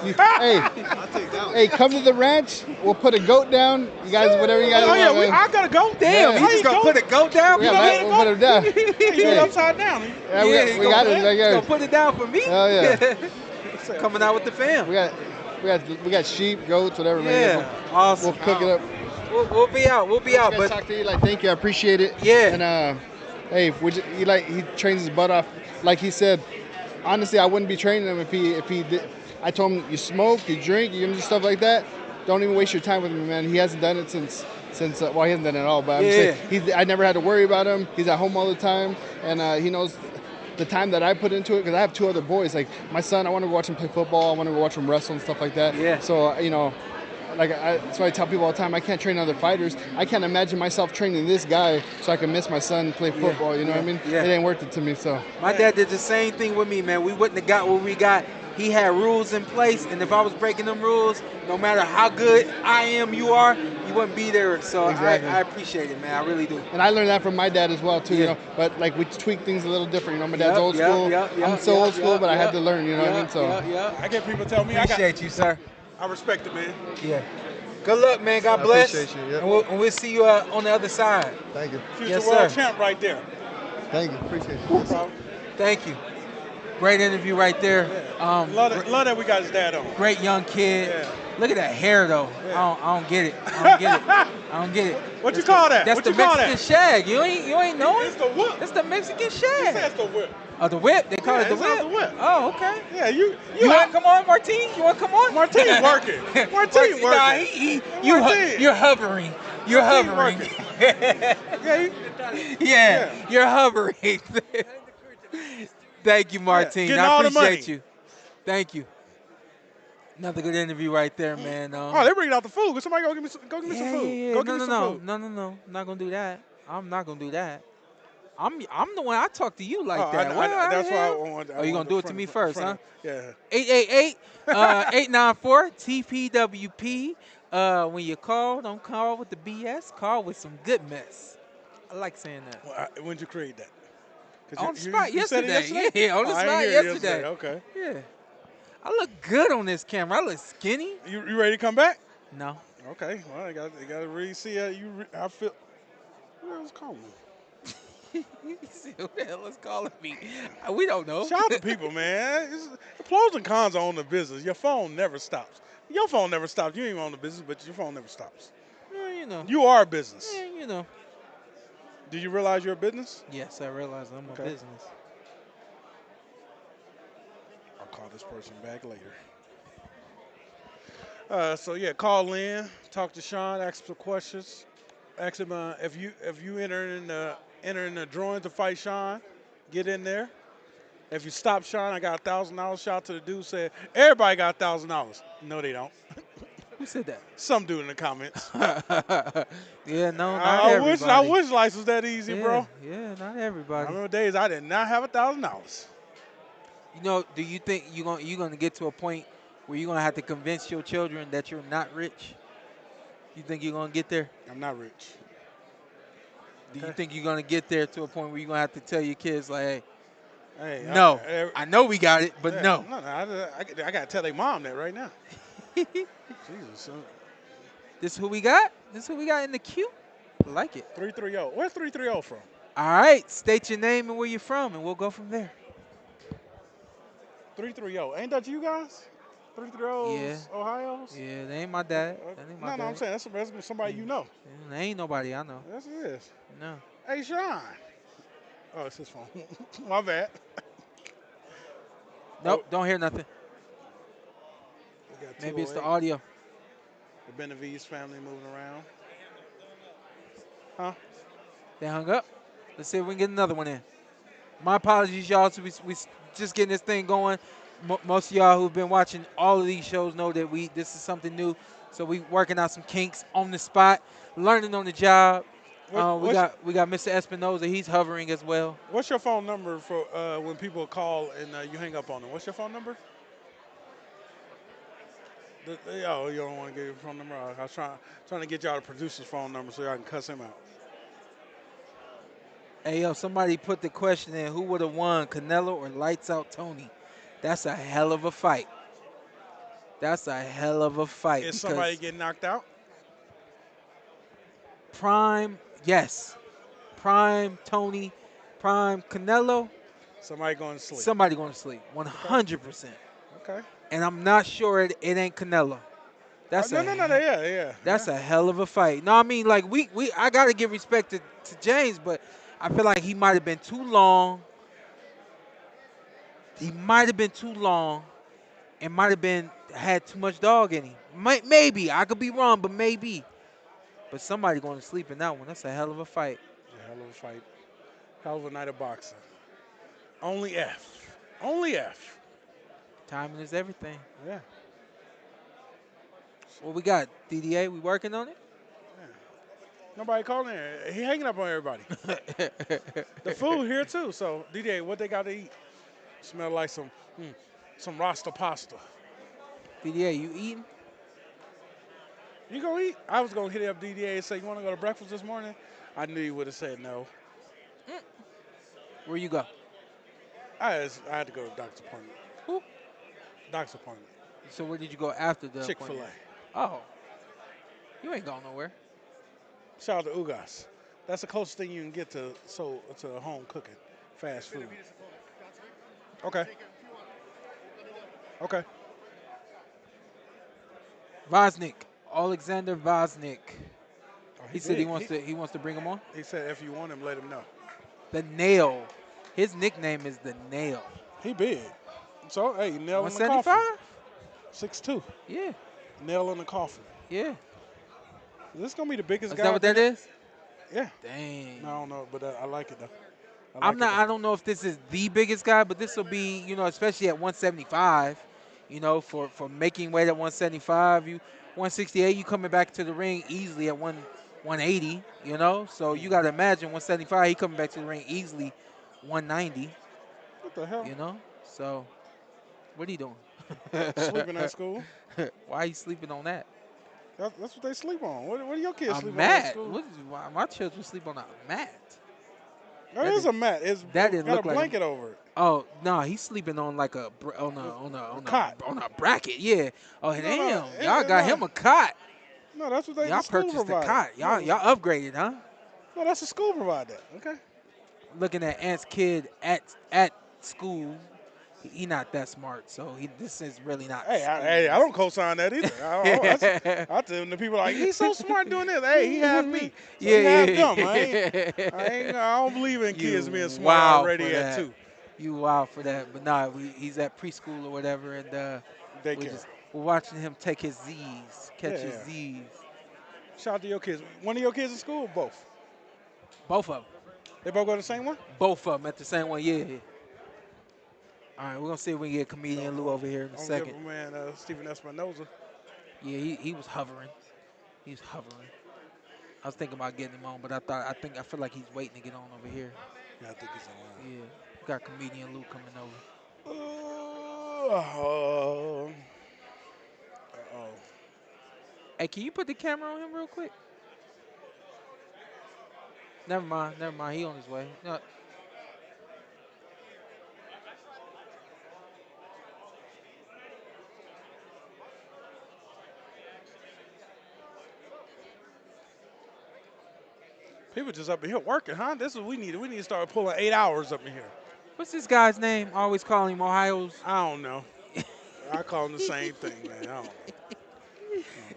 hey, come to the ranch. We'll put a goat down. You guys, whatever you guys want. Oh yeah, I got a goat. Damn, he just gonna put a goat down. We'll put it down. You do it upside down. Yeah, we got it. He's gonna put it down for me. Oh yeah. Coming out with the fam. We got sheep, goats, whatever. Yeah, man. awesome. We'll cook it up. We'll be out. But talk to you. Like, thank you. I appreciate it. Yeah. And hey, he trains his butt off. Like he said, honestly, I wouldn't be training him if he did. I told him, you smoke, you drink, you do stuff like that. Don't even waste your time with him, man. He hasn't done it since he hasn't done it at all. But I'm saying, I never had to worry about him. He's at home all the time, and he knows the time that I put into it, because I have 2 other boys. Like my son, I want to go watch him play football. I want to go watch him wrestle and stuff like that. Yeah. So that's why I tell people all the time, I can't train other fighters. I can't imagine myself training this guy so I can miss my son play football. You know what I mean? Yeah. It ain't worth it to me. So my dad did the same thing with me, man. We wouldn't have got what we got. He had rules in place, and if I was breaking them rules, no matter how good I am, you wouldn't be there. So exactly. I appreciate it, man. I really do. And I learned that from my dad as well, too. You know, but like we tweak things a little different. You know, my dad's old school. I'm so old school, but I had to learn. You know what I mean? So I get people tell me appreciate you, sir. I respect it, man. Yeah. Good luck, man. God bless. I appreciate you. Yep. And we'll see you on the other side. Thank you. Future world champ right there. Thank you. Appreciate you. Thank you. Great interview right there. Love that we got his dad on. Great young kid. Look at that hair though. I don't get it. I don't get it. I don't get it. What you call that? That's What the you call Mexican that? shag. You ain't knowing? It's the whip. That's the Mexican He shag. says the whip. Oh, the whip. They call it the it's out whip. the whip. Oh, okay. Yeah, you want to come on, Martine? You want to come on? Martine working. Martine working. Nah, you're hovering. You're hovering. Yeah, you're hovering. Thank you, Martine. getting I all the appreciate money. you. Thank you. Another good interview right there, man. Oh, they bringing out the food. Somebody go give me some food. Yeah. Go give me some food. No. I'm not gonna do that. I'm not gonna do that. I'm the one. I talk to you like that. That's why I wanted. Oh, you gonna do it to me first, huh? Yeah. 888-894 TPWP. When you call, don't call with the BS. Call with some good mess. I like saying that. Well, when'd you create that? On the spot yesterday. Yesterday. Yeah, on the I spot ain't hear it yesterday. Okay. Yeah. I look good on this camera. I look skinny. You ready to come back? No. Okay. Well, I got to really see how you. I feel. Who else calling me? You see who the hell is calling me? We don't know. Shout out to people, man. The pros and cons are on the business. Your phone never stops. Your phone never stops. You ain't on the business, but your phone never stops. Yeah, you know. You are a business. Yeah, you know. Do you realize you're a business? Yes, I realize I'm a business. I'll call this person back later. So yeah, call in, talk to Shawn, ask him some questions. Ask him if you enter in the drawing to fight Shawn, get in there. If you stop Shawn, I got $1,000. Shout out to the dude said everybody got $1,000. No, they don't. Who said that? Some dude in the comments. Yeah, no, not everybody. I wish life was that easy, bro. Yeah, not everybody. I remember days I did not have $1,000. You know, do you think you're gonna get to a point where you're gonna have to convince your children that you're not rich? You think you're gonna get there? I'm not rich. Do you think you're gonna get there to a point where you're gonna have to tell your kids like, hey, no, I know we got it, but no. I got to tell their mom that right now. Jesus. This is who we got? This is who we got in the queue? I like it. 330. Where's 330 from? All right. State your name and where you're from, and we'll go from there. 330. Ain't that you guys? 330's Ohio's? Yeah, they ain't my dad. That ain't my dad. No, I'm saying that's somebody you know. Yeah, they ain't nobody I know. Yes, it is. No. Hey, Shawn. Oh, it's his phone. My bad. Nope, don't hear nothing. We got Maybe it's the 208. audio. The Benavides family moving around. Huh? They hung up. Let's see if we can get another one in. My apologies, y'all. So we just getting this thing going. Most of y'all who've been watching all of these shows know that this is something new. So we working out some kinks on the spot, learning on the job. We got Mr. Espinoza. He's hovering as well. What's your phone number for when people call and you hang up on them? What's your phone number? You don't want to give your phone number? I was trying to get y'all the producer's phone number so y'all can cuss him out. Hey, yo, somebody put the question in, who would have won, Canelo or Lights Out Tony? That's a hell of a fight. That's a hell of a fight. Is somebody getting knocked out? Prime, yes. Prime Tony, prime Canelo. Somebody going to sleep. Somebody going to sleep, 100%. Okay. And I'm not sure it ain't Canelo. That's That's a hell of a fight. No, I mean, like, I got to give respect to James, but I feel like he might have been too long. He might have been too long and might have had too much dog in him. Maybe. I could be wrong, but maybe. But somebody going to sleep in that one. That's a hell of a fight. A hell of a fight. Hell of a night of boxing. Only F. Only F. Timing is everything. Yeah. What we got, DDA? We working on it? Yeah. Nobody calling there. He hanging up on everybody. The food here too. So DDA, what they got to eat? Smell like some Rasta pasta. DDA, you eating? You gonna eat? I was gonna hit up DDA and say, you want to go to breakfast this morning? I knew you would have said no. Where you go? I had to go to the doctor's appointment. Who? Doctor's appointment. So where did you go after the Chick-fil-A. appointment? Oh. You ain't going nowhere. Shout out to Ugas. That's the closest thing you can get to home cooking, fast food. Okay. Okay. Vosnik, Alexander Vosnik. He said big. he wants to bring him on. He said if you want him, let him know. The Nail. His nickname is the Nail. He big. So hey, nail in the 175? coffin. 6'2". Yeah. Nail in the coffin. Yeah. Is this gonna be the biggest Is guy? that what that is? Yeah. Dang. No, I don't know, but I like it though. I don't know if this is the biggest guy, but this will be, especially at 175, for making weight at 175, 168, you coming back to the ring easily at 180, So you got to imagine 175, he coming back to the ring easily 190. What the hell? So what are you doing? Sleeping at school. Why are you sleeping on that? That's what they sleep on. What are your kids A sleeping mat. on at school? Why my children sleep on a mat? There is a mat. It's That didn't got look a like blanket over it. Oh no, he's sleeping on like on a cot. on a bracket. Yeah. Oh No, damn, no, y'all got him a cot. No, that's what they Y'all the school purchased the provide. cot. Y'all upgraded, huh? No, that's the school provide that. Okay. Looking at Ant's kid at school, he not that smart. So this is really not. Hey, I don't co-sign that either. I tell the people like he's so smart doing this. Hey, he have me. So he have them. I don't believe in kids being smart already at 2. You wild for that, but nah, he's at preschool or whatever, and Daycare. we're watching him take his Z's, catch his Z's. Shout out to your kids. One of your kids in school or both? Both of them. They both go to the same one? Both of them at the same one, yeah. All right, we're going to see if we can get comedian Lou over here in a second. Give man Stephen Espinoza. Yeah, he was hovering. He was hovering. I was thinking about getting him on, but I feel like he's waiting to get on over here. Yeah, I think he's on. Yeah, we got comedian Lou coming over. Hey, can you put the camera on him real quick? Never mind. He on his way. No. People just up in here working, huh? This is what we need. We need to start pulling 8 hours up in here. What's this guy's name? I always call him Ohio's. I don't know. I call him the same thing, man. I don't know.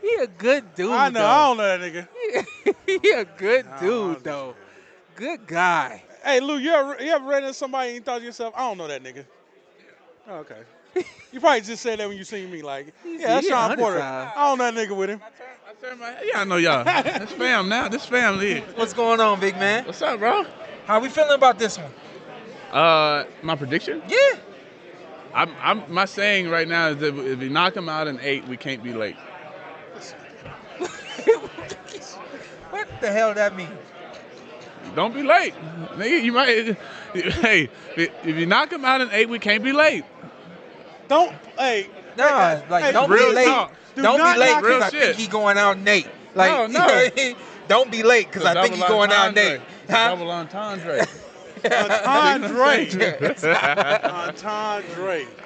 He a good dude. I know. Though. I don't know that nigga. He a good dude, though. Good guy. Hey, Lou, you ever ran into somebody and you thought to yourself, I don't know that nigga? Oh, okay. You probably just said that when you seen me, like, yeah, that's Shawn Porter. I don't know that nigga with him. Yeah, I know y'all. That's fam now. This family. What's going on, big man? What's up, bro? How we feeling about this one? My prediction? Yeah. My saying right now is that if we knock him out in 8, we can't be late. What the hell that mean? Don't be late. Nigga, you might. Hey, if you knock him out in 8, we can't be late. Don't. Hey. Nah, like hey, don't real be late. talk. Don't be late real because I shit. think he going out Nate. Like, no. Don't be late because I think he going out Nate. Huh? Double entendre.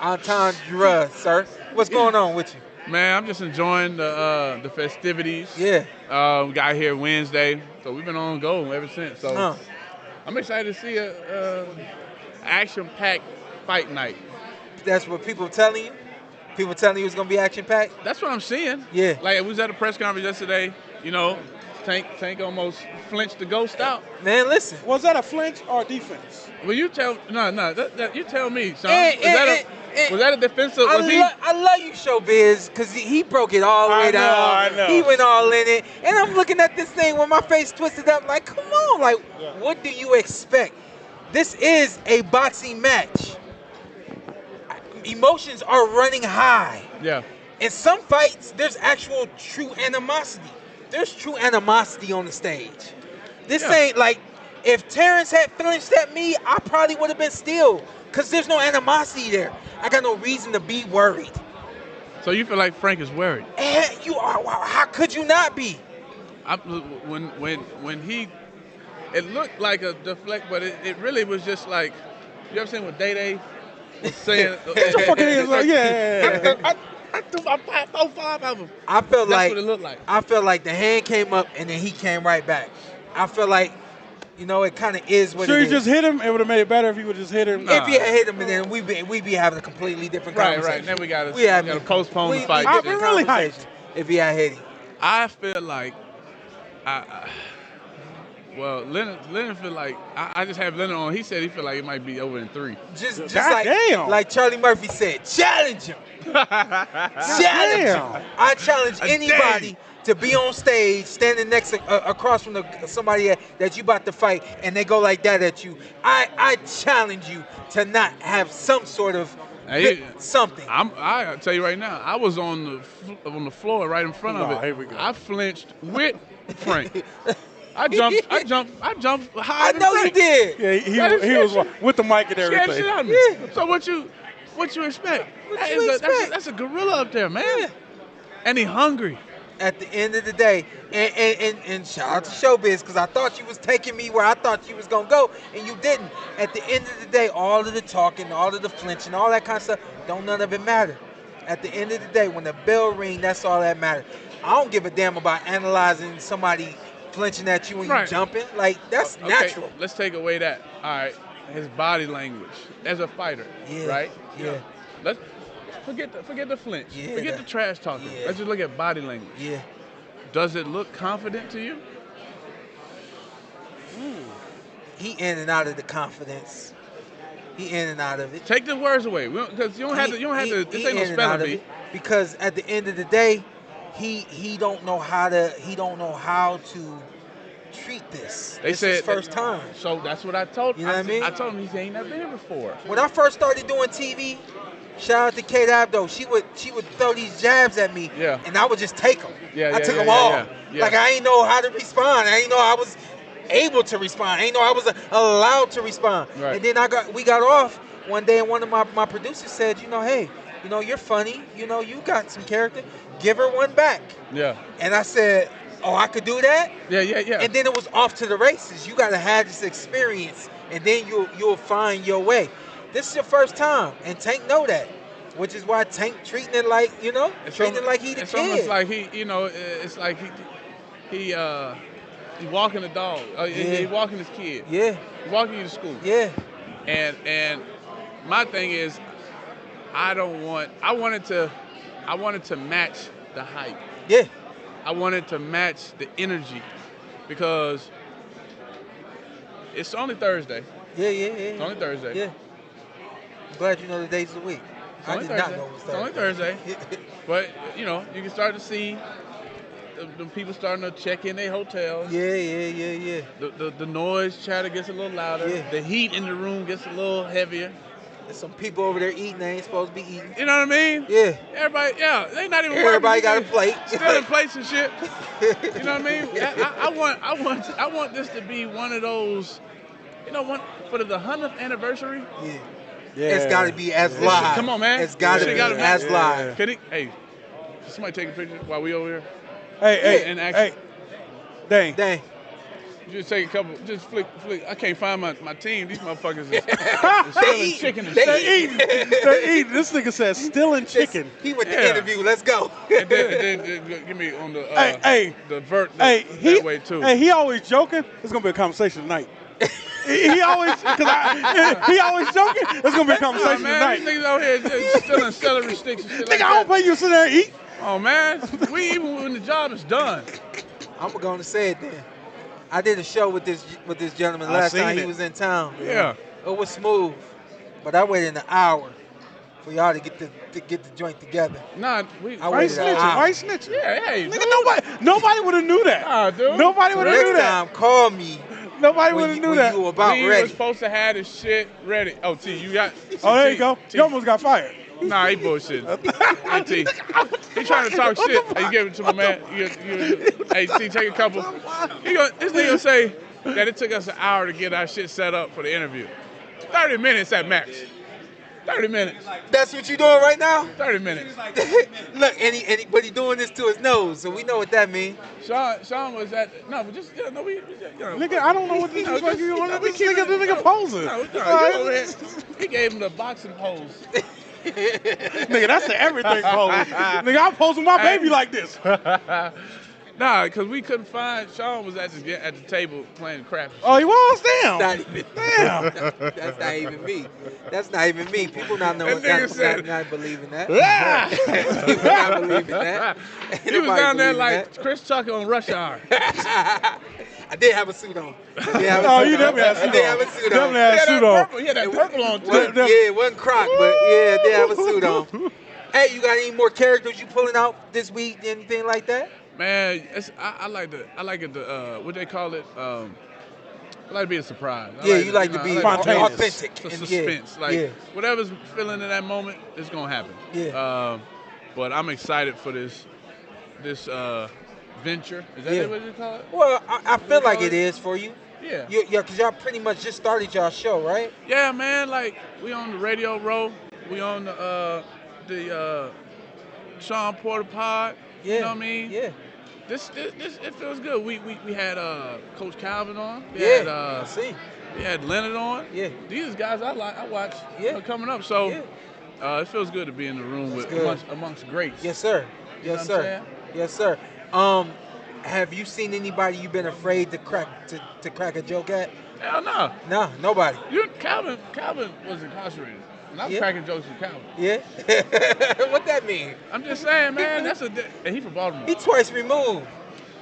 Entendre, sir. What's going on with you? Man, I'm just enjoying the festivities. Yeah. We got here Wednesday, so we've been on go ever since. So I'm excited to see a action-packed fight night. That's what people telling you? People telling you it's going to be action-packed? That's what I'm seeing. Yeah. Like, we was at a press conference yesterday, Tank almost flinched the ghost out. Man, listen. Was that a flinch or defense? Well, you tell you tell me, son. Was that a defensive? I love you, Showbiz, because he broke it all the way down. I know. He went all in it. And I'm looking at this thing with my face twisted up like, come on. Like, what do you expect? This is a boxing match. Emotions are running high. Yeah. In some fights, there's actual true animosity. There's true animosity on the stage. This ain't like, if Terrence had flinched at me, I probably would have been still, because there's no animosity there. I got no reason to be worried. So you feel like Frank is worried? You are. How could you not be? When he, it looked like a deflect, but it really was just like, you ever seen what Day was saying? Get your fucking hands up. Yeah. I threw my 5 of them. I felt That's what it looked like. I felt like the hand came up and then he came right back. I feel like, it kind of is what it is. Sure, you just hit him? It would have made it better if you would just hit him? If you had hit him, and then we'd be having a completely different conversation. Right. Then we got to postpone the fight. I've been really hyped. if he had hit him? I feel like, Leonard feel like, I just have Leonard on. He said he feel like it might be over in 3. Just like Charlie Murphy said, challenge him. Challenge him. I challenge anybody to be on stage, standing next across from somebody that you about to fight, and they go like that at you. I challenge you to not have some sort of something. I tell you right now, I was on the floor right in front of it. Here we go. I flinched with Frank. I jumped high. I know you did. Yeah, he was with the mic and everything. Shit out of me. So what you expect? That's a gorilla up there, man. Yeah. And he hungry. At the end of the day, and shout out to Showbiz, because I thought you was taking me where I thought you was going to go, and you didn't. At the end of the day, all of the talking, all of the flinching, all that kind of stuff, don't none of it matter. At the end of the day, when the bell ring, that's all that matters. I don't give a damn about analyzing somebody flinching at you when you jumping. Like, that's natural. Let's take away that. All right, his body language as a fighter, right? Yeah. Let's forget the flinch. Forget the trash talking. Let's just look at body language. Yeah. Does it look confident to you? He in and out of the confidence. He in and out of it. Take the words away, because you don't have to. This ain't no spelling bee. Because at the end of the day, he don't know how to treat this. They said his first time. So that's what I told him. You know what I mean? I told him he ain't never been here before. When I first started doing TV, shout out to K-Dab, she would throw these jabs at me, and I would just take them. I took them all. Like, I ain't know how to respond. I ain't know I was able to respond. I ain't know I was allowed to respond. Right. And then we got off one day, and one of my producers said, hey, you're funny. You got some character. Give her one back. Yeah. And I said, oh, I could do that? Yeah. And then it was off to the races. You got to have this experience, and then you'll find your way. This is your first time, and Tank know that, which is why Tank treating it like, treating it like he the kid. It's almost like it's like he walking a dog. He walking his kid. Yeah. He walking you to school. Yeah. And my thing is, I wanted to match the hype. Yeah. I wanted to match the energy, because it's only Thursday. Yeah. It's only Thursday. Yeah. I'm glad you know the days of the week. I did not know it was Thursday. It's only Thursday. But, you can start to see the people starting to check in their hotels. Yeah. The noise chatter gets a little louder. Yeah. The heat in the room gets a little heavier. There's some people over there eating they ain't supposed to be eating. You know what I mean? Yeah. They not even Everybody working. got a plate. Stealing plates and shit. You know what I mean? I want this to be one of those, for the 100th anniversary. Yeah. It's got to be as live. Come on, man. It's got to be as live. Hey, somebody take a picture while we over here? Hey. Dang. Just take a couple. Just flick. I can't find my team. These motherfuckers is stealing chicken and shit. They eating. This nigga said stealing chicken. He went to interview. Let's go. And then give me on the the vert that way too. Hey, he always joking. It's gonna be a conversation tonight. he always joking. It's gonna be a conversation tonight. These niggas out here just stealing celery sticks and shit like that. I don't pay you to sit there and eat. Oh man, even when the job is done. I'm gonna say it then. I did a show with this gentleman last time he was in town. Yeah. It was smooth, but I waited an hour for y'all to get the joint together. Nah, why snitching? Yeah, hey, nigga, nobody would have knew that. Nah, dude. Nobody would have knew that. Next time, call me. Nobody would have knew that. You were about He ready. was supposed to have his shit ready. Oh, T, you got. Oh, there you go. You almost got fired. Nah, he bullshit. Hey, T, he trying to talk shit. Hey, you give it to my man. Hey, T, take a couple. This nigga say that it took us an hour to get our shit set up for the interview. 30 minutes at max. 30 minutes. That's what you doing right now? 30 minutes. Look, but he doing this to his nose, so we know what that means. Sean was at nigga, I don't know what this is like. This nigga posing. He gave him the boxing pose. Nigga, that's the everything pose. Nigga, I'm posing my baby like this. Nah, because we couldn't find. Shawn was at the table playing crap. Oh, he was? Damn. Not even, that's not even me. That's not even me. People not knowing. Not believing that. People not believing that. He was down there like Chris Tucker on Rush Hour. I did have a suit on. Oh, you definitely had a suit on. I did have a suit on. Definitely had a suit on. He had that purple on too. Yeah, it wasn't Croc, but yeah, I did have a suit on. Hey, you got any more characters you pulling out this week? Anything like that? Man, I like it. What they call it? I like to be a surprise. You like to be authentic. It's suspense. Whatever's feeling in that moment, it's gonna happen. Yeah. But I'm excited for this venture. Is that what you call it? Well, I feel like it is for you. Yeah. Yeah, because y'all pretty much just started y'all show, right? Yeah, man. Like we on the radio row. We on the Shawn Porter pod. Yeah. You know what I mean? Yeah. This it feels good. We had Coach Calvin on. We I see. We had Leonard on. Yeah. These guys I watch coming up. So it feels good to be in the room with amongst greats. Yes, sir. You know Yes, what I'm sir. saying? Yes, sir. Have you seen anybody you've been afraid to crack a joke at? Hell no. No, nobody. Calvin was incarcerated. And I'm cracking jokes with Calvin. Yeah? What that mean? I'm just saying, man, and he from Baltimore. He twice removed.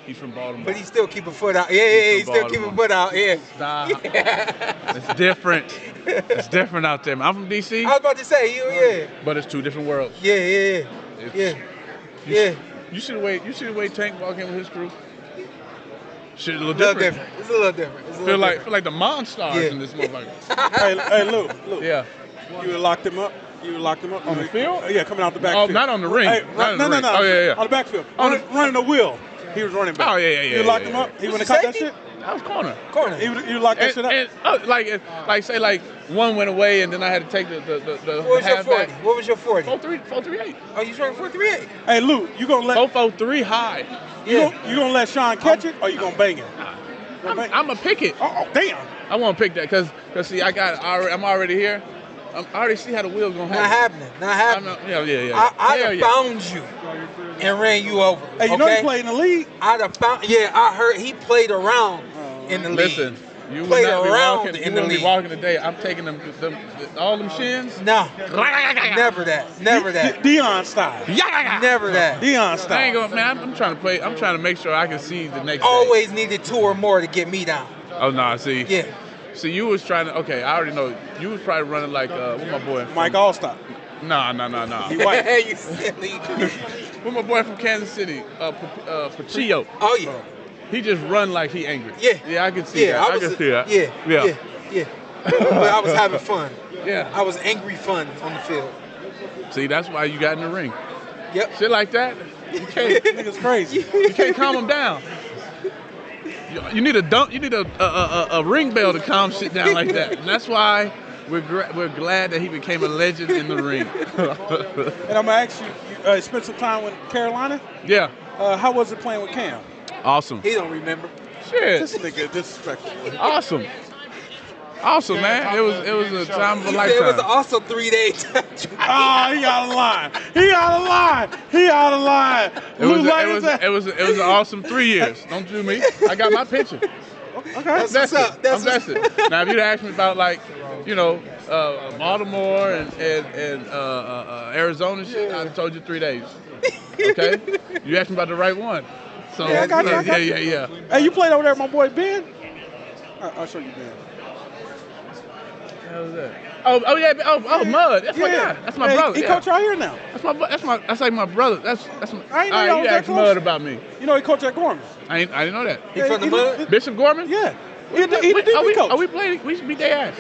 He's from Baltimore. But he still keep a foot out. Yeah, he still keep a foot out. Yeah. Stop. It's different. It's different out there, man. I'm from D.C. I was about to say, yeah. But it's two different worlds. Yeah. You see the way Tank walk in with his crew? Shit, a little different. It's a little different. Feel like the Monstars in this motherfucker. Hey, Luke. Yeah. You would lock them up? On the field? Yeah, coming out the backfield. Oh, not on the ring. Hey, no. Oh, yeah. On the backfield. Running the wheel. He was running back. Oh, yeah. You locked him up? He wouldn't have cut that shit? I was corner. You locked that shit up? Like one went away and then I had to take the What was your 40? halfback. What was your 40? 4.38. Oh, you running 4.38? Hey, Luke, you gonna let 4.43 high. You gonna let Shawn catch it or you gonna bang it? I'm gonna pick it. Oh, damn. I want to pick that because see, I'm already here. I already see how the wheel's gonna happen. Not happening. Yeah. I'd have found you and ran you over. Hey, you know he played in the league? I'd have found. Yeah, I heard he played around in the league. Listen, you played would around not be walking, in the league. be walking today. I'm taking all them shins. No, never that. Deion style. Never that. Deion style. I ain't going, man. I'm trying to play. I'm trying to make sure I can see the next. Always needed 2 or more to get me down. Oh no, see. Yeah. So you was trying to. Okay, I already know. You was probably running like what my boy. Mike Allstott. No. He white. You silly. What my boy from Kansas City, Pachillo. Oh yeah. He just run like he angry. Yeah. I can see that. I can see that. Yeah. But I was having fun. Yeah. I was angry fun on the field. See, that's why you got in the ring. Yep. Shit like that. You can't. Nigga's crazy. You can't calm him down. You need a ring bell to calm shit down like that. And that's why we're glad that he became a legend in the ring. And I'm gonna ask you spent some time with Carolina? Yeah. How was it playing with Cam? Awesome. He don't remember. Shit. This nigga disrespectful. Awesome, man. It was a time of a lifetime. It was also 3 days. Oh, he out of line. It was an awesome 3 years. Don't do me. I got my picture. Okay. That's what's up. I'm vested. Now, if you'd asked me about Baltimore and Arizona shit, I'd have told you 3 days. Okay? You asked me about the right one. So I got you. Yeah. Hey, you played over there with my boy Ben? I'll show you Ben. How was that? Oh yeah. Oh, Mud. That's my guy. That's my brother. He coach right here now. That's like my brother. That's my. I ain't know you asked Mud about me. You know he coached at Gorman. I didn't know that. He from the Mud? Bishop Gorman? Yeah. He the DB coach. We played. We used to beat their ass.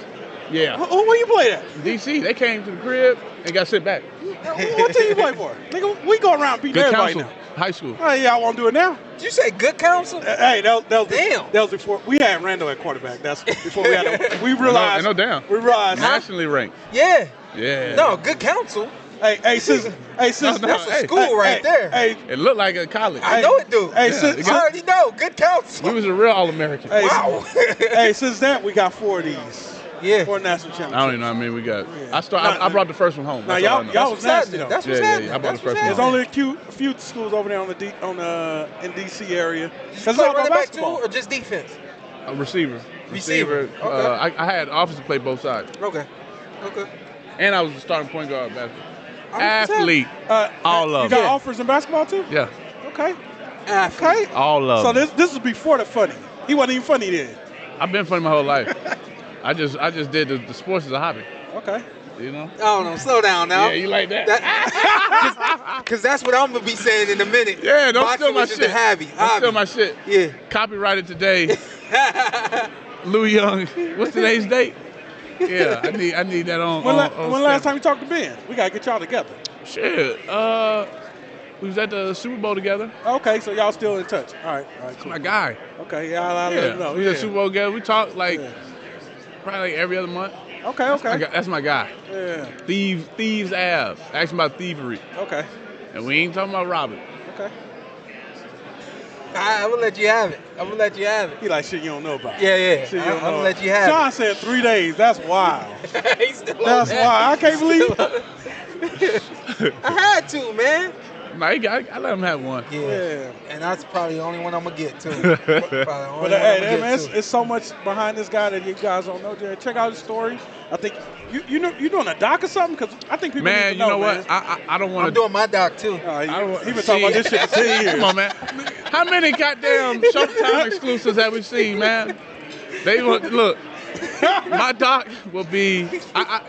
Yeah. Where you played at? DC. They came to the crib and got sent back. What team you play for? Nigga, we go around beating everybody now. High school. Oh, yeah, I won't do it now. Did you say good counsel? Hey, that was damn. That was before we had Randall at quarterback. That's before we had. We realized. No damn. We realized nationally ranked. Yeah. Yeah. No, good counsel. Hey, sis. That's a school right there. Hey, it looked like a college. I know it do. Hey, I already know. Good counsel. We was a real All-American. Hey, wow. Hey, since that we got 4 of these. Yeah. for a national championship. I don't even know how many we got. Yeah. I brought the first one home. Now That's all I know. y'all was nasty though. That's what's yeah, happening. I brought the first one There's home. only a few schools over there on in DC area. Did you Because play it's all about running back too, basketball. or just defense? A receiver. Receiver. Okay. I had offers to play both sides. Okay. And I was a starting point guard basketball. That's what's Athlete. All You of got them. offers in basketball too? Yeah. Okay. Okay. All of So them. this is before the funny. He wasn't even funny then. I've been funny my whole life. I just did the sports as a hobby. Okay. You know? Oh no, slow down now. Yeah, you like that? Because that's what I'm gonna be saying in a minute. Yeah, don't Boxing steal my was just shit. a hobby. Don't steal my shit. Yeah. Copyrighted today. Lou Young. What's today's date? Yeah, I need that on. When on last time you talked to Ben? We gotta get y'all together. Shit. We was at the Super Bowl together. Okay, so y'all still in touch. All right. That's my guy. Okay, yeah, I'll let him know. We was Yeah. at Super Bowl together. We talk probably every other month. Okay. That's my guy. Yeah. Thieves Ave. Ask him about thievery. Okay. And we ain't talking about robbing. Okay. I will let you have it. He like shit you don't know about. Yeah. Shit you I'm don't gonna know. let you have Sean said 3 days. That's wild. it. He's still on That's that. wild. I can't believe. I had to, man. No, I let him have one. Yeah. And that's probably the only one I'm gonna get too. But hey, man, it's so much behind this guy that you guys don't know. Jared. Check out his story. I think you doing a doc or something because I think people Man, need to know. you know what? Man. I don't want I'm doing my doc too. He been talking about this shit for 10 years. Come on, man. How many goddamn Showtime exclusives have we seen, man? They look. My doc will be.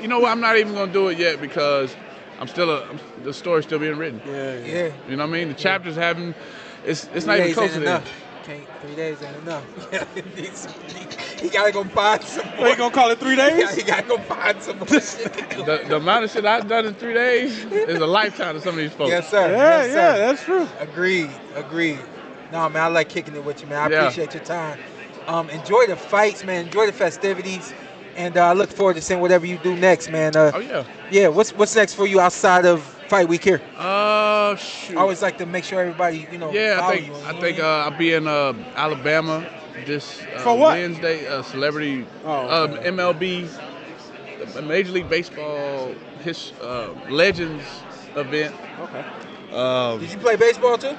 You know what? I'm not even gonna do it yet because the story's still being written. Yeah. You know what I mean? The chapters haven't. It's not even close to that. 3 days ain't enough. he gotta go find some more. What, you gonna call it 3 days? He gotta go find some more shit to do. The amount of shit I've done in 3 days is a lifetime to some of these folks. Yes, sir. Yeah, Yes, sir. that's true. Agreed. No, man, I like kicking it with you, man. I Yeah. appreciate your time. Enjoy the fights, man. Enjoy the festivities. And I look forward to seeing whatever you do next, man. Oh, yeah. Yeah, what's next for you outside of Fight Week here? Shoot. I always like to make sure everybody, Yeah, follow I you. think I'll be in Alabama this For what? Wednesday. Celebrity okay. MLB, Major League Baseball Legends event. Okay. Did you play baseball too?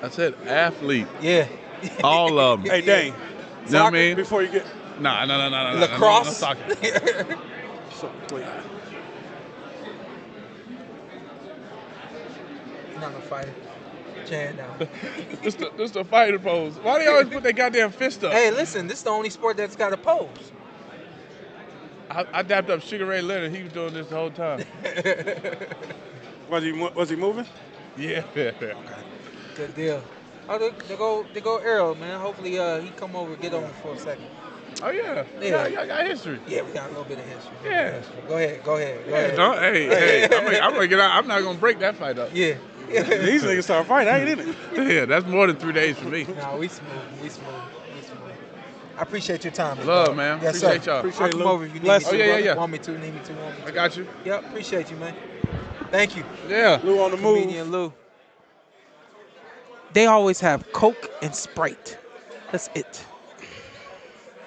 I said athlete. Yeah. All of them. Hey, Dane. You know what I mean? Before you get No. Lacrosse? No soccer. so, wait. You're not gonna fight it. Chan down. This the fighter pose. Why do they always put their goddamn fist up? Hey, listen, this is the only sport that's got a pose. I dapped up Sugar Ray Leonard. He was doing this the whole time. Was he moving? Yeah. Good deal. Oh, they go Arrow, man. Hopefully he come over and get on for a second. Oh yeah. Yeah. I got history. Yeah, we got a little bit of history. Yeah. Go ahead. Hey, I'm gonna get out. I'm not gonna break that fight up. Yeah. These niggas start fighting. I ain't in it. Yeah, that's more than 3 days for me. Nah, we smooth. I appreciate your time. Love, dog. man. Yes, Appreciate sir. y'all. I'll come Lou. over if you need Bless me to. you. Oh, yeah, brother. yeah. Want me to, need me to. I got you. Yep, appreciate you, man. Thank you. Yeah. Lou on the move. Comedian Lou. They always have Coke and Sprite. That's it.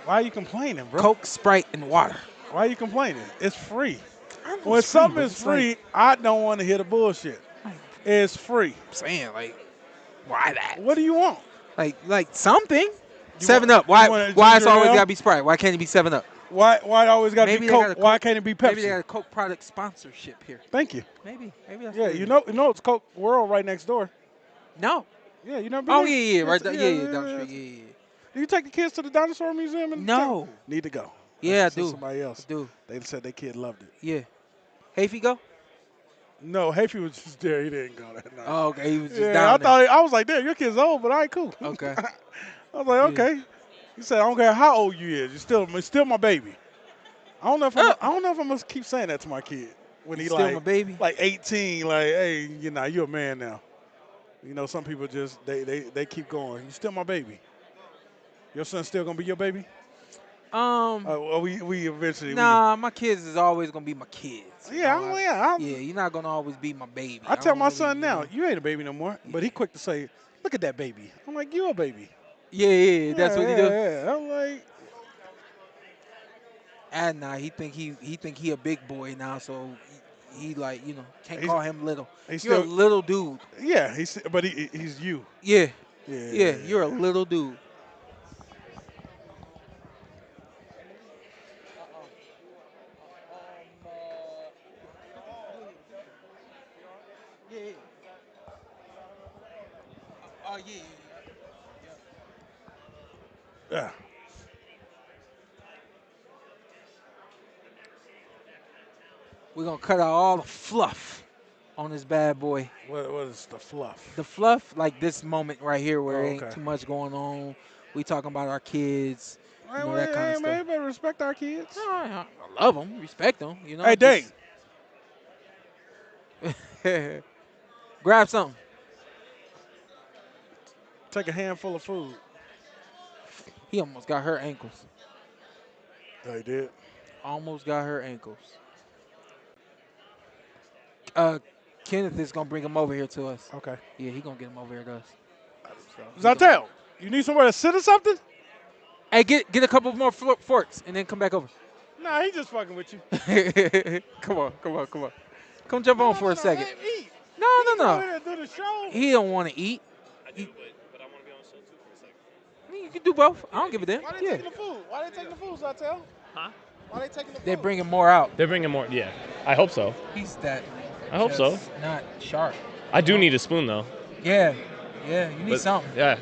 Why are you complaining, bro? Coke, Sprite, and water. Why are you complaining? It's free. I know When it's free, something but is it's like- free, I don't want to hear the bullshit. It's free. I'm saying, like, why that? What do you want? Like something. You 7 want- Up. Why? you want a Why it's ginger always ale? gotta be Sprite? Why can't it be 7 Up? Why it always got to Maybe be they got Coke? a Why can't it be Pepsi? Maybe they got a Coke product sponsorship here. Thank you. Maybe that's Yeah, what it you is. know it's Coke World right next door. No. Yeah, you never been Oh there? yeah, right there. Yeah, down the yeah. street. Yeah. Do you take the kids to the dinosaur museum? And No. Need to go. Yeah, I Said do. Somebody else. I do. They said their kid loved it. Yeah. Hafey go? No, Hafey was just there. He didn't go that night. Oh, okay. He was just Yeah, down I was like, damn, your kid's old, but all right, cool. there. Okay. I was like, okay. He said, I don't care how old you is, you're still my baby. I don't know if I'm gonna keep saying that to my kid when he Still like my baby? like 18, like, hey, you're a man now. You know, some people just they keep going. You still my baby. Your son's still gonna be your baby? We eventually. Nah, my kids is always gonna be my kids. Yeah, Yeah, you're not gonna always be my baby. I tell don't my really, son you now, know. you ain't a baby no more. But he quick to say, look at that baby. I'm like, you a baby. Yeah, that's what he do. Yeah, I'm like, Nah, he think he a big boy now, so he like, you know, can't He's- call him little. he's You're a still- little dude. Yeah, but he's you. Yeah. Yeah. You're a little dude. Oh yeah. Yeah. We're gonna cut out all the fluff on this bad boy. What is the fluff? The fluff, like this moment right here where Oh, ain't okay. too much going on. We talking about our kids, you know, Hey, that kind of man, you stuff. better respect our kids. I love them, respect them. You know. Hey, Dave. Dave. Grab something. Take a handful of food. He almost got hurt ankles. Oh, he did? Almost got hurt ankles. Kenneth is gonna bring him over here to us. Okay. Yeah, he gonna get him over here to us. Zantel, you need somewhere to sit or something? Hey, get a couple more forks and then come back over. Nah, he just fucking with you. Come on. Come jump on for a second. Eat. No. Go ahead and do the show. He don't want to eat. I do, but I want to be on the show too for a second. You can do both. I don't give a damn. Why they taking the food? Why they taking the food, Zantel? Huh? Why they taking the food? They're bringing more out. They're bringing more. Yeah, I hope so. He's that. I hope so. just Not sharp. I do need a spoon though. Yeah. You need something. Yeah.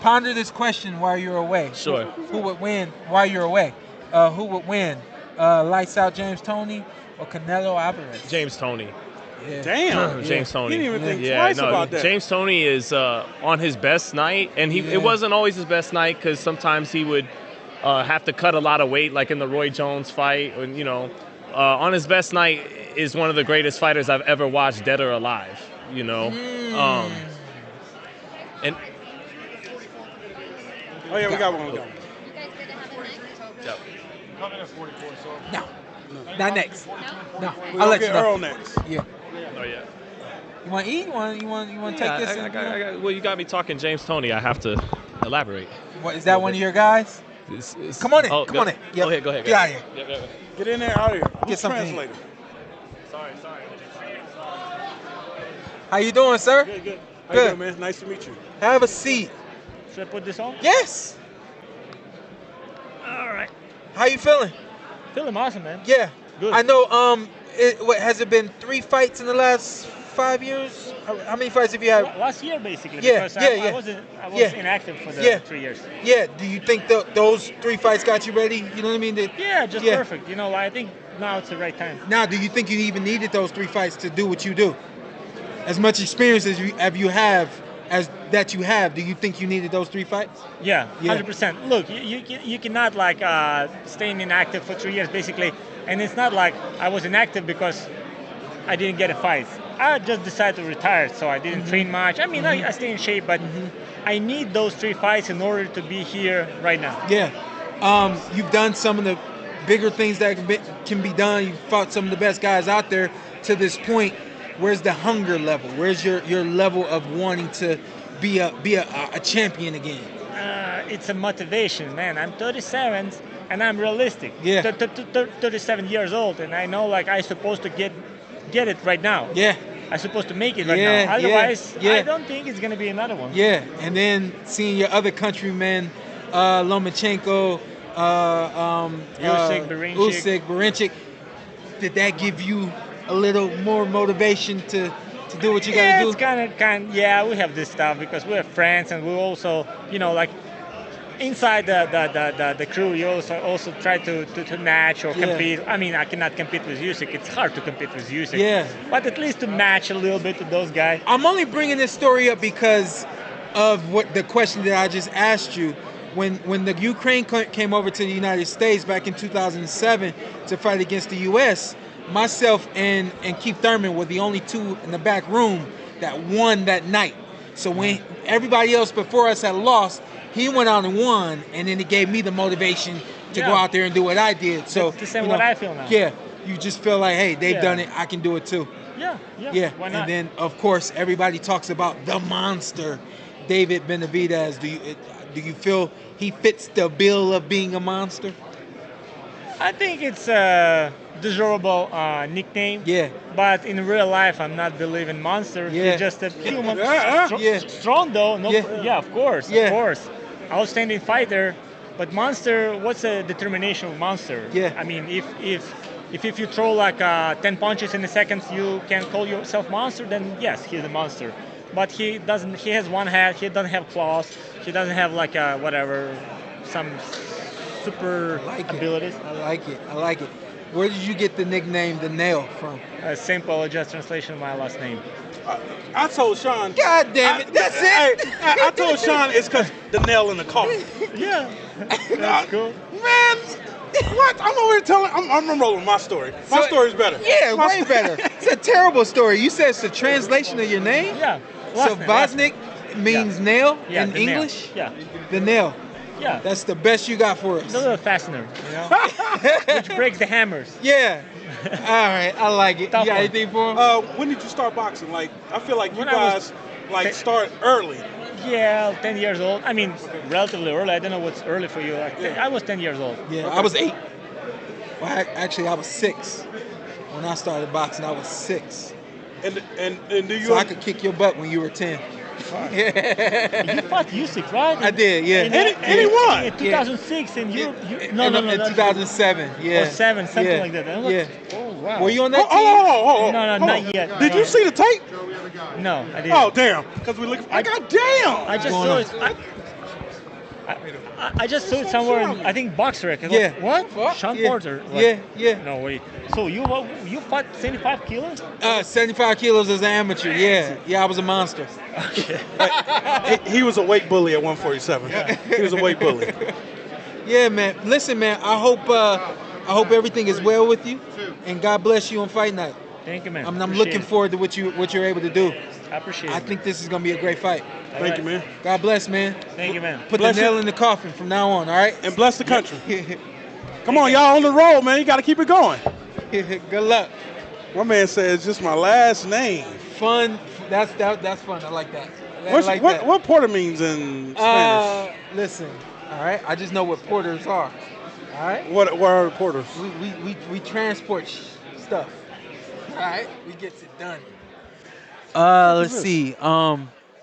Ponder this question while you're away. Sure. Who would win while you're away? Who would win? Lights out James Toney or Canelo Alvarez? James Toney. Yeah. Damn. James Toney. He didn't even think Yeah, twice no, about that. James Toney is on his best night, and it wasn't always his best night because sometimes he would have to cut a lot of weight, like in the Roy Jones fight. And on his best night is one of the greatest fighters I've ever watched, dead or alive. And Oh, yeah, we got one. Yep. No. Not next. No. We'll I'll let get you know. Earl next. Yeah. Oh yeah. You want to eat? You want to take this? Well, you got me talking James Toney. I have to elaborate. What, is that one of your guys? Come on in. Oh, Come on in. Go ahead. Go ahead. Get out of here. Yep. Get in there, out of here. Get Who's something. translator? Sorry. How you doing, sir? Good. How you doing, man? Nice to meet you. Have a seat. Should I put this on? Yes. All right. How you feeling? Feeling awesome, man. Yeah. Good. I know. Has it been 3 fights in the last 5 years? How many fights have you had? Last year, basically. Yeah, because yeah. I was inactive for the 3 years. Yeah. Do you think those 3 fights got you ready? You know what I mean? Perfect. I think now it's the right time. Now, do you think you even needed those 3 fights to do what you do? As much experience as you have, do you think you needed those 3 fights? Yeah, 100%. Look, you cannot staying inactive for 3 years, basically. And it's not like I was inactive because I didn't get a fight. I just decided to retire, so I didn't train much. I mean, I stay in shape, but I need those 3 fights in order to be here right now. Yeah. You've done some of the bigger things that can be done. You've fought some of the best guys out there to this point. Where's the hunger level? Where's your level of wanting to be a champion again? It's a motivation, man. I'm 37 and I'm realistic. Yeah. 37 years old, and I know I'm supposed to get it right now. Yeah. I'm supposed to make it right now. Otherwise, I don't think it's gonna be another one. Yeah. And then seeing your other countrymen, Lomachenko, Usyk, Berinchyk, did that give you a little more motivation to do what you gotta do? It's kind of, yeah, we have this stuff because we're friends, and we also, inside the crew, you also try to match or compete. I mean, I cannot compete with Usyk. It's hard to compete with Usyk. Yeah. But at least to match a little bit with those guys. I'm only bringing this story up because of what the question that I just asked you. When the Ukraine came over to the United States back in 2007 to fight against the U.S., myself and Keith Thurman were the only 2 in the back room that won that night. So when everybody else before us had lost, he went out and won, and then it gave me the motivation to go out there and do what I did. So the same what I feel now. Yeah, you just feel like, hey, they've done it, I can do it too. Yeah. Why not? And then of course everybody talks about the monster, David Benavidez. Do you feel he fits the bill of being a monster? I think it's a desirable nickname. Yeah. But in real life, I'm not believing monster. Yeah. He's just a human. Yeah. Strong though. No, Yeah. of course. Yeah. Of course. Outstanding fighter. But monster, what's the determination of monster? Yeah. I mean, if you throw like 10 punches in a second, you can call yourself monster, then yes, he's a monster. But he doesn't. He has one head. He doesn't have claws. He doesn't have like some super abilities. I like it. Where did you get the nickname The Nail from? A simple, just translation of my last name. I told Shawn. God damn it, that's it. I told Shawn it's because the nail in the coffin. Yeah, that's cool. Man, what? I'm over here telling. I'm rolling my story. My story's better. Yeah, My way better. It's a terrible story. You said it's a translation of your name? Yeah. So Vosnik means nail in the nail. English? Yeah. The nail. Yeah. That's the best you got for us. The little fastener, you know, which breaks the hammers. Yeah. All right, I like it. Tough you got one. anything for him? When did you start boxing? Like, I feel like you When I was guys start early. Yeah, 10 years old. I mean, relatively early. I don't know what's early for you. I was 10 years old. Yeah, I was 8. Well, actually, I was 6. When I started boxing, I was 6. And do you? So I could kick your butt when you were 10. You fought Usyk, right? I did, yeah. And he won. In 2006, and you No, in 2007, yeah. Or 7, something Yeah. like that. I'm Yeah. like, oh, wow. Were you on that team? Oh, No, not yet. Did you see the tape? No, I didn't. Oh, damn. Because we look. God damn. I just saw it. I just saw it somewhere. I think BoxRec. Yeah. Like, what? Shawn Yeah. Porter. Like, Yeah. No way. So you fought 75 kilos? 75 kilos as an amateur, yeah. Yeah, I was a monster. He was a weight bully at 147. He was a weight bully. Yeah, man. Listen, man, I hope everything is well with you, and God bless you on fight night. Thank you, man. I'm Appreciate looking it. forward to what you're able to do. I appreciate it. I think this is gonna be a great fight. Thank you, man. God bless, man. Thank you, man. Put Bless the nail you. in the coffin from now on, all right? And bless the country. Come on, y'all on the road, man. You got to keep it going. Good luck. My man said it's just my last name. Fun. That's fun. I like that. I like that. What Porter means in Spanish? Listen, all right. I just know what porters are. All right. What are porters? We transport stuff. All right. We gets it done. Let's see.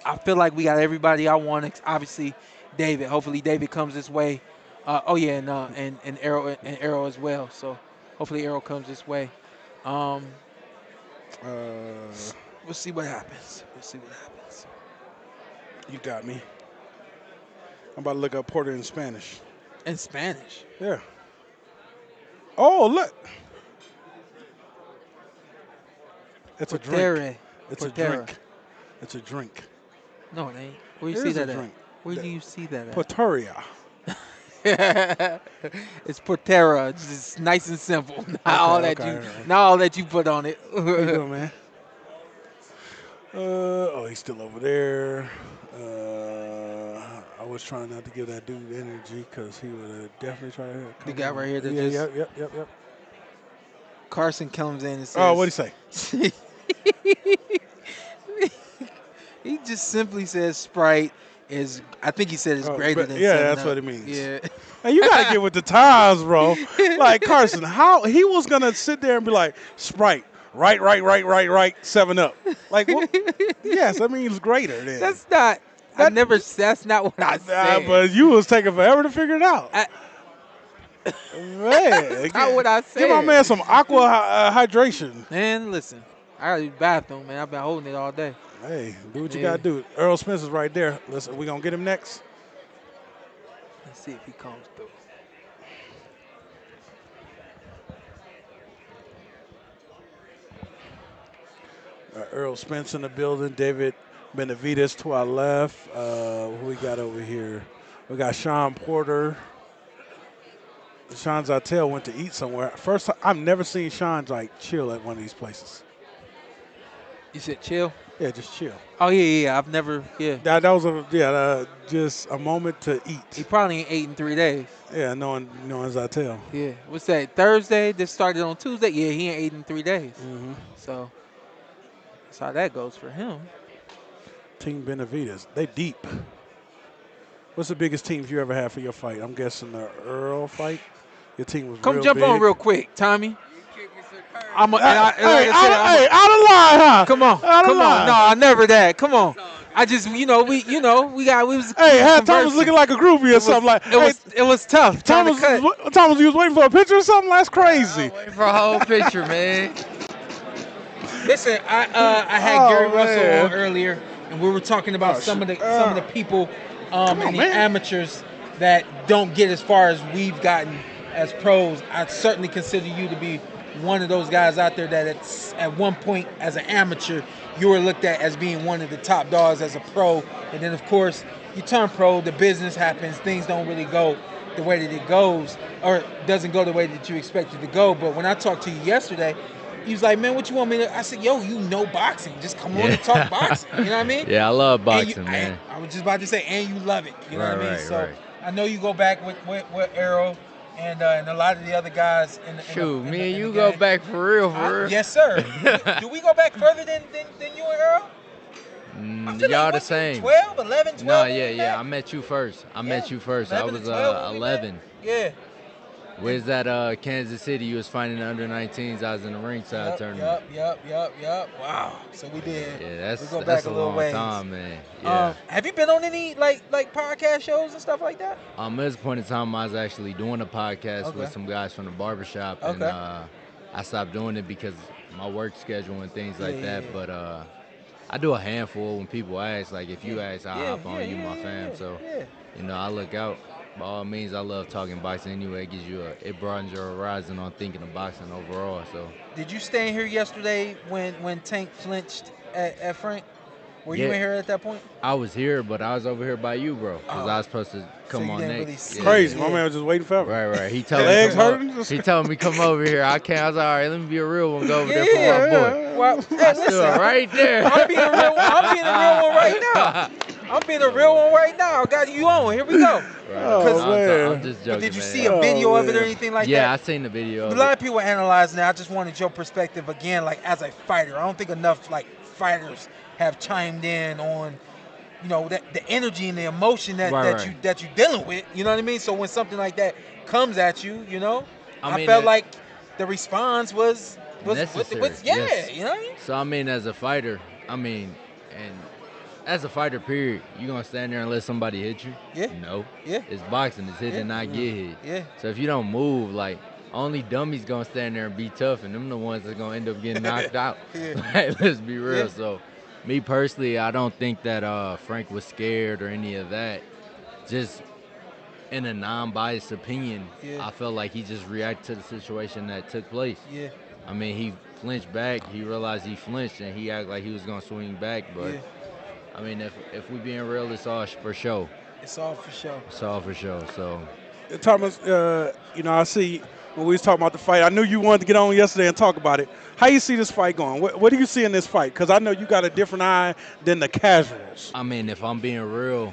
I feel like we got everybody I want. Obviously, David. Hopefully, David comes this way. And Arrow as well. So, hopefully, Arrow comes this way. We'll see what happens. You got me. I'm about to look up Porter in Spanish. In Spanish? Yeah. Oh, look. It's a drink. It's a drink. It's a drink. No, it ain't. Where you It see is a that at? drink. Where do you see that at? Porteria. It's Portera. It's just nice and simple. Not all that you put on it. How you doing, man? He's still over there. I was trying not to give that dude energy because he would definitely try to. The guy right here that Yep. Carson comes in and says. Oh, what'd he say? He just simply says Sprite is. I think he said it's greater than. Yeah, 7 that's Up. what it means. Yeah. Hey, you gotta get with the times, bro. Like Carson, how he was gonna sit there and be like Sprite, right, 7 Up. Like, what? Yes, that means greater. Then That's not. That's not what I said. but you was taking forever to figure it out. Man, not what I said. Give my man some aqua hydration. Man, listen, I gotta use the bathroom, man. I've been holding it all day. Hey, do what you gotta do. Earl Spence is right there. Listen, we gonna get him next. Let's see if he comes through. Earl Spence in the building. David Benavides to our left. Who we got over here? We got Shawn Porter. Shawn Zartel went to eat somewhere. First time, I've never seen Shawn like chill at one of these places. You said chill? Yeah, just chill. Oh yeah. I've never. Yeah. That was just a moment to eat. He probably ain't ate in 3 days. Yeah, knowing Zartel. Yeah. What's that? Thursday? This started on Tuesday. Yeah, he ain't ate in 3 days. Mm-hmm. So that's how that goes for him. Team Benavides, they deep. What's the biggest teams you ever had for your fight? I'm guessing the Earl fight. Your team was Come real jump on big. real quick, Tommy. I'm Hey, out of line, huh? Come on, Out of come on. line. No, never that. Come on. I just, we was. Hey, we was had Thomas conversing. looking like a groupie or something like. It was tough. Trying to cut. Thomas, you was waiting for a picture or something? That's crazy. Waiting for a whole picture, man. Listen, I had Gary Russell man. on earlier, and we were talking about some of the people and the amateurs that don't get as far as we've gotten as pros. I certainly consider you to be one of those guys out there that at one point as an amateur you were looked at as being one of the top dogs as a pro, and then of course you turn pro, the business happens, things don't really go the way that it goes, or doesn't go the way that you expect it to go. But when I talked to you yesterday, he was like, man, what you want me to? I said, yo, you know boxing. Just come on and talk boxing. You know what I mean? Yeah, I love And boxing, man. I was just about to say, and you love it. You know what I mean? Right, So right. I know you go back with Arrow and a lot of the other guys. Shoot, me and you go back for real. Yes, sir. Do we go back further than you and Earl? Y'all the same. 12, 11, 12? No, yeah. I met you first. I 11 was to 12 11. Yeah. Where's that Kansas City? You was fighting the under 19s. I was in the ringside tournament. Yep. Wow. So we did. Yeah, we go that's back a a little long ways. time, man. Yeah. Have you been on any like podcast shows and stuff like that? At this point in time, I was actually doing a podcast with some guys from the barbershop, and I stopped doing it because my work schedule and things like that. But I do a handful when people ask. Like if you ask, I'll hop on you, my fam. So I look out. By all means, I love talking boxing anyway. It broadens your horizon on thinking of boxing overall. So. Did you stay in here yesterday when Tank flinched at Frank? Were you in here at that point? I was here, but I was over here by you, bro. Because I was supposed to come on next. Crazy. My man was just waiting forever. Right. He told me told me come over here. I can't. I was like, all right, let me be a real one. Go over there for my boy. Well, I stood right there. I'm being a real one right now. I'm being a real one right now. I got you on. Here we go. I'm just joking, Did you man. see a video of it or anything like that? Yeah, I seen the video. A lot of people analyzing it. I just wanted your perspective again, like as a fighter. I don't think enough fighters have chimed in on, that the energy and the emotion that you're dealing with. You know what I mean? So when something like that comes at you, I felt like the response was necessary. Yes. You know what I mean? So as a fighter, as a fighter, period, you gonna stand there and let somebody hit you? Yeah. No. Yeah. It's boxing. It's hit and not get hit. Yeah. So if you don't move, only dummies gonna stand there and be tough, and them the ones that gonna end up getting knocked out. Let's be real. Yeah. So, me personally, I don't think that Frank was scared or any of that. Just in a non-biased opinion, I felt like he just reacted to the situation that took place. Yeah. He flinched back. He realized he flinched, and he acted like he was gonna swing back, but. If we being real, it's all for show. It's all for show. It's all for show. So, Thomas, I see when we was talking about the fight. I knew you wanted to get on yesterday and talk about it. How you see this fight going? What do you see in this fight? Because I know you got a different eye than the casuals. if I'm being real,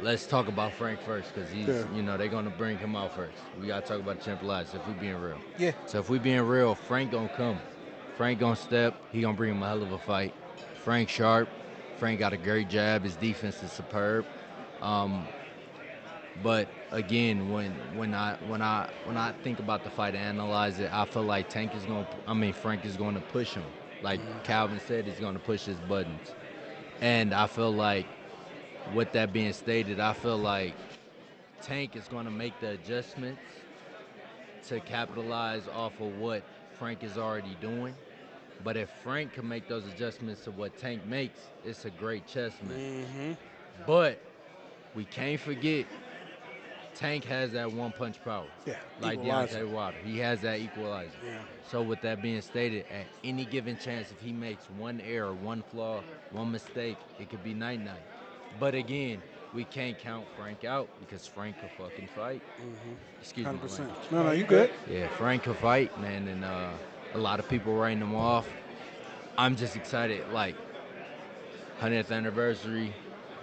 let's talk about Frank first because he's, they're gonna bring him out first. We gotta talk about the champ lives if we being real. Yeah. So if we being real, Frank gonna come. Frank gonna step. He gonna bring him a hell of a fight. Frank sharp. Frank got a great jab. His defense is superb. But again, when I think about the fight and analyze it, I feel like Frank is going to push him. Like Calvin said, he's going to push his buttons. And I feel like, with that being stated, I feel like Tank is going to make the adjustments to capitalize off of what Frank is already doing. But if Frank can make those adjustments to what Tank makes, it's a great chess match. Mm-hmm. But we can't forget, Tank has that one-punch power. Yeah, like equalizer. Deontay Wilder. He has that equalizer. Yeah. So with that being stated, at any given chance, if he makes one error, one flaw, one mistake, it could be night-night. But again, we can't count Frank out because Frank could fucking fight. Mm-hmm. Excuse me. 100%. No, you good. Yeah, Frank could fight, man, and a lot of people writing him off. I'm just excited, 100th anniversary,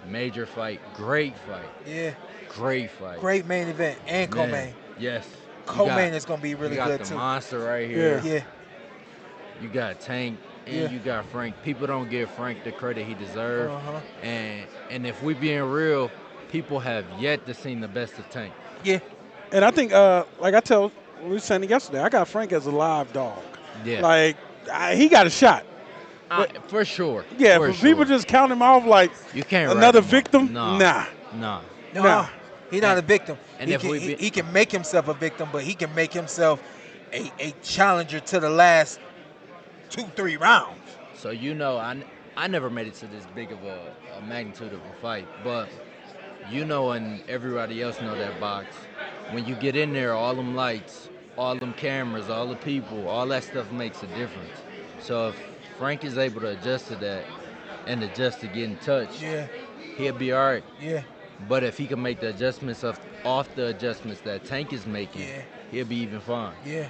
major fight, great fight. Yeah. Great fight. Great main event and co-main. Man, yes. Co-main is going to be really good, too. You got the monster right here. Yeah. You got Tank, and you got Frank. People don't give Frank the credit he deserves. Uh-huh. And if we being real, people have yet to see the best of Tank. Yeah. And I think, like we were saying yesterday, I got Frank as a live dog. Yeah. Like, he got a shot. For sure. Yeah, for but sure. people just count him off like You can't another write him victim. off. Nah. Nah. No, he's not a victim. And He can make himself a victim, but he can make himself a challenger to the last 2-3 rounds. So I never made it to this big of a magnitude of a fight, but and everybody else know that box. When you get in there, all them lights, all them cameras, all the people, all that stuff makes a difference. So if Frank is able to adjust to that and adjust to getting touched, he'll be all right. Yeah. But if he can make the adjustments off the adjustments that Tank is making, he'll be even fine. Yeah.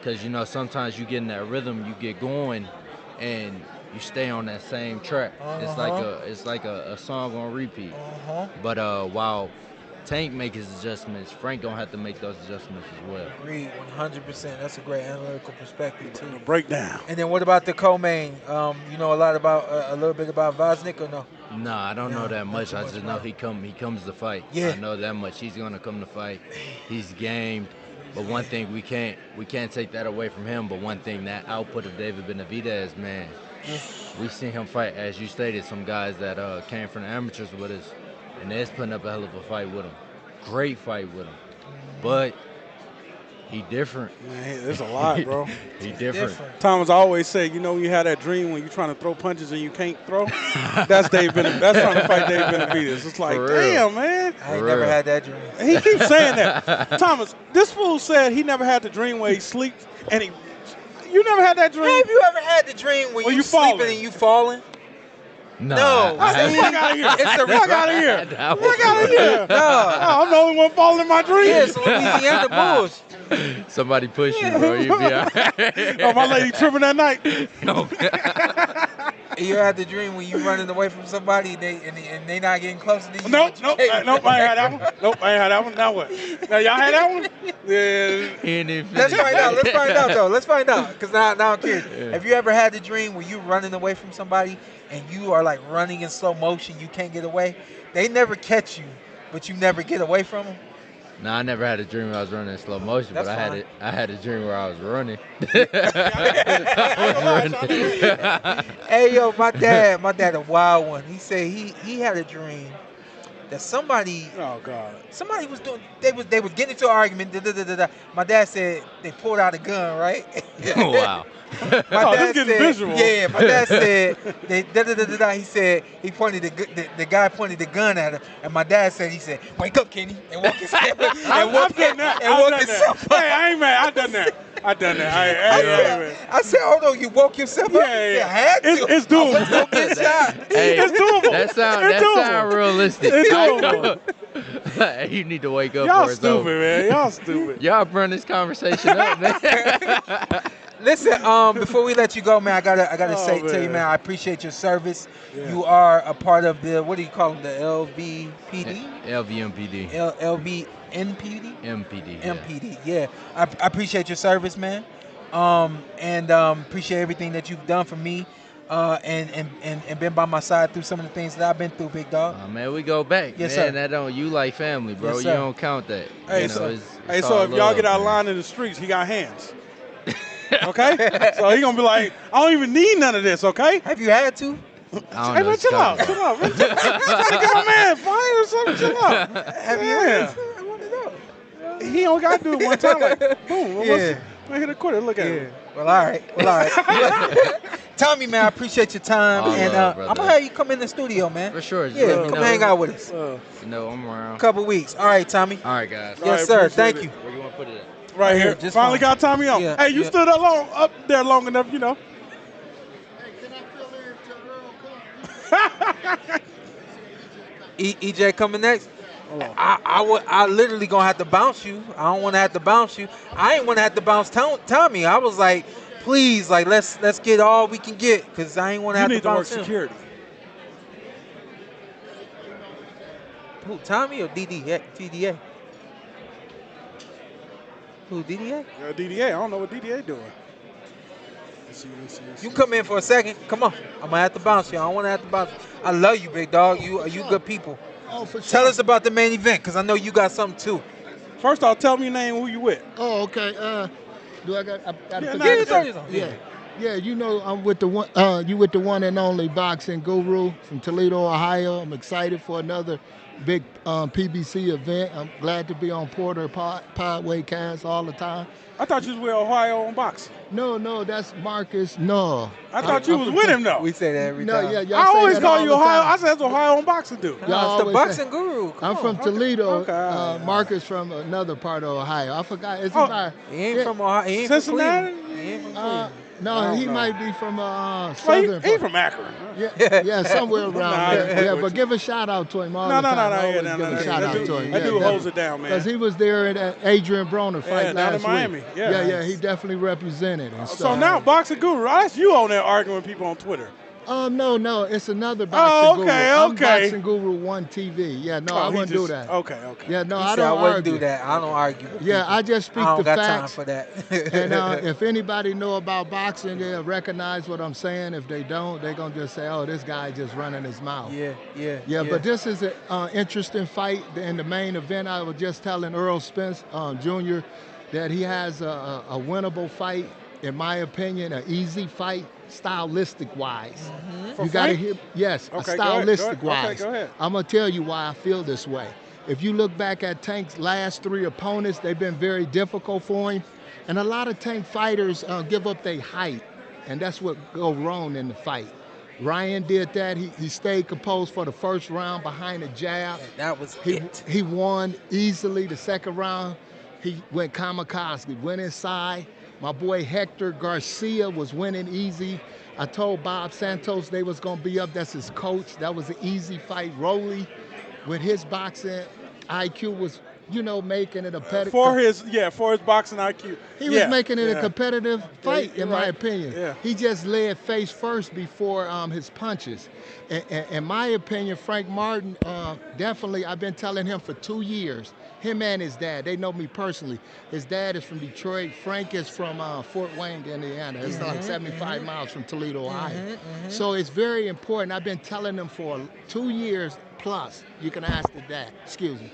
Because, sometimes you get in that rhythm, you get going, and you stay on that same track. It's like a song on repeat. But while Tank make his adjustments, Frank gonna have to make those adjustments as well. Agreed, 100%. That's a great analytical perspective too. Breakdown. And then what about the co-main? You know a little bit about Vosnik or no? No, I don't know that much. I just know he comes to fight. Yeah. I know that much. He's gonna come to fight. He's gamed. But one thing we can't take that away from him. But one thing, that output of David Benavidez, man, we seen him fight, as you stated, some guys that came from the amateurs with us, and they's putting up a hell of a fight with him. Great fight with him. But he different. Man, there's a lot, bro. he different. Thomas always say, when you have that dream when you're trying to throw punches and you can't throw, that's Dave that's trying to fight Dave Benavidez. It's like, damn, man. I ain't never had that dream. He keeps saying that. Thomas, this fool said he never had the dream where he sleeps and you never had that dream? Have you ever had the dream where you sleeping and you falling? No. Fuck out of here. It's the Fuck out of here. Fuck out of here. No. I'm the only one falling in my dreams. Yeah, it's Louisiana Bulls. Somebody push you, bro. You be all right. Oh, my lady tripping that night. You had the dream when you running away from somebody and they not getting closer to you. Nope, I ain't had that one. Nope, I ain't had that one. Now what? Now y'all had that one? Yeah. Let's find out though. Let's find out. Because now I'm curious. Have you ever had the dream where you running away from somebody and you are like running in slow motion, you can't get away? They never catch you, but you never get away from them? No, I never had a dream where I was running in slow motion, That's but fine. I had a dream where I was running. Hey yo, my dad a wild one. He said he had a dream that somebody was doing, they was getting into an argument. My dad said they pulled out a gun, right? Oh, wow. My dad getting visual. Yeah, my dad said they he said he pointed the guy pointed the gun at him, and my dad said wake up, Kenny, and woke his I've done that. Hey, I ain't mad. I done that. I said, hold on, you woke yourself up? Yeah. I had to. It's doable. I was gonna get shot. Hey, It's doable. That sound realistic. It's doable. You need to wake up Y'all for it, stupid, though. man. Y'all stupid. Y'all burn this conversation up, man. Listen, before we let you go, man, I gotta tell you, man, I appreciate your service. Yeah. You are a part of the, what do you call them, the LVPD? LVMPD. LVNPD? MPD. MPD, yeah. I appreciate your service, man. And appreciate everything that you've done for me. And been by my side through some of the things that I've been through, big dog. Man, we go back. Yes, man, sir. You like family, bro. Yes, you sir. don't count that. Hey, it's so all if love, y'all get out of man. line in the streets, he got hands. Okay? So he gonna be like, I don't even need none of this, okay? Have you had to? Hey, man, chill out. Chill out. Man. Trying to get my man fired or something. Chill out. Have you had to? I want to know. He only got to do it one time. Like, boom. Yeah. I hit a quarter. Look at him. Well, all right. Tommy, man, I appreciate your time. All and love, I'm brother. going to have you come in the studio, man. For sure. Just Yeah, let me come know. hang out with us. I'm around. Couple weeks. All right, Tommy. All right, guys. Yes, sir. Thank you. Where you want to put it at? Right here. Just Finally fine. got Tommy on. Yeah, Hey, you yeah. stood up there long enough, you know. EJ coming next. I literally gonna have to bounce you. I don't want to have to bounce you. I ain't want to have to bounce Tommy. I was like, please, like let's get all we can get, because I ain't want to You have need to to work bounce him. security. Who, Tommy or TDA? Who, DDA? DDA. I don't know what DDA doing. Let's see. You come in for a second. Come on. I'm gonna have to bounce you. I don't want to have to bounce you. I love you, big dog. You good people. Oh, for Tell sure. us about the main event, because I know you got something too. First off, tell me your name, who you with. Oh, okay. Do I got? I Yeah, forget nah, the- throw yours on. Yeah. Yeah, you know, I'm with the one. You with the one and only boxing guru from Toledo, Ohio. I'm excited for another big PBC event. I'm glad to be on PorterWay Podcast all the time. I thought you was with Ohio on boxing. No, that's Marcus. No, I thought you was with him though. We say that every No, time. yeah, y'all I say always that call all you the Ohio. time. I said that's Ohio on boxing dude. No, it's the boxing say- guru. Come I'm from on. Toledo. Okay. Marcus from another part of Ohio. I forgot. Is he Oh, by? He ain't from Ohio. He ain't Cincinnati? from Cleveland. He ain't from Uh, Cleveland. no, I he don't know. might be from Well, southern. he from Akron. Yeah, somewhere around Nah, there. Yeah, but- but give a shout out to him all No, the no, time. no, I yeah, always no, give no, a no. shout That out dude- to him. that dude holds it down, man. Because he was there at that Adrian Broner fight Yeah, down last in Miami. week. Yeah. yeah, he definitely represented. And So stuff. now boxing guru, that's you on there arguing with people on Twitter. No, it's another boxing guru. okay, I'm okay. Boxing Guru 1 TV. Yeah, no, Oh, I he wouldn't do just- that. okay. Yeah, no, He I said I don't wouldn't argue. do that. I don't argue. with Yeah, people. I just speak I don't the got facts. time for that. And if anybody know about boxing, they'll recognize what I'm saying. If they don't, they're going to just say, oh, this guy just running his mouth. Yeah, but this is an interesting fight. In the main event, I was just telling Earl Spence Jr. that he has a winnable fight, in my opinion, an easy fight, stylistic-wise. For You got to Frank? hear, yes, Okay, stylistic-wise. Okay, go ahead. I'm going to tell you why I feel this way. If you look back at Tank's last 3 opponents, they've been very difficult for him. And a lot of Tank fighters give up their height, and that's what go wrong in the fight. Ryan did that. He stayed composed for the first round behind the jab. And that was He won easily the second round. He went kamikaze, went inside. My boy Hector Garcia was winning easy. I told Bob Santos they was going to be up. That's his coach. That was an easy fight. Rolly, with his boxing IQ, was, making it a For his boxing IQ. he was making it a competitive fight, you're in my right. opinion. Yeah. He just led face first before his punches. In my opinion, Frank Martin, definitely, I've been telling him for 2 years, him and his dad, they know me personally. His dad is from Detroit. Frank is from Fort Wayne, Indiana. It's like 75 miles from Toledo, Ohio. So it's very important. I've been telling him for 2 years plus. You can ask the dad, excuse me.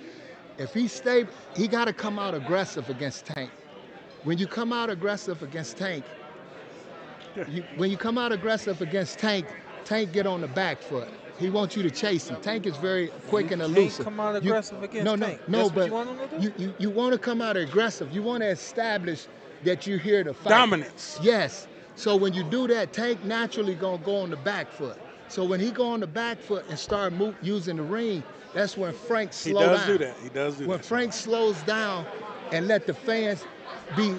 If he got to come out aggressive against Tank. When you come out aggressive against Tank, Tank get on the back foot. He wants you to chase him. Tank is very quick and elusive. Come out aggressive against Tank. No, That's what but you want him to do? you want to come out aggressive. You want to establish that you're here to fight. Dominance. Yes. So when you do that, Tank naturally gonna go on the back foot. So when he go on the back foot and start using the ring, that's when Frank slows down. He does do that. When Frank slows down and let the fans be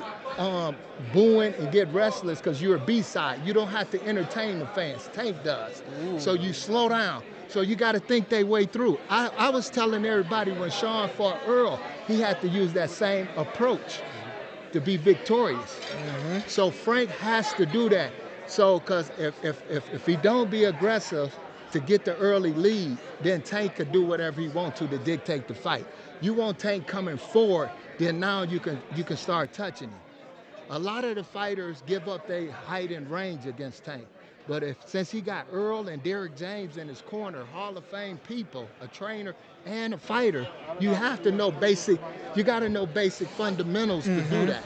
booing and get restless because you're a B-side. You don't have to entertain the fans. Tank does. So you slow down. So you got to think their way through. I was telling everybody when Shawn fought Earl, he had to use that same approach to be victorious. So Frank has to do that. So because if he don't be aggressive to get the early lead, then Tank could do whatever he wants to dictate the fight. You want Tank coming forward, then now you can start touching him. A lot of the fighters give up their height and range against Tank. But since he got Earl and Derrick James in his corner, Hall of Fame people, a trainer and a fighter, you have to know you got to know basic fundamentals to do that.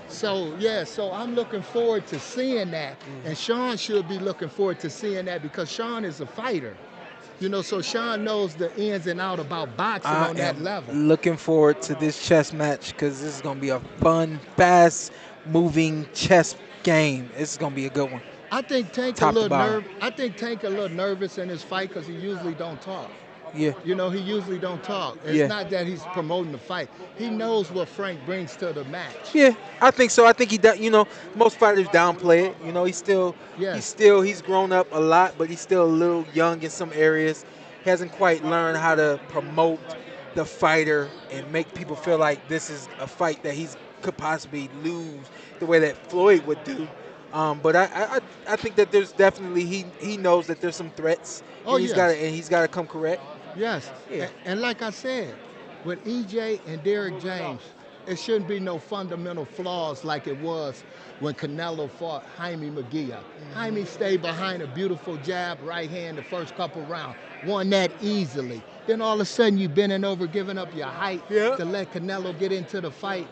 So I'm looking forward to seeing that. And Shawn should be looking forward to seeing that because Shawn is a fighter. So Shawn knows the ins and out about boxing on that level. Looking forward to this chess match because this is going to be a fun, fast-moving chess game. This is going to be a good one. I think Tank a little nervous in his fight because he usually don't talk. Yeah. He usually don't talk. It's not that he's promoting the fight. He knows what Frank brings to the match. Yeah, I think so. I think he does. Most fighters downplay it. He's grown up a lot, but he's still a little young in some areas. He hasn't quite learned how to promote the fighter and make people feel like this is a fight that he could possibly lose the way that Floyd would do. But I think that there's definitely he knows that there's some threats. Oh, he's got to come correct. Yes. Yeah. And like I said, with EJ and Derrick James, it shouldn't be no fundamental flaws like it was when Canelo fought Jaime Munguia. Jaime stayed behind a beautiful jab, right hand the first couple rounds, won that easily. Then all of a sudden you bending over, giving up your height to let Canelo get into the fight.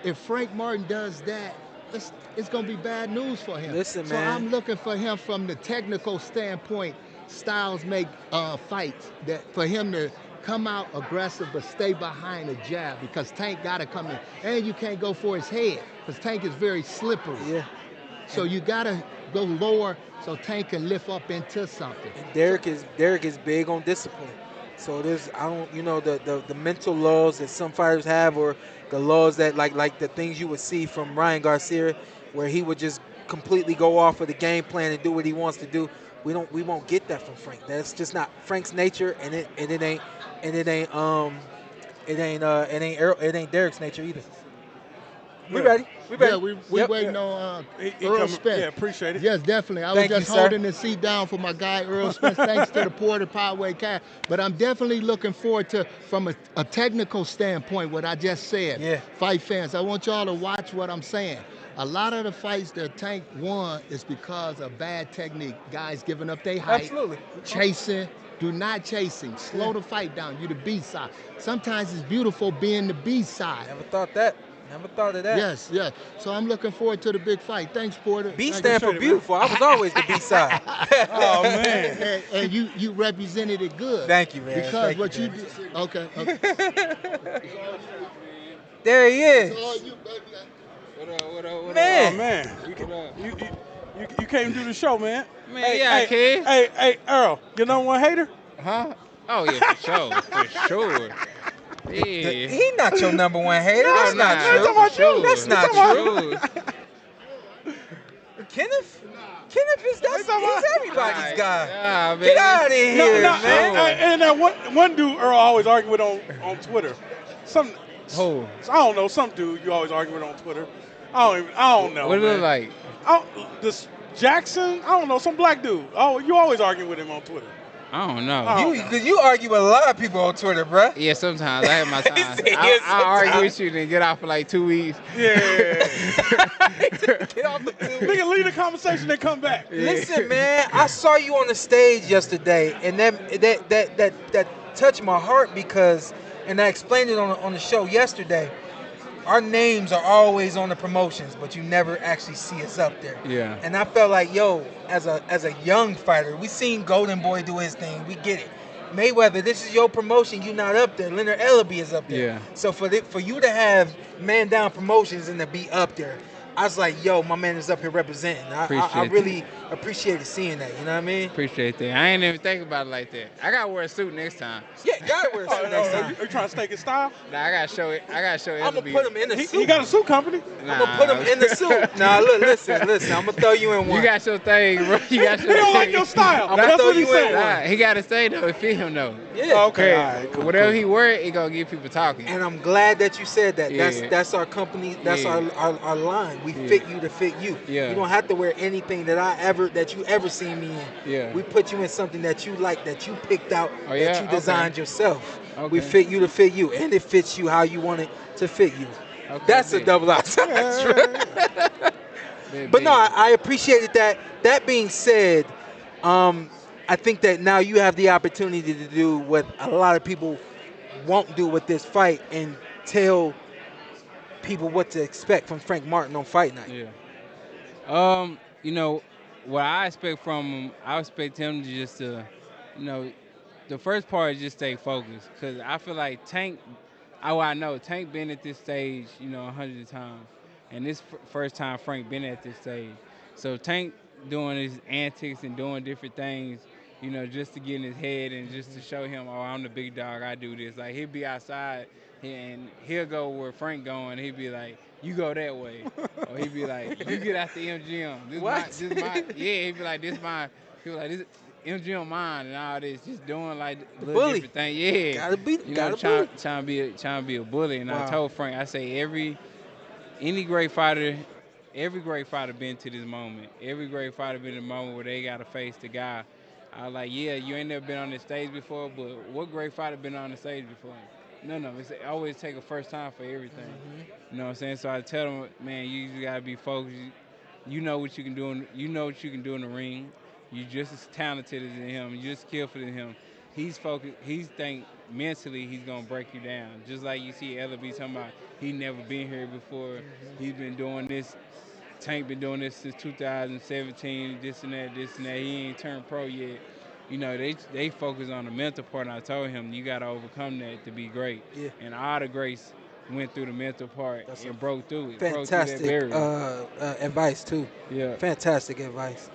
If Frank Martin does that, it's going to be bad news for him. Listen, so man. I'm looking for him from the technical standpoint. Styles make fights that for him to come out aggressive but stay behind a jab because Tank got to come in. And you can't go for his head because Tank is very slippery. So you got to go lower so Tank can lift up into something. And Derek is big on discipline. So there's the mental laws that some fighters have, or the laws that like the things you would see from Ryan Garcia, where he would just completely go off of the game plan and do what he wants to do. We won't get that from Frank. That's just not Frank's nature, and it ain't Derek's nature either. We ready? We ready? Yeah, we waiting on Earl Spence. Yeah, appreciate it. Yes, definitely. I was just holding the seat down for my guy Earl Spence, thanks to the PorterWay Podcast. But I'm definitely looking forward to, from a technical standpoint, what I just said. Yeah. Fight fans, I want y'all to watch what I'm saying. A lot of the fights that Tank won is because of bad technique. Guys giving up their height. Absolutely. Chasing. Do not chasing. Slow the fight down. You the B side. Sometimes it's beautiful being the B side. Never thought that. Never thought of that. Yes. So I'm looking forward to the big fight. Thanks, Porter. B stand for beautiful. I was always the B side. Oh man. And you represented it good. Thank you, man. Because Thank what you, you man. did. Okay. There he is. It's all you, baby. Man. Oh man. You came to the show, man. Man, yeah, I can. Hey, Earl, your number one hater? Huh? Oh yeah, for sure. Yeah. He not your number one hater. That's Nah, not true. for sure. That's not true. Kenneth is he's everybody's guy. Nah, man. Get out of here, man. And that one dude Earl always argue with on Twitter. Who? I don't know, some dude you always argue with on Twitter. I don't know. What it look man. like? This Jackson, I don't know, some black dude. Oh, you always arguing with him on Twitter. I don't know. You argue with a lot of people on Twitter, bruh. Yeah, sometimes I have my time. Yes, I argue with you, then get off for like 2 weeks. Yeah. Get off the field. Nigga, leave the conversation and come back. Listen, man, I saw you on the stage yesterday, and that touched my heart because, and I explained it on the show yesterday. Our names are always on the promotions, but you never actually see us up there. Yeah. And I felt like, yo, as a young fighter, we seen Golden Boy do his thing. We get it. Mayweather, this is your promotion. You not up there. Leonard Ellaby is up there. Yeah. So for you to have Man Down Promotions and to be up there, I was like, yo, my man is up here representing. I really appreciated seeing that. You know what I mean? Appreciate that. I ain't even think about it like that. I gotta wear a suit next time. Yeah, gotta wear a suit next time. You trying to stake his style? Nah, I gotta show it. I'm gonna put him in the suit. He got a suit company. Nah. I'm gonna put him in the suit. Nah, look, listen. I'm gonna throw you in one. You got your thing, bro. You got your He don't like thing. your style. I'm That's gonna throw what he you said. in Nah, he gotta say though, it fit him though. Yeah. Okay. All right, cool, Whatever cool. he wear, he gonna get people talking. And I'm glad that you said that. Yeah. That's our company. That's Yeah. our line. We Yeah. fit you to fit you. Yeah. You don't have to wear anything that you ever seen me in. Yeah. We put you in something that you like, that you picked out, Oh, yeah? that you designed Okay. yourself. Okay. We fit you to fit you, and it fits you how you want it to fit you. Okay, That's a big. double entendre. But no, I appreciated that. That being said, I think that now you have the opportunity to do what a lot of people won't do with this fight and tell people what to expect from Frank Martin on fight night. Yeah. You know, what I expect from him, I expect him to just the first part is just stay focused. Because I feel like Tank, I know Tank been at this stage, 100 times. And this first time Frank been at this stage. So Tank doing his antics and doing different things, just to get in his head and just to show him, oh, I'm the big dog, I do this. Like, he'll be outside and he'll go where Frank going. He'll be like, you go that way. Or he'll be like, you get out the MGM. He'll be like, this mine. He'll be like, this MGM mine and all this. Just doing like little bully. different things. Yeah. Gotta be, Trying to be a bully. And Wow. I told Frank, I say any great fighter, every great fighter been to this moment. Every great fighter been in a moment where they got to face the guy. I was like, yeah, you ain't never been on the stage before, but what great fighter been on the stage before? No, it's always take a first time for everything. You know what I'm saying? So I tell them, man, you just gotta be focused. You know what you can do. You know what you can do in the ring. You just as talented as him. You just skillful as him. he's focused. He's think mentally he's gonna break you down. Just like you see LB talking about, he never been here before. He's been doing this. Tank been doing this since 2017. This and that, this and that. He ain't turned pro yet. You know, they focus on the mental part. And I told him you got to overcome that to be great. Yeah. And all the greats went through the mental part and broke through it. Fantastic broke through that barrier. advice too. Yeah. Fantastic advice.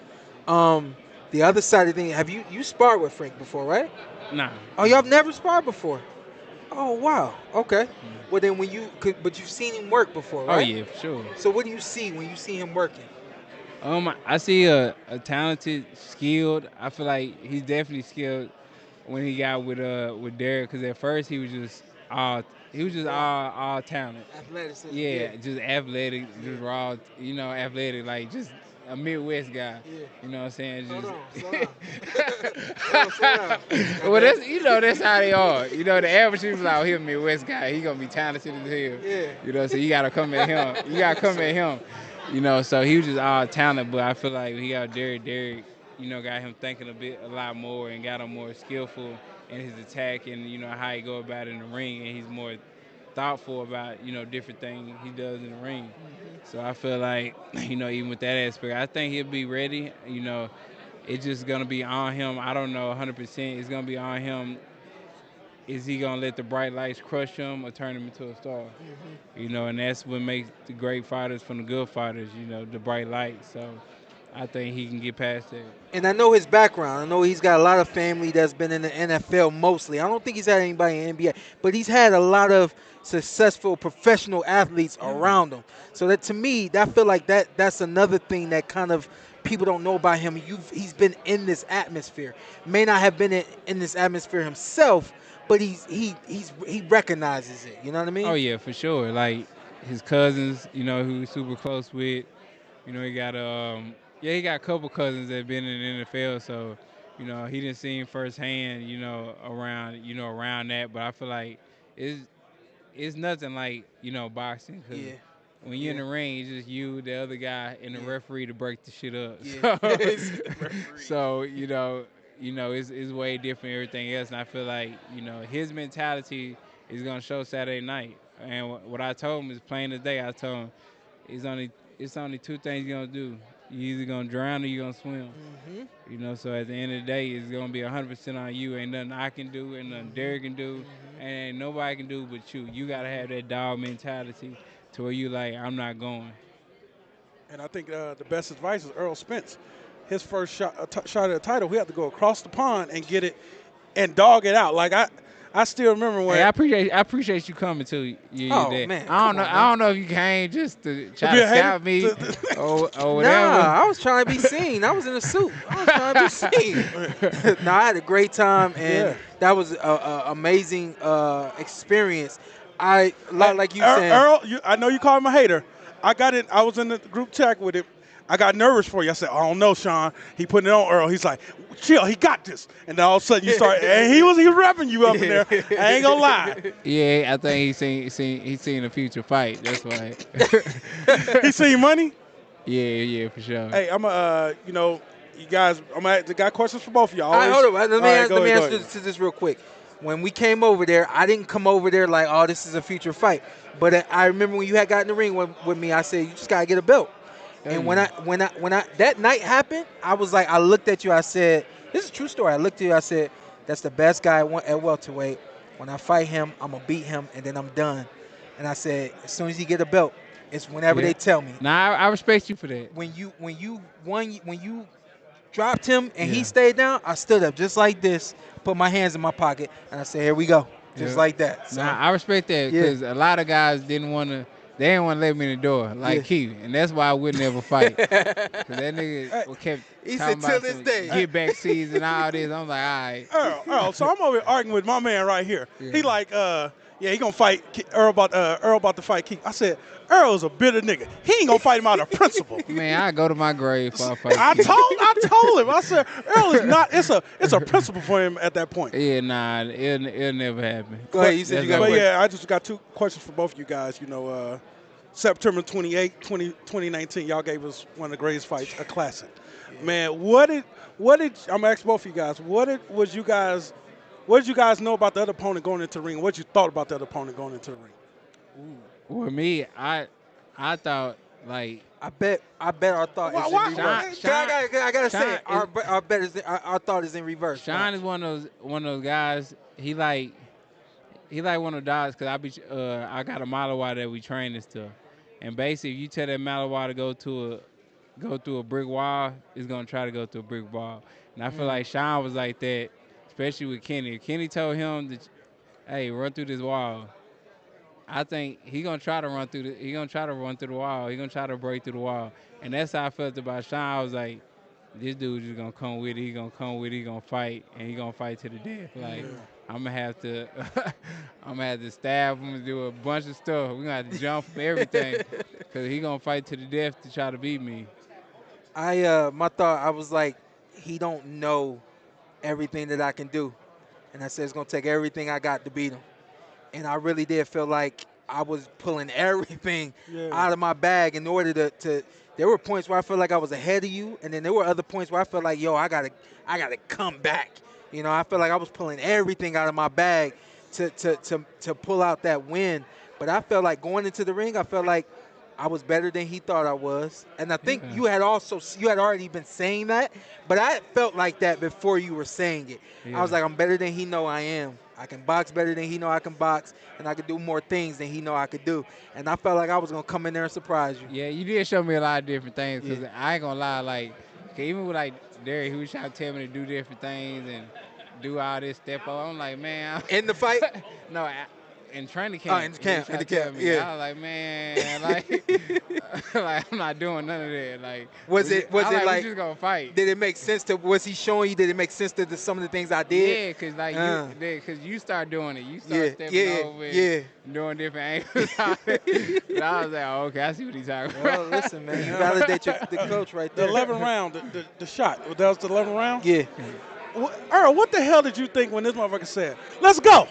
The other side of the thing, have you sparred with Frank before, right? Nah. Oh, y'all have never sparred before. Oh wow. Okay. Well then, but you've seen him work before, right? Oh yeah, for sure. So what do you see when you see him working? I see a talented, skilled. I feel like he's definitely skilled when he got with Derek. Because at first he was just all talent. Athleticism. Yeah, just athletic, just raw. You know, athletic, like just a Midwest guy. Yeah. You know what I'm saying? Just, Slow down. well, that's how they are. You know, the average people like, oh, he a Midwest guy. He gonna be talented as hell. Yeah. You know, so you gotta come at him. You gotta come at him. You know, so he was just all talent, but I feel like he got Derek, you know, got him thinking a lot more and got him more skillful in his attack and, you know, how he go about it in the ring, and he's more thoughtful about, you know, different things he does in the ring. So I feel like, you know, even with that aspect, I think he'll be ready. You know, it's just going to be on him. I don't know 100%. It's going to be on him. Is he going to let the bright lights crush him or turn him into a star? You know, and that's what makes the great fighters from the good fighters, you know, the bright lights. So I think he can get past that. And I know his background. I know he's got a lot of family that's been in the NFL mostly. I don't think he's had anybody in the NBA, but he's had a lot of successful professional athletes around him. So that, to me, I feel like that's another thing that kind of people don't know about him. He's been in this atmosphere. May not have been in this atmosphere himself, but he recognizes it. You know what I mean? Oh yeah, for sure. Like his cousins, you know, who he's super close with. You know, he got he got a couple cousins that have been in the NFL, so you know he didn't see him firsthand. You know, around that. But I feel like it's nothing like, you know, boxing. Cause when you're in the ring, it's just you, the other guy, and the referee to break the shit up. So you know, it's way different than everything else. And I feel like, you know, his mentality is gonna show Saturday night. And what I told him is plain as day. I told him it's only two things you're gonna do. You're either gonna drown or you're gonna swim. You know, so at the end of the day, it's gonna be 100% on you. Ain't nothing I can do, ain't nothing Derek can do, and ain't nobody can do but you. You gotta have that dog mentality to where you like, I'm not going. And I think the best advice is Earl Spence. His first shot at the title, he had to go across the pond and get it and dog it out. Like I still remember when. Hey, I appreciate you coming to you. Man, I don't know if you came just to try to scout me or whatever. Nah, I was trying to be seen. I was in a suit. I was trying to be seen. No, I had a great time, and that was an amazing experience. Like you said, Earl, I know you call him a hater. I was in the group chat with him. I got nervous for you. I said, I don't know, Shawn. He putting it on Earl. He's like, chill, he got this. And then all of a sudden you start, and he was repping you up in there. I ain't gonna lie. Yeah, I think he seen a future fight. That's why. He seen money? Yeah, for sure. Hey, you guys, I got questions for both of y'all. All right, hold on. Let me answer this real quick. When we came over there, I didn't come over there like, oh, this is a future fight. But I remember when you had got in the ring with me, I said, you just gotta get a belt. And when I that night happened, I was like, I looked at you, I said, this is a true story. I looked at you, I said, that's the best guy at welterweight. When I fight him, I'm gonna beat him, and then I'm done. And I said, as soon as he get a belt, it's whenever they tell me. Nah, I respect you for that. When you dropped him and he stayed down, I stood up just like this, put my hands in my pocket, and I said, here we go, just like that. So, nah, I respect that because a lot of guys didn't want to let me in the door like Keith, and that's why I would never fight. Because that nigga kept talking about some get back seeds and all this. I'm like, all right. Earl, so I'm over here arguing with my man right here. He like, he gonna fight Earl about to fight Keith. I said, Earl's a bitter nigga. He ain't gonna fight him out of principle. Man, I go to my grave for a fight. I told him. I said, Earl is not. It's a principle for him at that point. Yeah, nah, it'll never happen. Go ahead. You said you got. But yeah, I just got two questions for both of you guys. You know, September 28, 2019, y'all gave us one of the greatest fights, a classic. Man, what did I'm gonna ask both of you guys? Was you guys What did you guys know about the other opponent going into the ring? What you thought about the other opponent going into the ring? With me, I thought like I bet our thought is in reverse. I gotta say it. Our bet is our thought is in reverse. Shawn is one of those guys. He like one of the dogs because I got a Malawi that we train and stuff. And basically, if you tell that Malawi to go through a brick wall, it's gonna try to go through a brick wall. And I feel like Shawn was like that, especially with Kenny. If Kenny told him that, hey, run through this wall, I think he gonna try to run through the. He gonna try to run through the wall. He gonna try to break through the wall. And that's how I felt about Shawn. I was like, this dude just gonna come with it. He gonna come with it. He gonna fight, and he gonna fight to the death. Like I'm gonna have to, I'm gonna have to stab him and do a bunch of stuff. We gonna have to jump from everything, cause he gonna fight to the death to try to beat me. My thought, I was like, he don't know everything that I can do, and I said it's gonna take everything I got to beat him. And I really did feel like I was pulling everything out of my bag in order to. There were points where I felt like I was ahead of you, and then there were other points where I felt like, yo, I gotta come back. You know, I felt like I was pulling everything out of my bag to pull out that win. But I felt like going into the ring, I felt like I was better than he thought I was. And I think you had already been saying that, but I felt like that before you were saying it. Yeah. I was like, I'm better than he know I am. I can box better than he know I can box, and I can do more things than he know I could do. And I felt like I was going to come in there and surprise you. Yeah, you did show me a lot of different things, because I ain't going to lie, like, even with, like, Derek, he was trying to tell me to do different things and do all this step up. I'm like, man. In the fight? No, in training camp. Oh, in the camp, I was like, man, like I'm not doing none of that. Like, was it we like just gonna fight? Did it make sense to? Was he showing you? Did it make sense to some of the things I did? Yeah, cause like you start doing it. You start stepping over it, doing different angles. And I was like, oh, okay, I see what he's talking about. Well, listen, man, you validate the coach right there. The 11th round, the shot. That was the 11th round. Yeah. Earl, what the hell did you think when this motherfucker said, "Let's go"?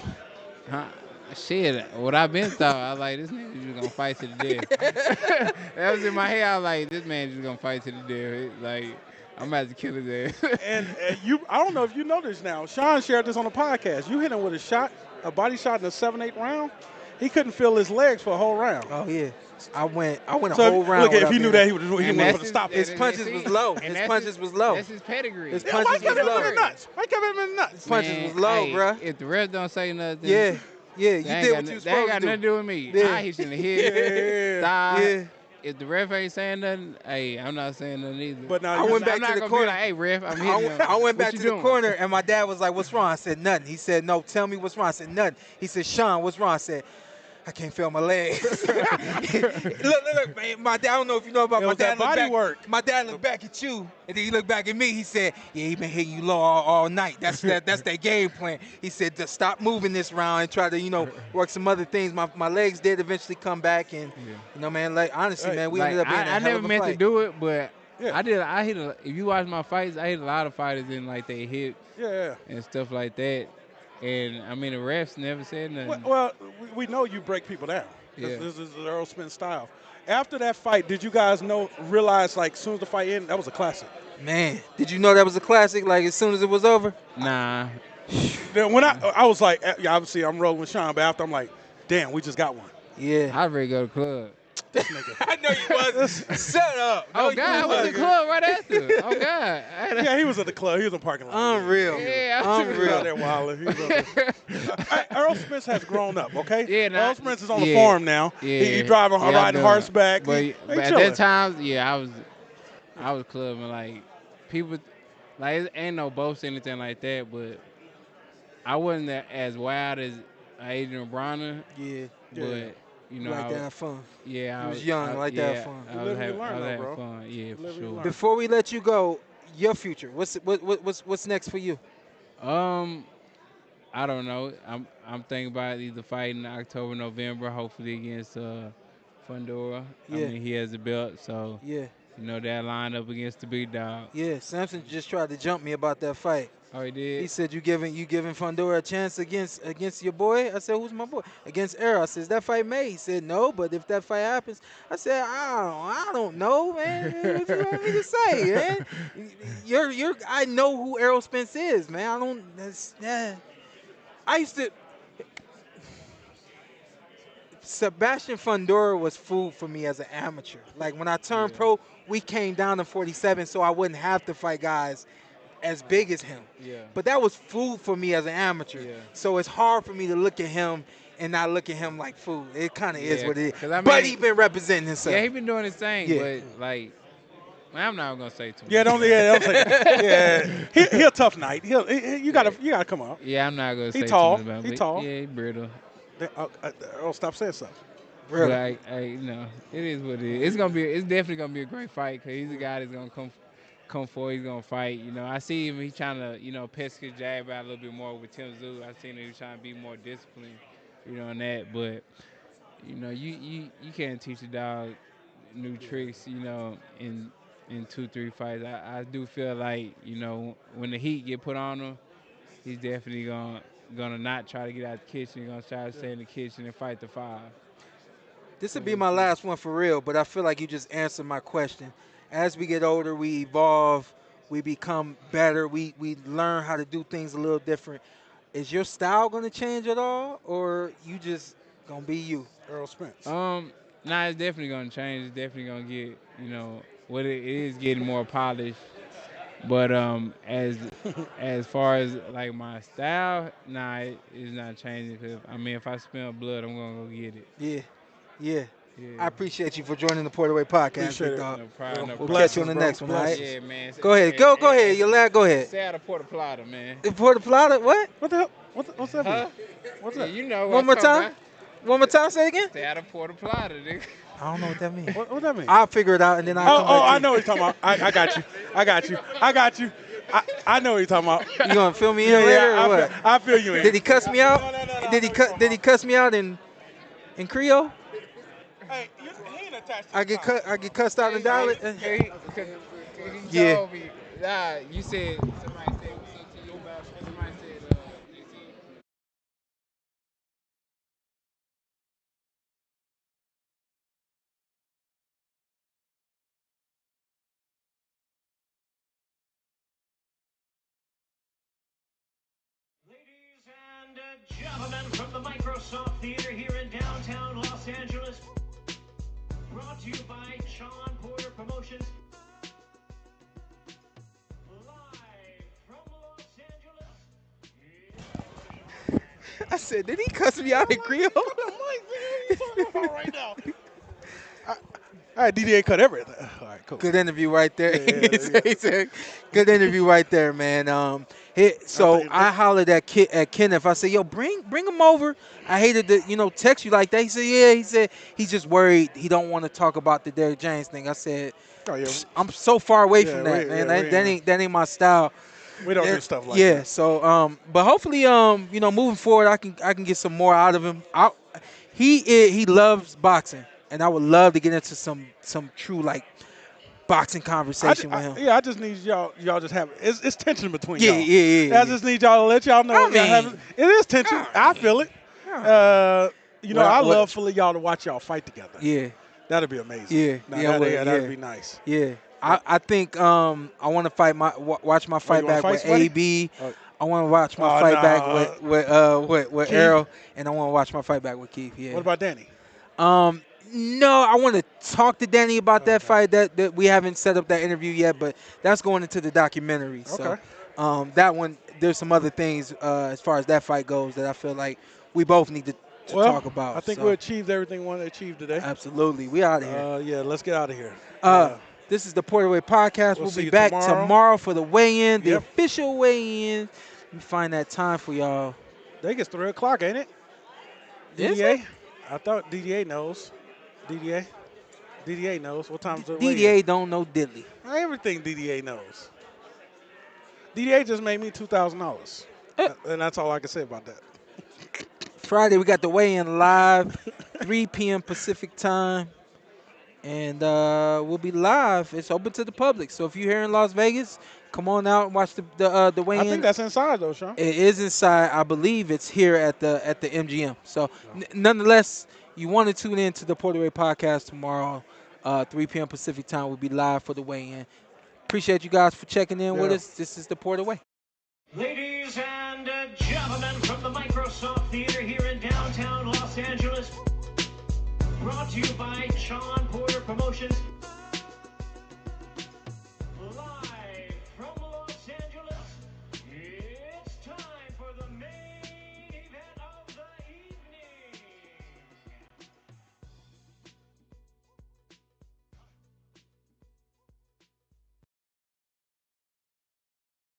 Shit, what I've been thought, I was like, this man is just gonna fight to the death. That was in my head. I was like, this man is just gonna fight to the death. Like, I'm about to kill his ass. and I don't know if you know this now. Shawn shared this on the podcast. You hit him with a body shot in the 7th, 8th round. He couldn't feel his legs for a whole round. Oh yeah, I went a so whole round. Look, if he knew that, he would have stopped. His punches was low. His punches was low. That's his pedigree. His punches was low. Why kept him in the nuts? His punches was low, bro. If the refs don't say nothing, yeah, you did what you was supposed to do. That ain't got nothing to do with me. Yeah. I hit you in the head, thigh. Yeah. If the ref ain't saying nothing, hey, I'm not saying nothing either. But now I went back to the corner. Like, hey, ref, I'm hitting him. I went back What to you the doing? corner, and my dad was like, "What's wrong?" I said, "Nothing." He said, "No, tell me what's wrong." I said, "Nothing." He said, "Shawn, what's wrong?" I said, I can't feel my legs. look, man, my dad, I don't know if you know about my dad. My dad looked back at you, and then he looked back at me. He said, "Yeah, he been hitting you low all night. That's their game plan." He said, "Just stop moving this round and try to, work some other things." My legs did eventually come back, and man, like honestly, man, we ended up being a hell of a I never meant fight. to do it, but I hit. If you watch my fights, I hit a lot of fighters in like they hip, and stuff like that. And I mean, the refs never said nothing. Well, we know you break people down. Yeah. This is the Earl Spence style. After that fight, did you guys realize like as soon as the fight ended, that was a classic? Man, did you know that was a classic? Like as soon as it was over? Nah. Then when I was like, obviously I'm rolling with Shawn, but after I'm like, damn, we just got one. Yeah. I'd ready go to the club. I know you wasn't. Shut up. Oh, God, I was at the club right after. Oh, God. Yeah, he was at the club. He was in the parking lot. Unreal. Yeah, He was out there wilding. Earl Spence has grown up, okay? Yeah, Earl Spence is on the farm now. Yeah. He driving, riding horseback. But, he at chilling. that time, I was clubbing. Like, people, like, it ain't no boast or anything like that, but I wasn't as wild as Adrian Bronner. Yeah. But, like to have fun. Yeah. I was young, like to have fun. I was having fun. Yeah, for sure. Before we let you go, your future. What's next for you? I don't know. I'm thinking about either fighting October, November, hopefully against Fundora. Yeah. I mean, he has a belt, so that line up against the big dog. Yeah, Samson just tried to jump me about that fight. Oh, he did? He said you giving Fundora a chance against your boy. I said, who's my boy? Against Errol. I said, is that fight made? He said, no, but if that fight happens, I said, I don't know, man. What you want me to say, man? I know who Errol Spence is, man. I used to. Sebastian Fundora was food for me as an amateur. Like when I turned pro, we came down to 47, so I wouldn't have to fight guys as big as him. Yeah. But that was food for me as an amateur. Yeah. So it's hard for me to look at him and not look at him like food. It kind of is what it is. 'Cause I mean, But he been representing himself. Yeah, he been doing his thing, Yeah. but like, man, I'm not gonna say too much. Yeah, don't say that. Yeah, he a tough night. You gotta come up. Yeah, I'm not gonna say He tall. too much about He it. tall. Yeah, he brittle. Oh, stop saying stuff. But you know, it is what it is. It's definitely gonna be a great fight because he's a guy that's gonna come forward. He's gonna fight. You know, I see him. He's trying to pest his jab out a little bit more with Tim Tszyu. I seen him. He's trying to be more disciplined. On that. But you can't teach a dog new tricks. In 2-3 fights. I do feel like when the heat get put on him, he's definitely gonna not try to get out the kitchen. He's gonna try to stay in the kitchen and fight the 5. This would be my last one for real, but I feel like you just answered my question. As we get older, we evolve, we become better, we learn how to do things a little different. Is your style going to change at all, or you just going to be you? Earl Spence. Nah, it's definitely gonna change. It's definitely gonna get, what it is getting more polished. But as far as like my style, nah, it's not changing. Cause if I smell blood, I'm gonna go get it. Yeah. I appreciate you for joining the PorterWay Podcast, Appreciate big it. dog. No problem. No We'll problem. catch you on the next one, all right? Yeah, man. Go ahead. Go ahead. Your lad, go ahead. Stay out of Porter Plata, man. Porter Plata, what? What the hell? What's that mean? What's that? You know One more time? One more time, say again? Stay out of Porter Plata, nigga. I don't know what that means. What that mean? I'll figure it out, and then I'll come back to I you. know what you're talking about. I got you. I know what you're talking about. You gonna fill me in later or what? I feel you in. Did he cuss me out? Did he cuss me out in Creole? Hey, he ain't attached to I get cussed out in dialect. He Yeah. told me, nah, you said somebody said what's up to you about somebody said Gentlemen, from the Microsoft Theater here in downtown Los Angeles, brought to you by Shawn Porter Promotions. Live from Los Angeles. I said, did he cuss me out in Creole? right now. All right, DDA cut everything. All right, cool. Good interview right there. Yeah. He said, good interview right there, man. I hollered at Kenneth. I said, yo, bring him over. I hated to, text you like that. He said, yeah. He said he's just worried. He don't want to talk about the Derrick James thing. I said, I'm so far away from that, man. That ain't my style. We don't do stuff like that. Yeah. So, but hopefully, moving forward, I can get some more out of him. He loves boxing, and I would love to get into some true boxing conversation with him. I just need y'all just have it's tension between Yeah, y'all. yeah. I just need y'all to let y'all know. It is tension. I feel it. I love for y'all to watch y'all fight together. Yeah. That'd be amazing. That'd be nice. Yeah. I think I want to watch my fight back with AB. I want to watch my fight back with Errol, and I want to watch my fight back with Keith. Yeah. What about Danny? No, I want to talk to Danny about that fight. That we haven't set up that interview yet, but that's going into the documentary. So, that one, there's some other things as far as that fight goes that I feel like we both need to talk about. I think we achieved everything we wanted to achieve today. Absolutely. We out of here. Yeah, let's get out of here. This is the PorterWay Podcast. We'll We'll see be you back tomorrow. tomorrow for the weigh-in, the Yep. official weigh-in. Let me find that time for y'all. I think it's 3 o'clock, ain't it? Is DDA? it? I thought DDA knows. DDA knows. What time's the DDA don't know diddly. Everything DDA knows. DDA just made me $2,000. And that's all I can say about that. Friday, we got the weigh-in live, 3 p.m. Pacific time. And we'll be live. It's open to the public. So if you're here in Las Vegas, come on out and watch the weigh-in. I think that's inside, though, Shawn. It is inside. I believe it's here at the MGM. So nonetheless, you want to tune in to the PorterWay Podcast tomorrow, 3 p.m. Pacific time. We'll be live for the weigh-in. Appreciate you guys for checking in with us. This is the PorterWay. Ladies and gentlemen, from the microphone. Shawn Porter Promotions.